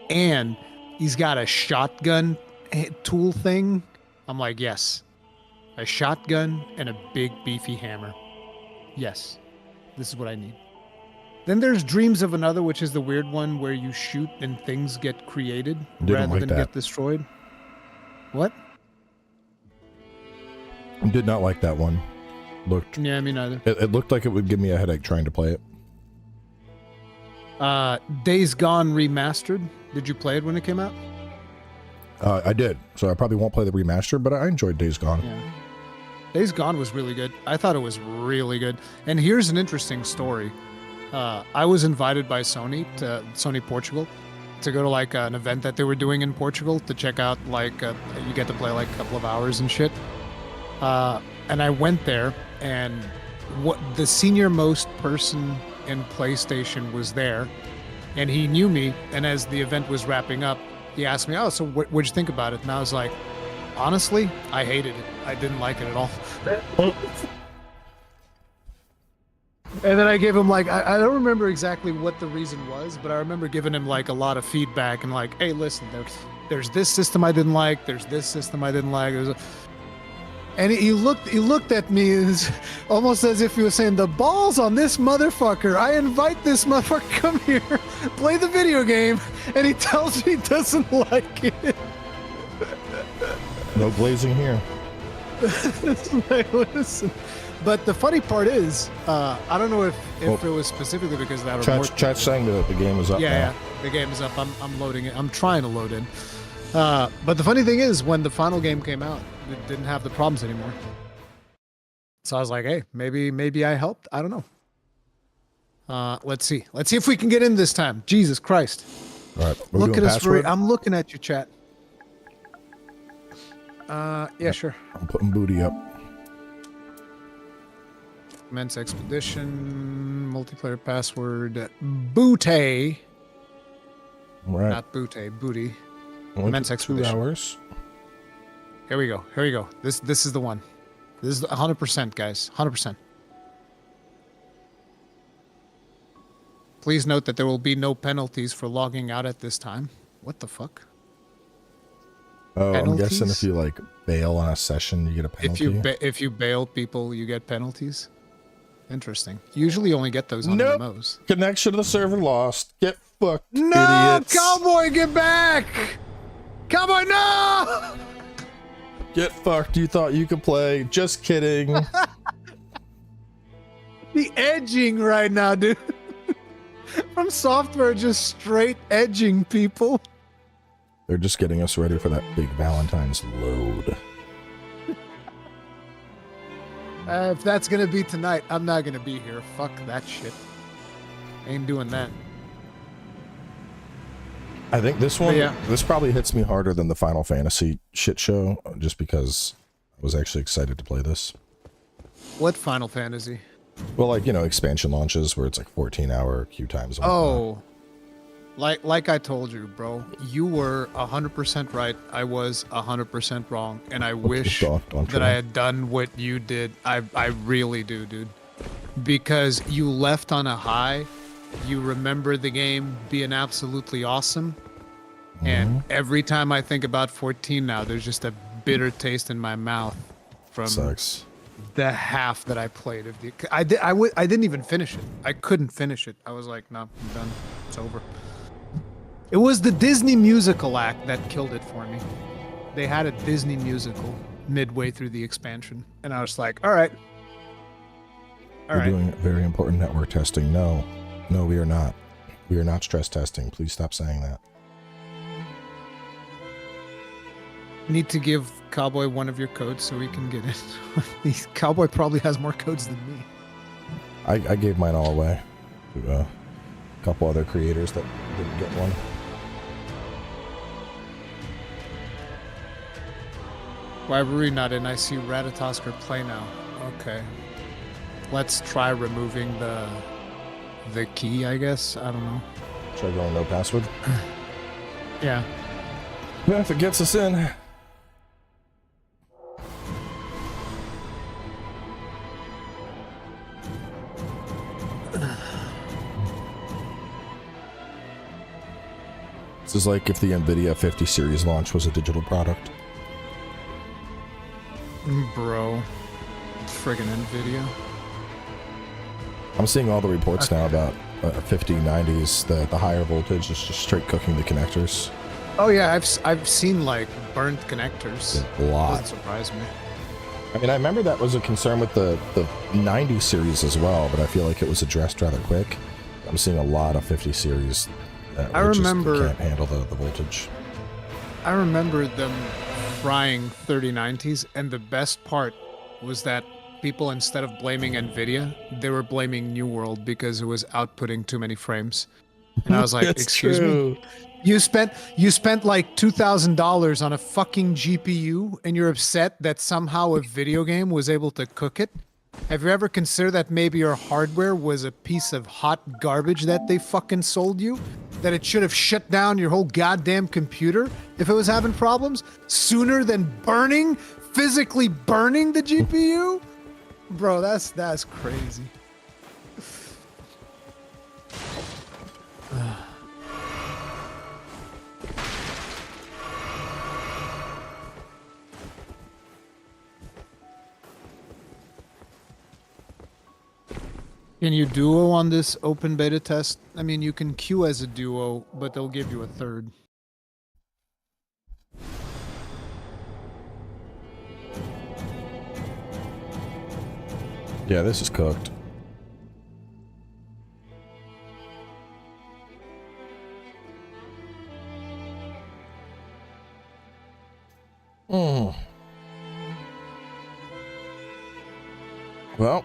and he's got a shotgun tool thing. I'm like, yes. A shotgun and a big beefy hammer. Yes. This is what I need. Then there's Dreams of Another, which is the weird one where you shoot and things get created Didn't rather like than that. get destroyed. What? Did not like that one. Looked. Yeah, me neither. It looked like it would give me a headache trying to play it. Days Gone Remastered. Did you play it when it came out? I did, so I probably won't play the remaster, but I enjoyed Days Gone. Yeah. Days Gone was really good. I thought it was really good. And here's an interesting story. I was invited by Sony to Sony Portugal to go to like an event that they were doing in Portugal to check out like you get to play like a couple of hours and shit. And I went there, and what the senior most person in PlayStation was there, and he knew me. And as the event was wrapping up, he asked me, "Oh, so what'd you think about it?" And I was like, "Honestly, I hated it. I didn't like it at all." And then I gave him like, I don't remember exactly what the reason was, but I remember giving him like a lot of feedback and like, "Hey, listen, there's this system I didn't like. There's this system I didn't like." And he looked at me as, almost as if he was saying, "The balls on this motherfucker. I invite this motherfucker, come here, play the video game, and he tells me he doesn't like it." No glazing here. Like, listen. But the funny part is, I don't know if it was specifically because of that or more. Chat's saying that the game is up now. Yeah, the game is up. I'm loading it. I'm trying to load in. But the funny thing is, when the final game came out, it didn't have the problems anymore. So I was like, hey, maybe I helped. I don't know. Let's see. Let's see if we can get in this time. Jesus Christ. All right. Look at us. I'm looking at you, chat. Yeah, sure. I'm putting booty up. Men's Expedition, multiplayer password, Booty. All right. Not Booty, Booty. Only Men's 2 Expedition. hours. Here we go. Here we go. This is the one. This is 100%, guys. 100%. Please note that there will be no penalties for logging out at this time. What the fuck? Oh, Penalties? I'm guessing if you like bail on a session, you get a penalty. If you bail people, you get penalties. Interesting. Usually, you only get those on Nope. MMOs. Connection to the server lost. Get fucked, No, idiots. Cowboy, get back! Cowboy, no! Get fucked. You thought you could play. Just kidding. The edging right now, dude. From Software, just straight edging people. They're just getting us ready for that big Valentine's load. If that's gonna be tonight, I'm not gonna be here. Fuck that shit. Ain't doing that. I think this one, Yeah. this probably hits me harder than the Final Fantasy shit show, just because I was actually excited to play this. What Final Fantasy? Well, like, you know, expansion launches where it's like 14-hour queue times. And whatnot. Oh, like I told you, bro. You were 100% right. I was 100% wrong, and I wish don't that I had done what you did. I really do, dude. Because you left on a high. You remember the game being absolutely awesome. And every time I think about 14 now, there's just a bitter taste in my mouth from Sucks. the half that I played of the. I didn't even finish it. I couldn't finish it. I was like, no, I'm done. It's over. It was the Disney musical act that killed it for me. They had a Disney musical midway through the expansion, and I was like, all right. We're doing very important network testing. No, we are not. We are not stress testing. Please stop saying that. Need to give Cowboy one of your codes so he can get it. Cowboy probably has more codes than me. I gave mine all away to a couple other creators that didn't get one. Why were we not in? I see Ratatosker play now. Okay. Let's try removing the key, I guess. I don't know. Should I go on no password? Yeah. Yeah, if it gets us in. This is like if the NVIDIA 50 series launch was a digital product. Bro. Friggin' NVIDIA. I'm seeing all the reports now about 50, 90s, the higher voltage is just straight cooking the connectors. Oh yeah, I've seen like burnt connectors. A lot. Doesn't surprise me. I mean, I remember that was a concern with the 90 series as well, but I feel like it was addressed rather quick. I'm seeing a lot of 50 series that can't handle the voltage. I remember them frying 3090s, and the best part was that people, instead of blaming Nvidia, they were blaming New World because it was outputting too many frames. And I was like, excuse me? You spent like $2,000 on a fucking GPU, and you're upset that somehow a video game was able to cook it? Have you ever considered that maybe your hardware was a piece of hot garbage that they fucking sold you? That it should have shut down your whole goddamn computer if it was having problems sooner than physically burning the GPU? Bro, that's crazy. Can you duo on this open beta test? I mean, you can queue as a duo, but they'll give you a third. Yeah, this is cooked. Well,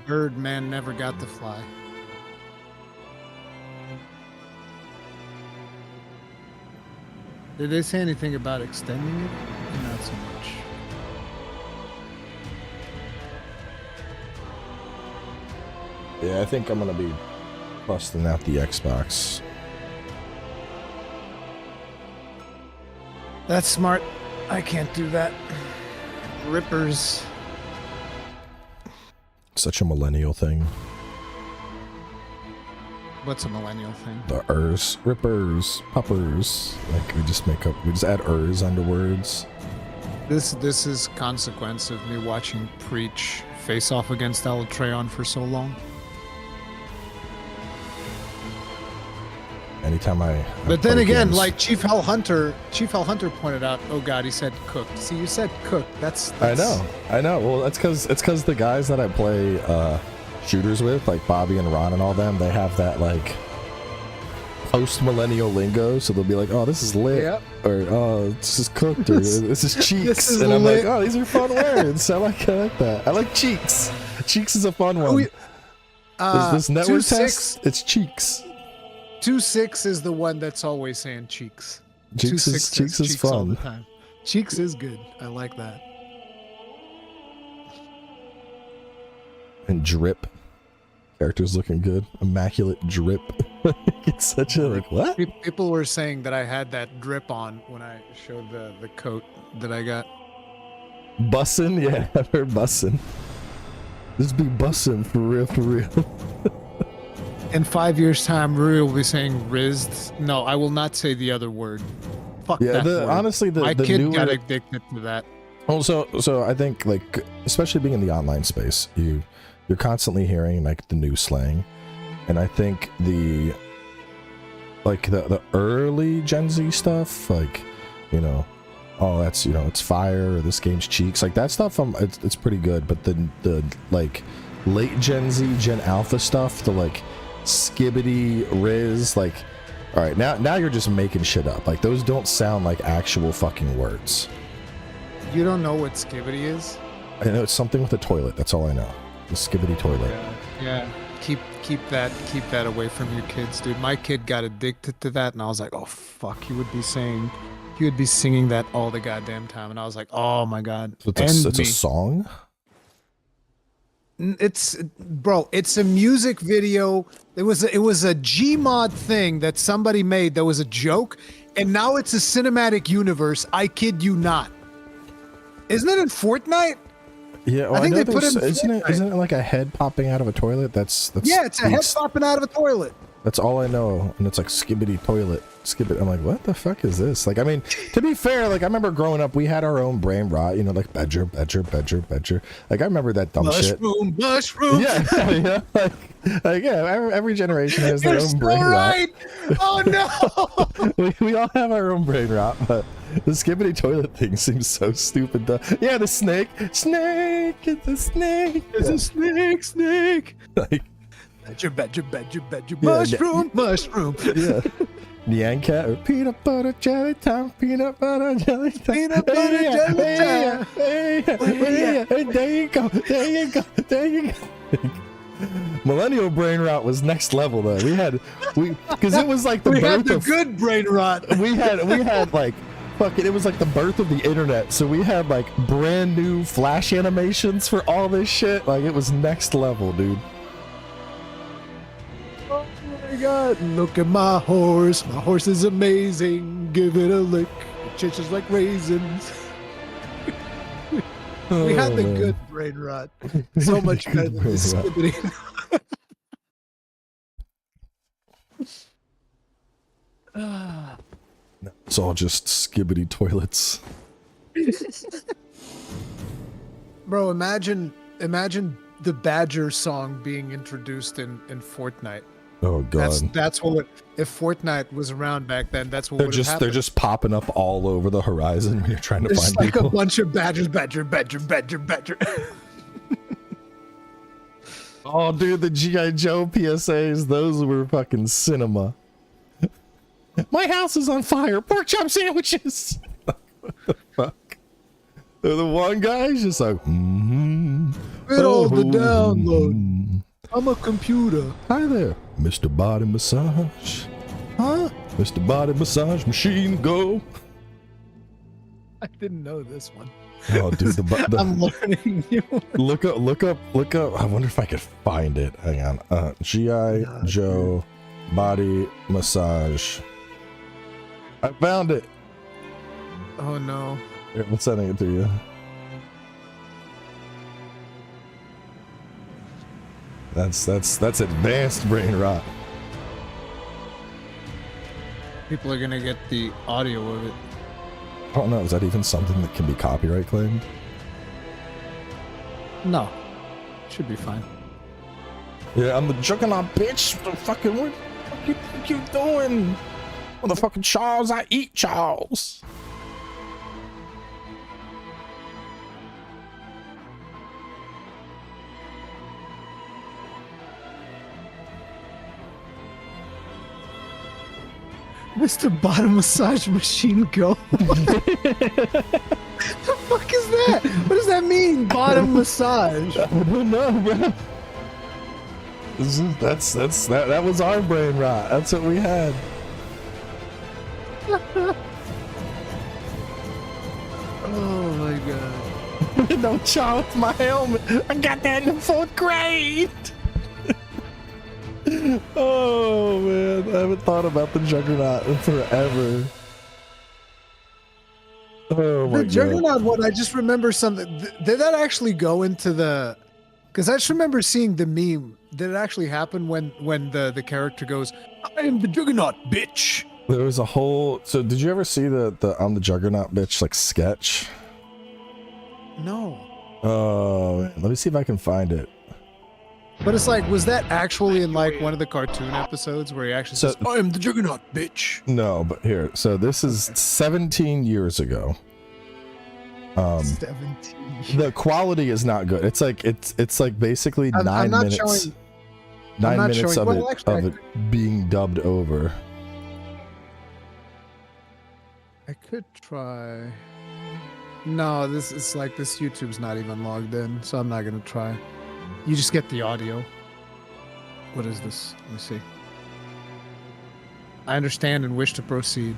Birdman never got to fly. Did they say anything about extending it? Not so much. yeah, I think I'm gonna be busting out the Xbox. That's smart. I can't do that. Rippers. Such a millennial thing. What's a millennial thing? The ers, rippers, puppers. Like we just add ers onto words. This is consequence of me watching Preach face off against Elgato for so long. Anytime I But then play again, games, like Chief Hell Hunter pointed out, oh god, he said cooked. See, you said cooked. That's I know. Well, it's because the guys that I play shooters with, like Bobby and Ron and all them, they have that like post-millennial lingo, so they'll be like, oh, this is lit, Yep. or oh, this is cooked, or this is cheeks, This is and I'm lit. like, oh, these are fun words. I like that. I like cheeks. Cheeks is a fun one. This network 2.6 test, it's cheeks. 2.6 is the one that's always saying cheeks. Cheeks 2.6 is says cheeks is all the fun. time. Cheeks is good. I like that. And drip. Character's looking good. Immaculate drip. It's such a like what? People were saying that I had that drip on when I showed the coat that I got. Bussin'? Yeah, I've heard bussin'. This be bussin' for real. In 5 years' time, Ruri will be saying Riz. No, I will not say the other word. Fuck Yeah, that word. honestly, My the kid newer, got addicted to that. well, so I think like especially being in the online space, you're constantly hearing like the new slang, and I think the early Gen Z stuff, like oh that's it's fire, or this game's cheeks, like that stuff. It's pretty good, but the like late Gen Z, Gen Alpha stuff, the like skibbity Riz, like all right, now you're just making shit up. Like those don't sound like actual fucking words. You don't know what skibbity is? I know it's something with a toilet. That's all I know. The skibbity toilet. Yeah. Keep that away from your kids, dude. My kid got addicted to that, and I was like, oh fuck, he would be singing that all the goddamn time, and I was like, oh my god. So it's a song. It's a music video. It was a Gmod thing that somebody made that was a joke, and now it's a cinematic universe. I kid you not. Isn't it in Fortnite? Yeah, well, I think know they put it in isn't it like a head popping out of a toilet? That's yeah, it's a head popping out of a toilet. That's all I know. And it's like skibbity toilet. Skibbity. I'm like, what the fuck is this? Like, I mean, to be fair, like I remember growing up, we had our own brain rot, you know, like badger. Like I remember that dumb shit. Mushroom. Yeah, yeah, like yeah, every generation has their own brain rot. Oh no. we all have our own brain rot, but the skibbity toilet thing seems so stupid. Yeah, the snake. It's a snake. Snake. Like, Badger, yeah, mushroom. Yeah. Nyan cat or peanut butter jelly time, peanut butter jelly time. Peanut butter jelly time. Hey, there you go. Millennial brain rot was next level though. Because it was like the birth of good brain rot. We had like fucking, it was like the birth of the internet. So we had like brand new flash animations for all this shit. Like it was next level, dude. Oh my god, look at my horse. My horse is amazing. Give it a lick. It chiches like raisins. We had the good brain rot. So much better than this skibbity. It's all just skibbity toilets. Bro, imagine the Badger song being introduced in Fortnite. Oh god. That's what if Fortnite was around back then, that's what would have happened. They're just popping up all over the horizon when you're trying to find like people. a bunch of badger. Oh dude, the G.I. Joe PSAs, those were fucking cinema. My house is on fire. Pork chop sandwiches. What the fuck? The one guy's just like, the download. I'm a computer. Hi there, Mr. Body Massage. Huh? Mr. Body Massage Machine, go. I didn't know this one. Oh, dude, I'm learning new. Look up. I wonder if I could find it. Hang on. G.I. Joe Body Massage. I found it. Oh no. Here, I'm sending it to you. That's advanced brain rot. People are gonna get the audio of it. I don't know, is that even something that can be copyright claimed? No. Should be fine. Yeah, I'm the juggernaut, bitch. What the fucking, what the fuck you doing? Motherfucking Charles, I eat Charles. Mr. Bottom Massage Machine Go. The fuck is that? What does that mean? Bottom massage. I don't know, bro. That was our brain rot. That's what we had. Oh my god. No, Charles, my helmet. I got that in the 4th grade. Oh man, I haven't thought about the Juggernaut in forever. Oh my god. The Juggernaut one, I just remember something. Did that actually go into the... Because I just remember seeing the meme. Did it actually happen when the character goes, I am the Juggernaut, bitch? There was a whole... So did you ever see the I'm the Juggernaut, bitch, like sketch? No. Oh, let me see if I can find it. But it's like, was that actually in like one of the cartoon episodes where he actually says, I am the Juggernaut, bitch? No, but here. So this is 17 years ago. 17. The quality is not good. It's like basically 9 minutes. 9 minutes of it being dubbed over. I could try. No, this is like this YouTube's not even logged in, so I'm not gonna try. You just get the audio. What is this? Let me see. I understand and wish to proceed.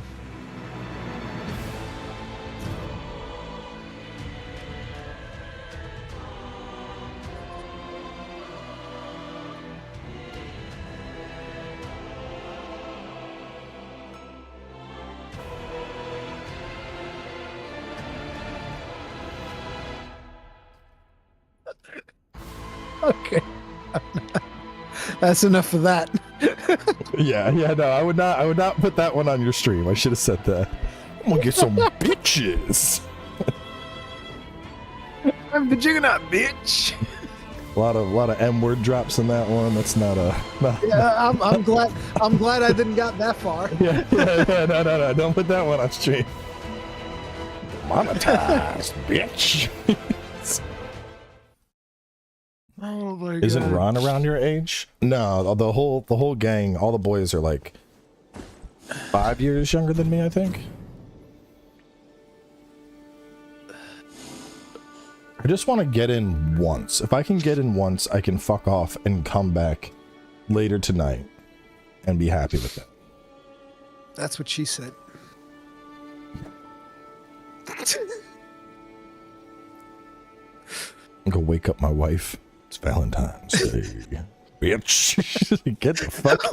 Okay. That's enough of that. Yeah, no, I would not put that one on your stream. I should have said that. I'm gonna get some bitches. I'm the juggernaut, bitch. A lot of M-word drops in that one. That's not a. Yeah, I'm glad I didn't got that far. Yeah, no. Don't put that one on stream. Monetized, bitch. Oh my god. Isn't Ron around your age? No, the whole gang, all the boys are like 5 years younger than me, I think. I just want to get in once. If I can get in once, I can fuck off and come back later tonight and be happy with that. That's what she said. I'm gonna wake up my wife. It's Valentine's Day. Bitch. Get the fuck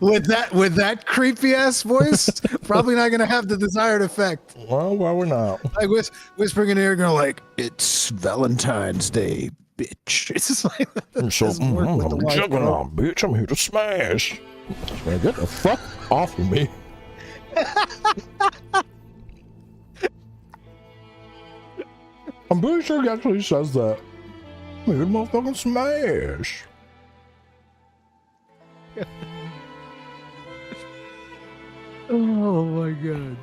with that creepy ass voice, probably not gonna have the desired effect. Well, we're not. Like whispering in the ear, going like, "It's Valentine's Day, bitch." It's just like I'm juggernaut, bitch. I'm here to smash. Man, get the fuck off of me. I'm pretty sure he actually says that. I'm here to motherfucking smash. Oh my god.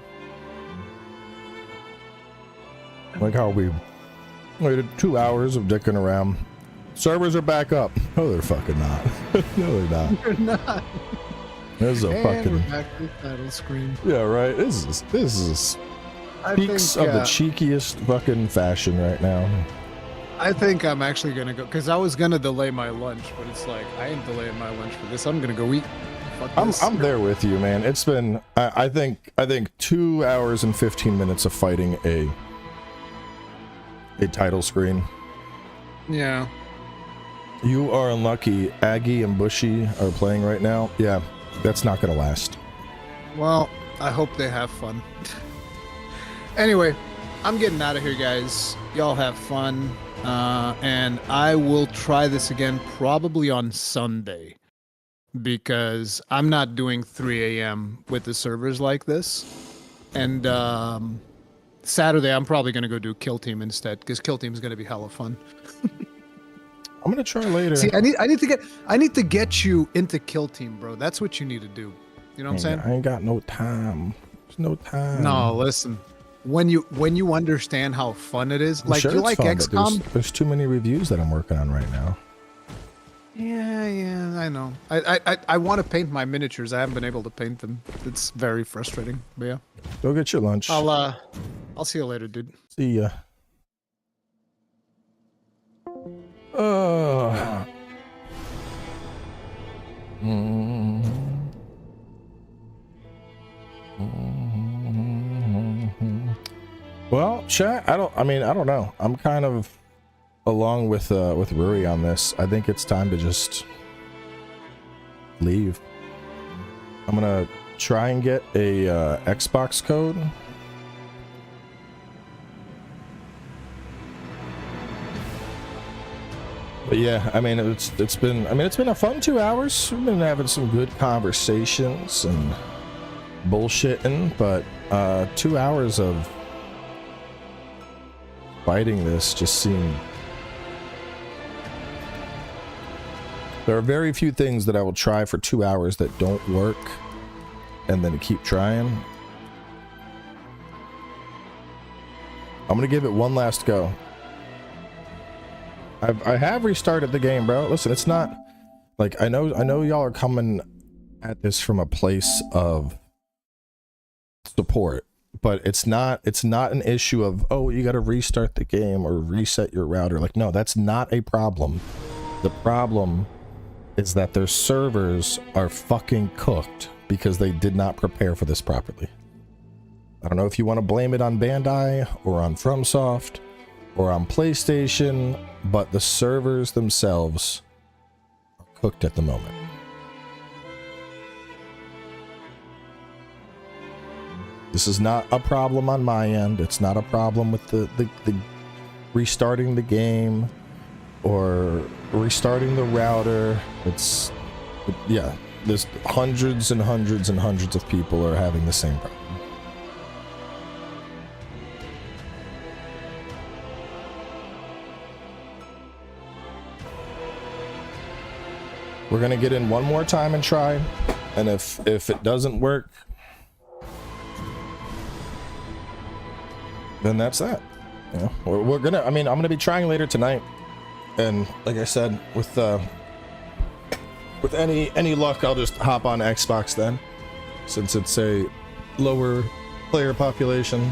Like how we waited 2 hours of dicking around. Servers are back up. No, they're fucking not. No, they're not. You're not. This is a And fucking. we're back to the title screen. Yeah, right. This is I peaks think, of the cheekiest fucking fashion right now. I think I'm actually gonna go because I was gonna delay my lunch, but it's like I ain't delaying my lunch for this. I'm gonna go eat. Fuck this. I'm there with you, man. It's been I think 2 hours and 15 minutes of fighting a title screen. Yeah. You are unlucky. Aggie and Bushy are playing right now. Yeah, that's not gonna last. Well, I hope they have fun. Anyway, I'm getting out of here, guys. Y'all have fun. And I will try this again probably on Sunday because I'm not doing 3 a.m. with the servers like this. And Saturday, I'm probably going to go do Kill Team instead because Kill Team is going to be hella fun. I'm gonna try later. See, I need to get you into Kill Team, bro. That's what you need to do. You know what I'm saying? I ain't got no time. There's no time. No, listen. When you understand how fun it is, like sure you it's like fun, but XCOM. there's too many reviews that I'm working on right now. Yeah, I know. I want to paint my miniatures. I haven't been able to paint them. It's very frustrating. But yeah. Go get your lunch. I'll see you later, dude. See ya. Well, chat, I don't know. I'm kind of along with Ruri on this. I think it's time to just leave. I'm gonna try and get a Xbox code. But yeah, I mean it's been a fun 2 hours. We've been having some good conversations and bullshitting, but 2 hours of fighting this just seemed. There are very few things that I will try for 2 hours that don't work and then keep trying. I'm gonna give it one last go. I have restarted the game, bro. Listen, it's not like I know y'all are coming at this from a place of support, but it's not an issue of, oh, you got to restart the game or reset your router. Like, no, that's not a problem. The problem is that their servers are fucking cooked because they did not prepare for this properly. I don't know if you want to blame it on Bandai or on FromSoft or on PlayStation, but the servers themselves are cooked at the moment. This is not a problem on my end. It's not a problem with the restarting the game or restarting the router. Yeah, There's hundreds and hundreds and hundreds of people are having the same problem. We're gonna get in one more time and try, and if it doesn't work, then that's that. You know, we're gonna. I mean, I'm gonna be trying later tonight, and like I said, with any luck, I'll just hop on Xbox then, since it's a lower player population.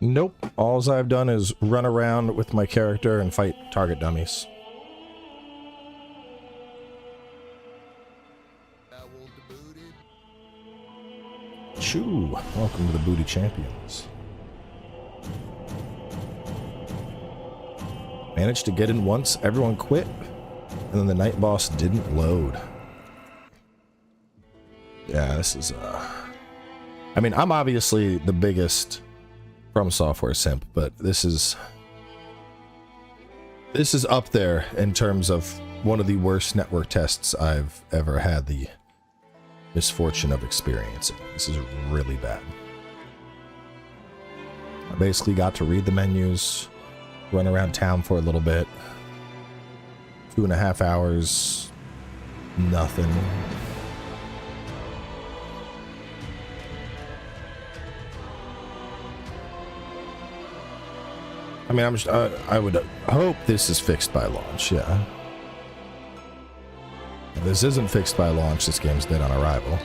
Nope. All I've done is run around with my character and fight target dummies. Choo. Welcome to the Booty Champions. Managed to get in once, everyone quit, and then the night boss didn't load. Yeah, this is I mean, I'm obviously the biggest From Software simp, but this is up there in terms of one of the worst network tests I've ever had the misfortune of experiencing. This is really bad. I basically got to read the menus, run around town for a little bit, 2.5 hours, nothing. I mean, I would hope this is fixed by launch, yeah. If this isn't fixed by launch, this game's dead on arrival.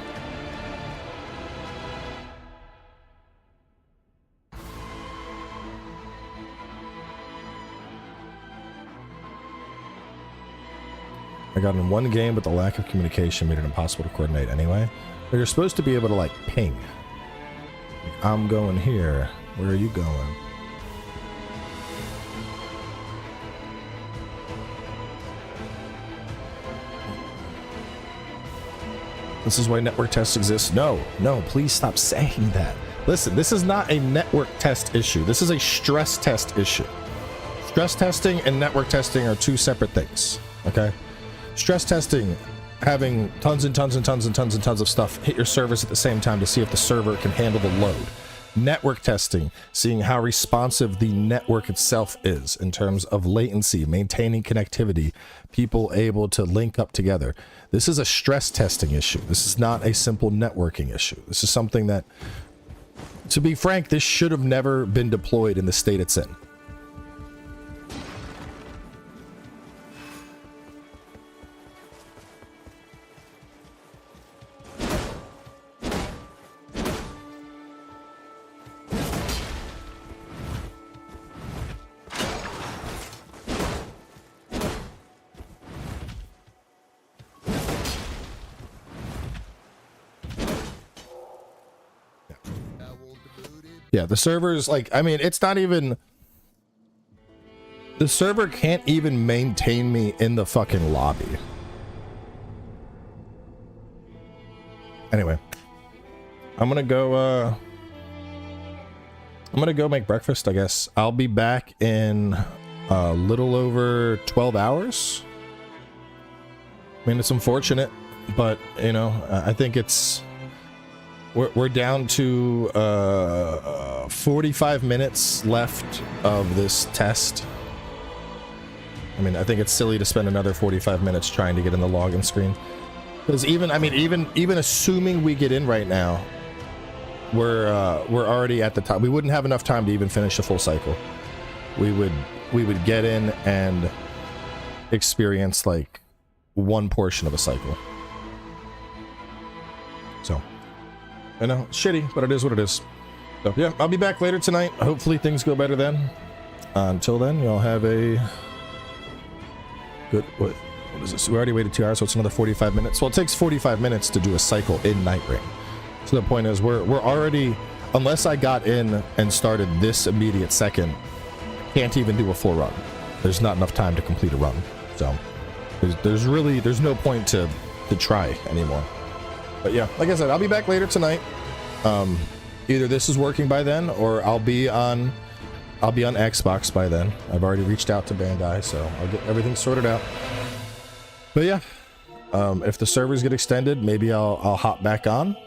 I got in one game, but the lack of communication made it impossible to coordinate anyway. But you're supposed to be able to, like, ping. I'm going here. Where are you going? This is why network tests exist. No, please stop saying that. Listen, this is not a network test issue. This is a stress test issue. Stress testing and network testing are two separate things, okay? Stress testing, having tons and tons and tons and tons and tons of stuff hit your servers at the same time to see if the server can handle the load. Network testing, seeing how responsive the network itself is in terms of latency, maintaining connectivity, people able to link up together. This is a stress testing issue. This is not a simple networking issue. This is something that, to be frank, this should have never been deployed in the state it's in. Yeah, the server's like, I mean, it's not even, the server can't even maintain me in the fucking lobby. Anyway, I'm gonna go make breakfast, I guess. I'll be back in a little over 12 hours. I mean, it's unfortunate, but you know, I think it's, we're down to 45 minutes left of this test. I mean, I think it's silly to spend another 45 minutes trying to get in the login screen, because even, I mean, even assuming we get in right now, we're already at the top. We wouldn't have enough time to even finish a full cycle. We would get in and experience like one portion of a cycle. So, I know, shitty, but it is what it is. So yeah, I'll be back later tonight. Hopefully things go better then. Until then, y'all have a Good. What is this? We already waited 2 hours, so it's another 45 minutes. Well, it takes 45 minutes to do a cycle in Night Ring. So the point is, we're already, unless I got in and started this immediate second, can't even do a full run. There's not enough time to complete a run. So there's no point to try anymore. But yeah, like I said, I'll be back later tonight. Either this is working by then, or I'll be on Xbox by then. I've already reached out to Bandai, so I'll get everything sorted out. But yeah, if the servers get extended, maybe I'll hop back on.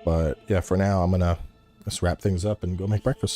But yeah, for now, I'm gonna just wrap things up and go make breakfast.